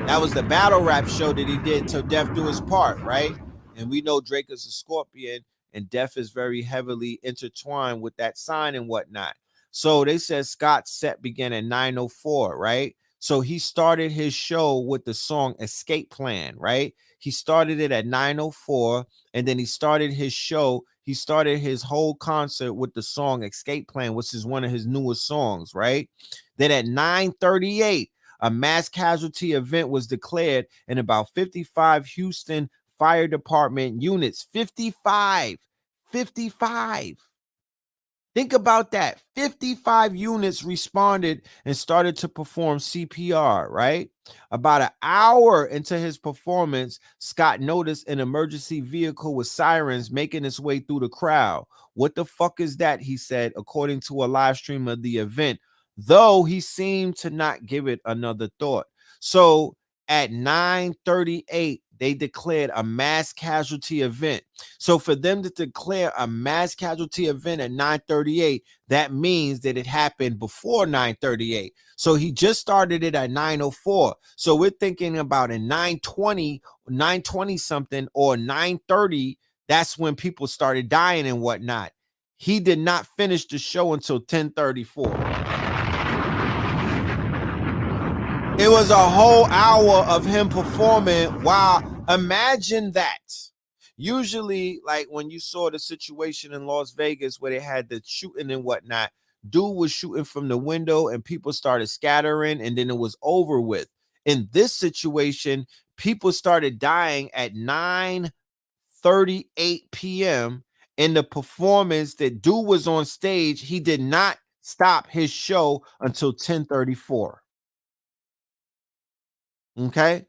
That was the battle rap show that he did till Def Do His Part, right? And we know Drake is a Scorpion and Def is very heavily intertwined with that sign and whatnot. So they said Scott's set began at 9:04, right? So he started his show with the song Escape Plan, right? He started it at 9:04 and then he started his show. He started his whole concert with the song Escape Plan, which is one of his newest songs, right? Then at 9:38, a mass casualty event was declared in about 55 Houston Fire Department units. 55. Think about that. 55 units responded and started to perform CPR, right? About an hour into his performance, Scott noticed an emergency vehicle with sirens making its way through the crowd. What the fuck is that? He said, according to a live stream of the event, though he seemed to not give it another thought. So at 9:38, they declared a mass casualty event. So for them to declare a mass casualty event at 9:38, that means that it happened before 9:38. So he just started it at 9:04. So we're thinking about a 9:20 something or 9:30. That's when people started dying and whatnot. He did not finish the show until 10:34. It was a whole hour of him performing. Wow. Imagine that. Usually, like when you saw the situation in Las Vegas where they had the shooting and whatnot, dude was shooting from the window and people started scattering and then it was over with. In this situation, people started dying at 9:38 p.m. In the performance that dude was on stage, he did not stop his show until 10:34. Okay.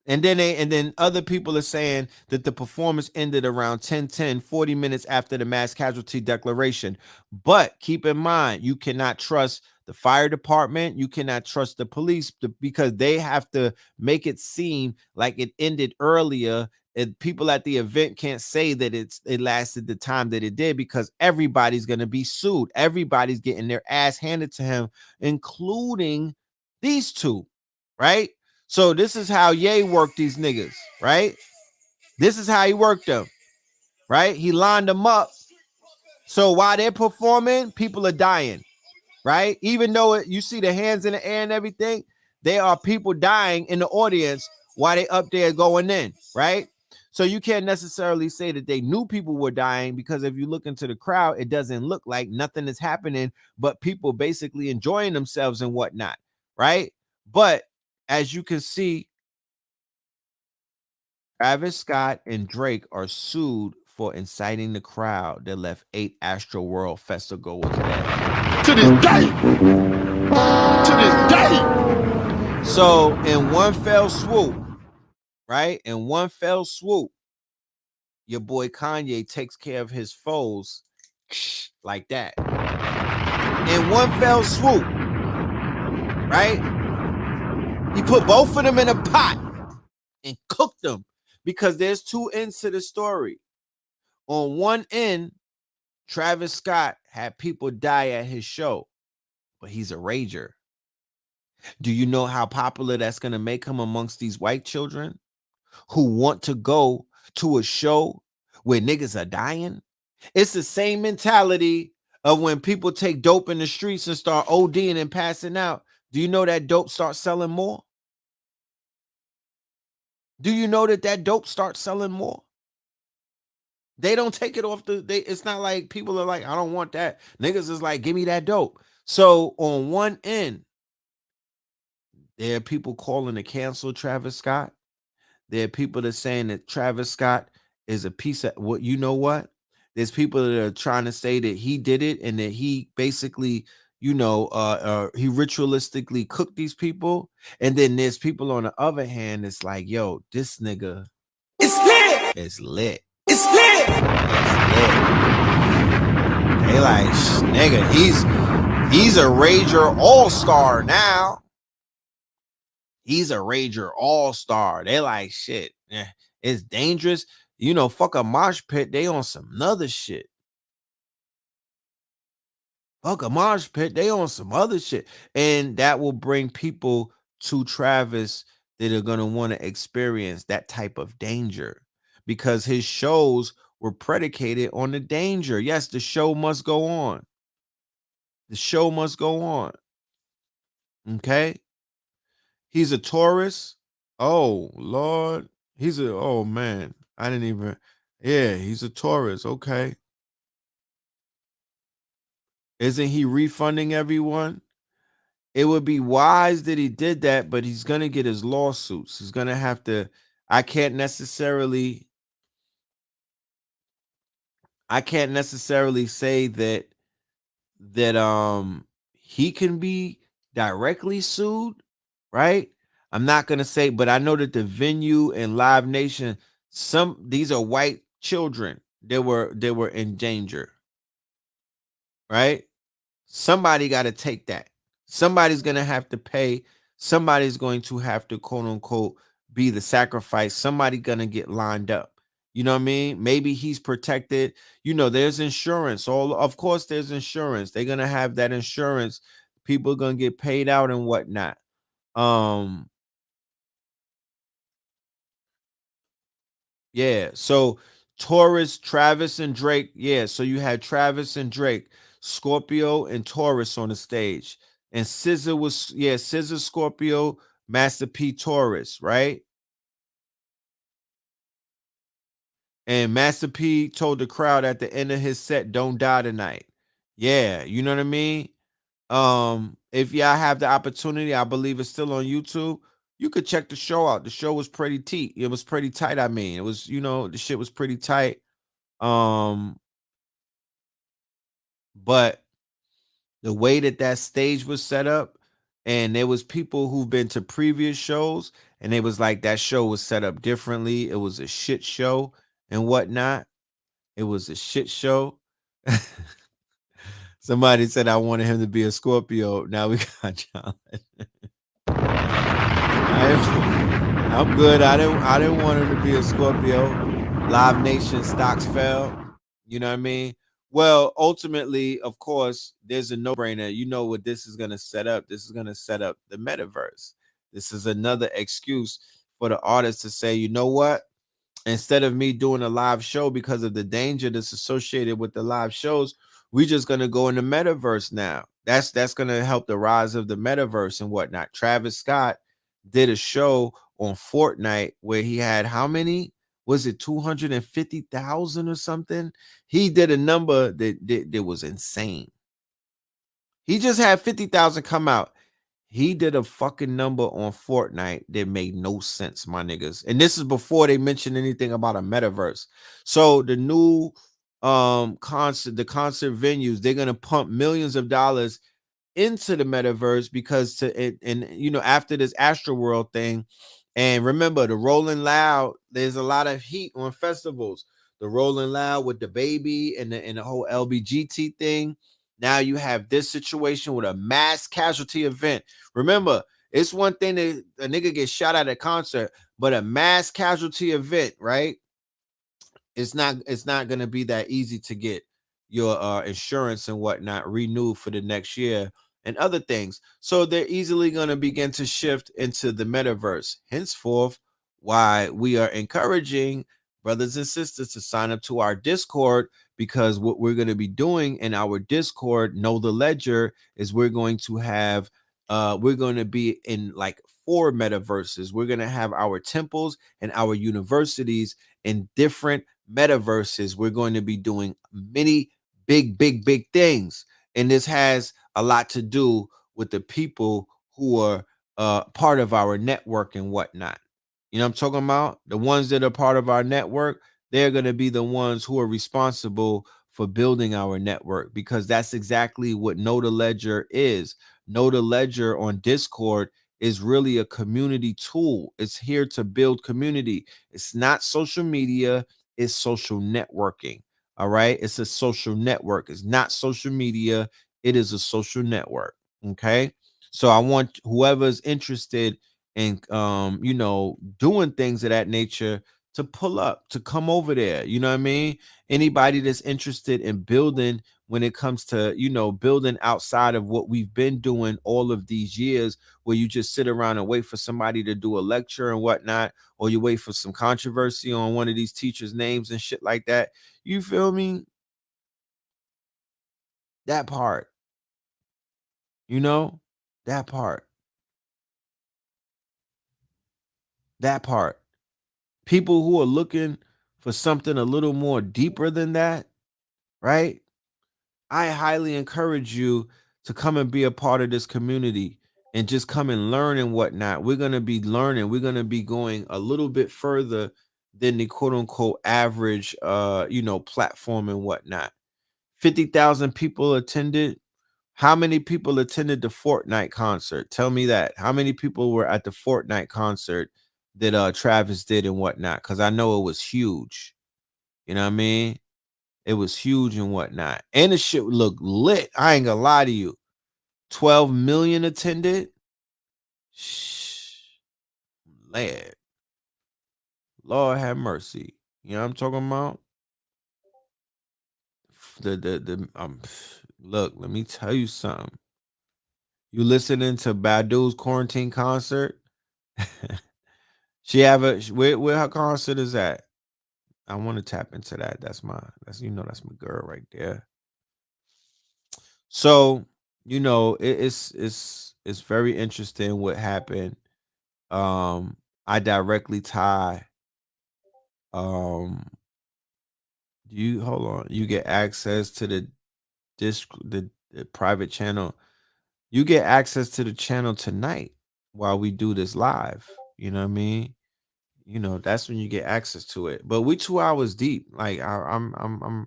And then other people are saying that the performance ended around 10:10, 40 minutes after the mass casualty declaration. But keep in mind, you cannot trust the fire department. You cannot trust the police because they have to make it seem like it ended earlier. And people at the event can't say that it lasted the time that it did because everybody's going to be sued. Everybody's getting their ass handed to him, including these two, right? So this is how Ye worked these niggas, right? This is how he worked them, right? He lined them up. So while they're performing, people are dying, right? Even though you see the hands in the air and everything, there are people dying in the audience while they up there going in, right? So you can't necessarily say that they knew people were dying because if you look into the crowd, it doesn't look like nothing is happening, but people basically enjoying themselves and whatnot, right? But as you can see, Travis Scott and Drake are sued for inciting the crowd that left 8 Astro World Festival goers dead. To this day. To this day. So in one fell swoop, right? In one fell swoop, your boy Kanye takes care of his foes like that. In one fell swoop, right? He put both of them in a pot and cooked them, because there's two ends to the story. On one end, Travis Scott had people die at his show, but he's a rager. Do you know how popular that's going to make him amongst these white children who want to go to a show where niggas are dying? It's the same mentality of when people take dope in the streets and start ODing and passing out. Do you know that dope starts selling more? Do you know that dope starts selling more? They don't take it off it's not like people are like, I don't want that. Niggas is like, give me that dope. So on one end, there are people calling to cancel Travis Scott. There are people that are saying that Travis Scott is a piece of what, you know what? There's people that are trying to say that he did it and that he basically, he ritualistically cooked these people. And then there's people on the other hand that's like, yo, this nigga it's lit. It's lit. It's lit. It's lit. They like, nigga, he's a rager all-star now. He's a rager all-star. They like, shit, it's dangerous. Fuck a mosh pit. They on some other shit. Fuck a mosh pit. They on some other shit. And that will bring people to Travis that are going to want to experience that type of danger, because his shows were predicated on the danger. Yes, the show must go on. The show must go on. Okay? He's a Taurus. Oh, Lord. Oh, man. I didn't even. Yeah, he's a Taurus. Okay. Isn't he refunding everyone? It would be wise that he did that, but he's going to get his lawsuits. He's going to have to. I can't necessarily say that he can be directly sued, right? I'm not going to say, but I know that the venue and Live Nation, these are white children. They were in danger, right? Somebody got to take that. Somebody's going to have to pay. Somebody's going to have to, quote unquote, be the sacrifice. Somebody going to get lined up. You know what I mean? Maybe he's protected. There's insurance. Of course, there's insurance. They're going to have that insurance. People are going to get paid out and whatnot. Yeah. So Taurus, Travis, and Drake. Yeah. So you had Travis and Drake, Scorpio and Taurus on the stage. And SZA was, SZA Scorpio, Master P Taurus, right? And Master P told the crowd at the end of his set, don't die tonight. Yeah, you know what I mean? If y'all have the opportunity, I believe it's still on YouTube. You could check the show out. The show was pretty tight. It was pretty tight. I mean, it was, the shit was pretty tight. But the way that stage was set up, and there was people who've been to previous shows, and it was like that show was set up differently. It was a shit show and whatnot. It was a shit show. Somebody said I wanted him to be a Scorpio. Now we got John. I'm good. I didn't want him to be a Scorpio. Live Nation stocks fell. You know what I mean? Well, ultimately, of course, there's a no-brainer. You know what this is going to set up? This is going to set up the metaverse. This is another excuse for the artist to say, you know what? Instead of me doing a live show because of the danger that's associated with the live shows, we're just going to go in the metaverse now. That's going to help the rise of the metaverse and whatnot. Travis Scott did a show on Fortnite where he had how many? Was it 250,000 or something? He did a number that was insane. He just had 50,000 come out. He did a fucking number on Fortnite that made no sense, my niggas. And this is before they mentioned anything about a metaverse. So the new the concert venues, they're gonna pump millions of dollars into the metaverse because to it, and you know, after this Astroworld thing, and remember the Rolling Loud, there's a lot of heat on festivals. The Rolling Loud with the baby and the whole LBGT thing. Now you have this situation with a mass casualty event. Remember, it's one thing that a nigga gets shot at a concert, but a mass casualty event, right? It's not gonna be that easy to get your insurance and whatnot renewed for the next year and other things. So they're easily gonna begin to shift into the metaverse. Henceforth, why we are encouraging brothers and sisters to sign up to our Discord, because what we're going to be doing in our Discord, Know the Ledger, is we're going to have we're going to be in like 4 metaverses. We're going to have our temples and our universities in different metaverses. We're going to be doing many big things, and this has a lot to do with the people who are part of our network and whatnot. You know what I'm talking about? The ones that are part of our network, they're going to be the ones who are responsible for building our network, because that's exactly what Know the Ledger is. Know the Ledger on Discord is really a community tool. It's here to build community. It's not social media, it's social networking. All right. It's a social network. It's not social media, it is a social network. Okay. So I want whoever's interested in you know, doing things of that nature to pull up, to come over there. You know what I mean? Anybody that's interested in building, when it comes to, you know, building outside of what we've been doing all of these years, where you just sit around and wait for somebody to do a lecture and whatnot, or you wait for some controversy on one of these teachers' names and shit like that. You feel me? That part, you know, that part, that part. People who are looking for something a little more deeper than that, right? I highly encourage you to come and be a part of this community and just come and learn and whatnot. We're going to be learning. We're going to be going a little bit further than the quote unquote average, you know, platform and whatnot. 50,000 people attended. How many people attended the Fortnite concert? Tell me that. How many people were at the Fortnite concert that Travis did and whatnot? Because I know it was huge. You know what I mean? It was huge and whatnot. And the shit looked lit. I ain't gonna lie to you. 12 million attended. Shh. Lad. Lord have mercy. You know what I'm talking about? Look, let me tell you something. You listening to Badu's quarantine concert? She have a where her concert is at? I want to tap into that. That's you know, that's my girl right there. So, you know, it's very interesting what happened. I directly tie um you hold on. You get access to the disc the private channel. You get access to the channel tonight while we do this live. You know what I mean? You know, that's when you get access to it. But we 2 hours deep. Like I'm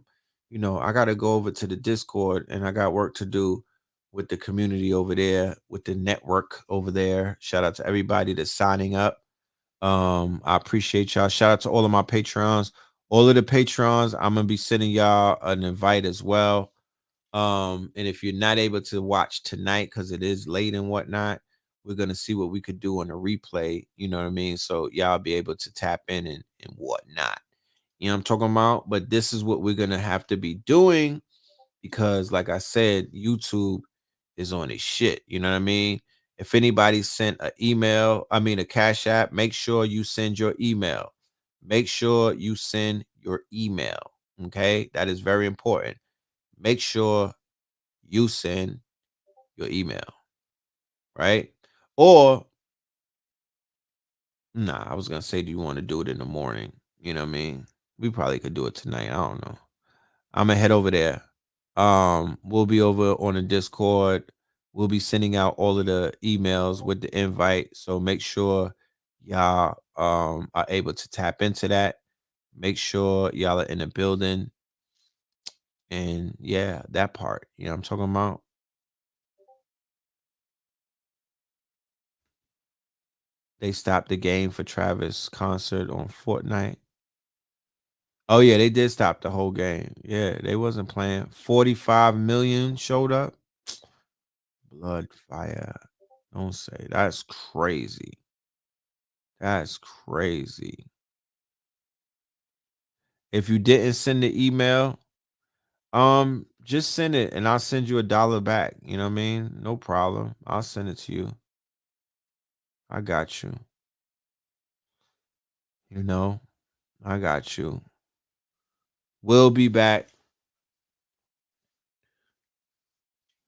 you know, I gotta go over to the Discord, and I got work to do with the community over there, with the network over there. Shout out to everybody that's signing up. I appreciate y'all. Shout out to all of my patrons. All of the patrons, I'm gonna be sending y'all an invite as well. And if you're not able to watch tonight because it is late and whatnot, we're gonna see what we could do on a replay. You know what I mean? So y'all be able to tap in and whatnot. You know what I'm talking about? But this is what we're gonna have to be doing, because, like I said, YouTube is on his shit. You know what I mean? If anybody sent an email, I mean a Cash App, make sure you send your email. Make sure you send your email. Okay, that is very important. Make sure you send your email, right? Or nah, I was gonna say, do you want to do it in the morning? You know what I mean? We probably could do it tonight. I don't know. I'm gonna head over there. We'll be over on the Discord. We'll be sending out all of the emails with the invite. So make sure y'all are able to tap into that. Make sure y'all are in the building. And yeah, that part. You know what I'm talking about? They stopped the game for Travis concert on Fortnite. Oh yeah, they did stop the whole game. Yeah, they wasn't playing. 45 million showed up. Blood fire. Don't say that's crazy. That's crazy. If you didn't send the email, just send it and I'll send you $1 back. You know what I mean? No problem. I'll send it to you. I got you. You know, I got you. We'll be back.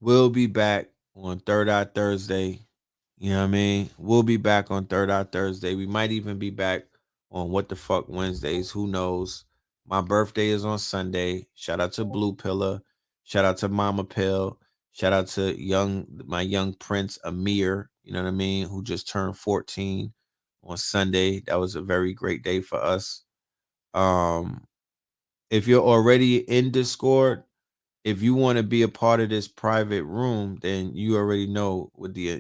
We'll be back on Third Eye Thursday. You know what I mean? We'll be back on Third Eye Thursday. We might even be back on What the Fuck Wednesdays. Who knows? My birthday is on Sunday. Shout out to Blue Pillar. Shout out to Mama Pill. Shout out to my young prince Amir. You know what I mean? Who just turned 14 on Sunday. That was a very great day for us. Um, if you're already in Discord, if you want to be a part of this private room, then you already know with the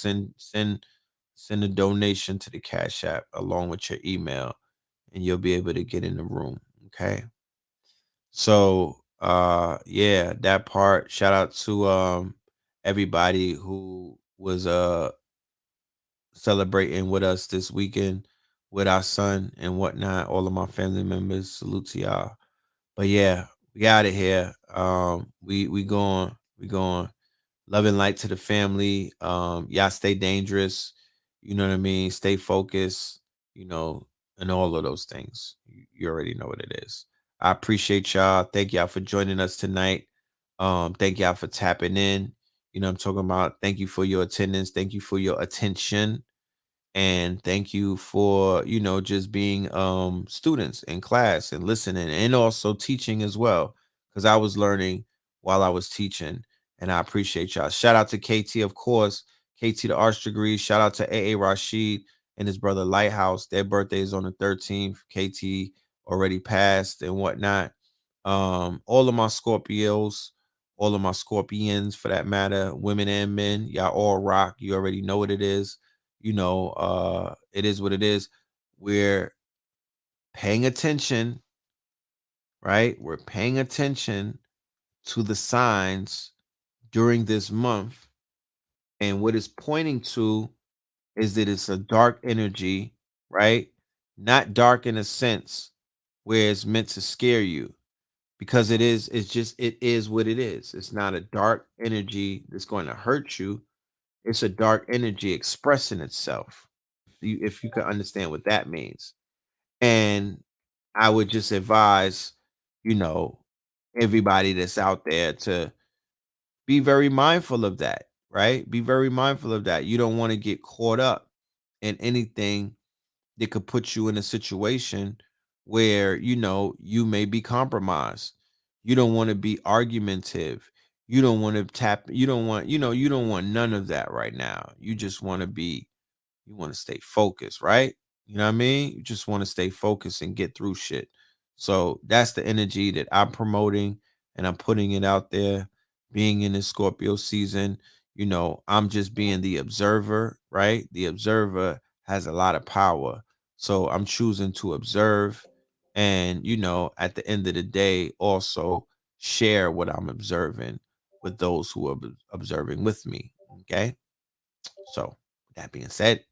send a donation to the Cash App along with your email, and you'll be able to get in the room. Okay. So yeah, that part. Shout out to everybody who was celebrating with us this weekend with our son and whatnot. All of my family members, salute to y'all. But yeah, we out of here. We going, we going. Love and light to the family. Y'all stay dangerous. You know what I mean? Stay focused, you know, and all of those things. You already know what it is. I appreciate y'all. Thank y'all for joining us tonight. Thank y'all for tapping in. You know what I'm talking about? Thank you for your attendance. Thank you for your attention. And thank you for, you know, just being students in class and listening and also teaching as well, because I was learning while I was teaching, and I appreciate y'all. Shout out to KT, of course. KT the arts degree. Shout out to AA Rashid and his brother Lighthouse. Their birthday is on the 13th. KT already passed and whatnot. All of my Scorpios, all of my Scorpions for that matter, women and men, y'all all rock. You already know what it is. You know, it is what it is. We're paying attention, right? We're paying attention to the signs during this month. And what it's pointing to is that it's a dark energy, right? Not dark in a sense where it's meant to scare you, because it is what it is. It's not a dark energy that's going to hurt you. It's a dark energy expressing itself. If you can understand what that means. And I would just advise, you know, everybody that's out there to be very mindful of that, right? Be very mindful of that. You don't want to get caught up in anything that could put you in a situation where, you know, you may be compromised. You don't want to be argumentative. You don't want to you don't want, you know, you don't want none of that right now. You just want to be, you want to stay focused, right? You know what I mean? You just want to stay focused and get through shit. So that's the energy that I'm promoting, and I'm putting it out there. Being in this Scorpio season, you know, I'm just being the observer, right? The observer has a lot of power. So I'm choosing to observe and, you know, at the end of the day, also share what I'm observing with those who are observing with me. Okay. So, that being said,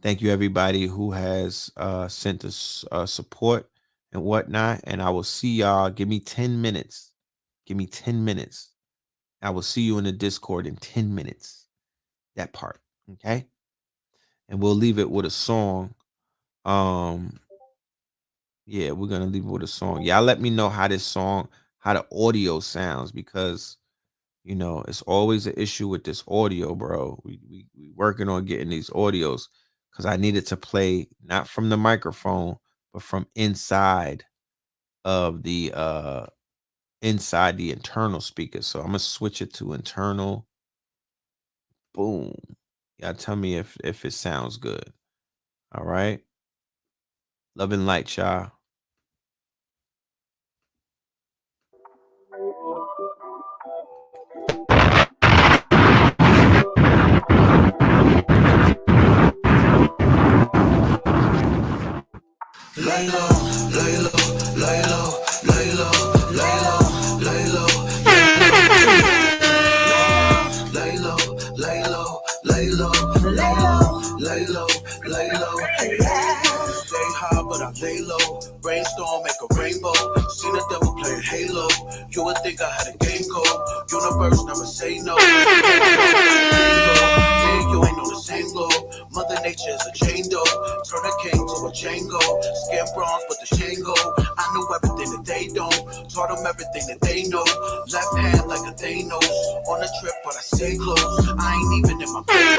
thank you everybody who has sent us support and whatnot. And I will see y'all. Give me 10 minutes. Give me 10 minutes. I will see you in the Discord in 10 minutes. That part. Okay. And we'll leave it with a song. Um, yeah, we're gonna leave it with a song. Y'all let me know how this song, how the audio sounds, because you know, it's always an issue with this audio, bro. We working on getting these audios, because I needed to play not from the microphone, but from of the inside the internal speaker. So I'm gonna switch it to internal. Boom. Y'all tell me if it sounds good. All right. Love and light, y'all. Lay low, lay low, lay low, lay low, lay low, lay low, lay low, lay low, lay low, lay low, lay low, lay low. Stay high, but I lay low. Brainstorm, make a rainbow. See the devil playing Halo. You would think I had a game code. Universe never say no. Yeah, you ain't on the same globe. Mother Nature is a chain door. Turn a king to a Django. Scam bronze with the Shango. I knew everything that they don't. Taught them everything that they know. Left hand like a Thanos. On a trip, but I stay close. I ain't even in my grave.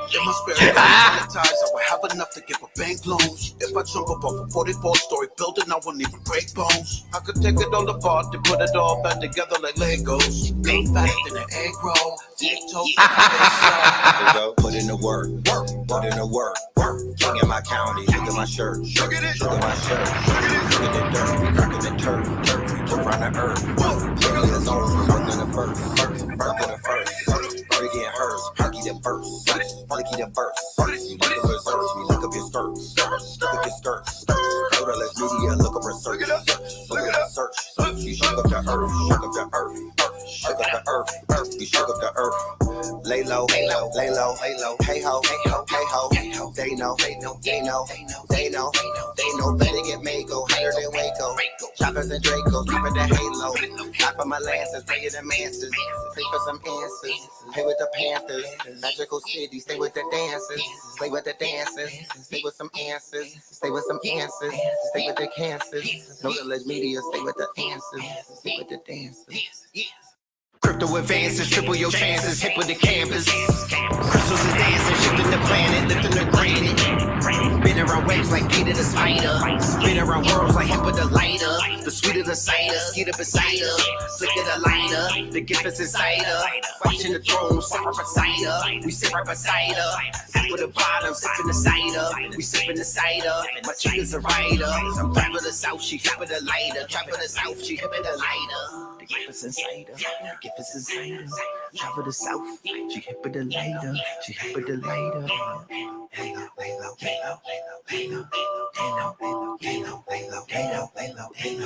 In my spirit, ties, I would have enough to give a bank loans. If I jump up off a 44-story building, I wouldn't even break bones. I could take it all apart to put it all back together like Legos. Big fatter than an egg roll. Put in the work, put in the work. King in my county, look at my shirt, look at my shirt, look at the dirt, we cracking the turf, we turf around the earth. Look at the zone, work in the first, work in the first, Party getting hers, Harky the first, Parky the first. We look up research, we look up your skirts, look up your skirts. Let's media, look up research, look up research. We shook up the earth, shook up the earth, shook up the earth, we shook up the earth. Lay low, lay low, lay low, lay low. Hey ho, hey ho, hey ho. They know, they know, they know, they know, they know. Better get made go higher than Waco. Choppers and Dracos, keeping the halo. Not for my lances, pay the masses. Pray for some answers. Pay with the Panthers. Magical city, stay with the dancers. Stay with the dancers. Stay with some answers. Stay with some answers. Stay with the cancers. No village media, stay with the answers. Stay with the dancers. Crypto advances, triple your chances, hip with the canvas. Crystals is dancing, shifting the planet, lifting the granite. Been around waves like Peter the spider. Been around worlds like hip with the lighter. The sweeter the cider, skeeter beside her. Slicker the lighter, the gift is inside her. Watching the throne, sit right beside her. We sit right beside her. Half with the bottom, sipping the cider. We sipping the cider. My chick is a rider. I'm back with the south, she hip with the lighter. Trap with the south, she hip with the lighter. The gift is inside her. The gift is inside her. Travel the south. She hip with the lighter. She hip with the lighter. Lay low, lay low, lay low, lay low, lay low, lay low, lay low, lay low, lay low, lay low, lay low, lay low.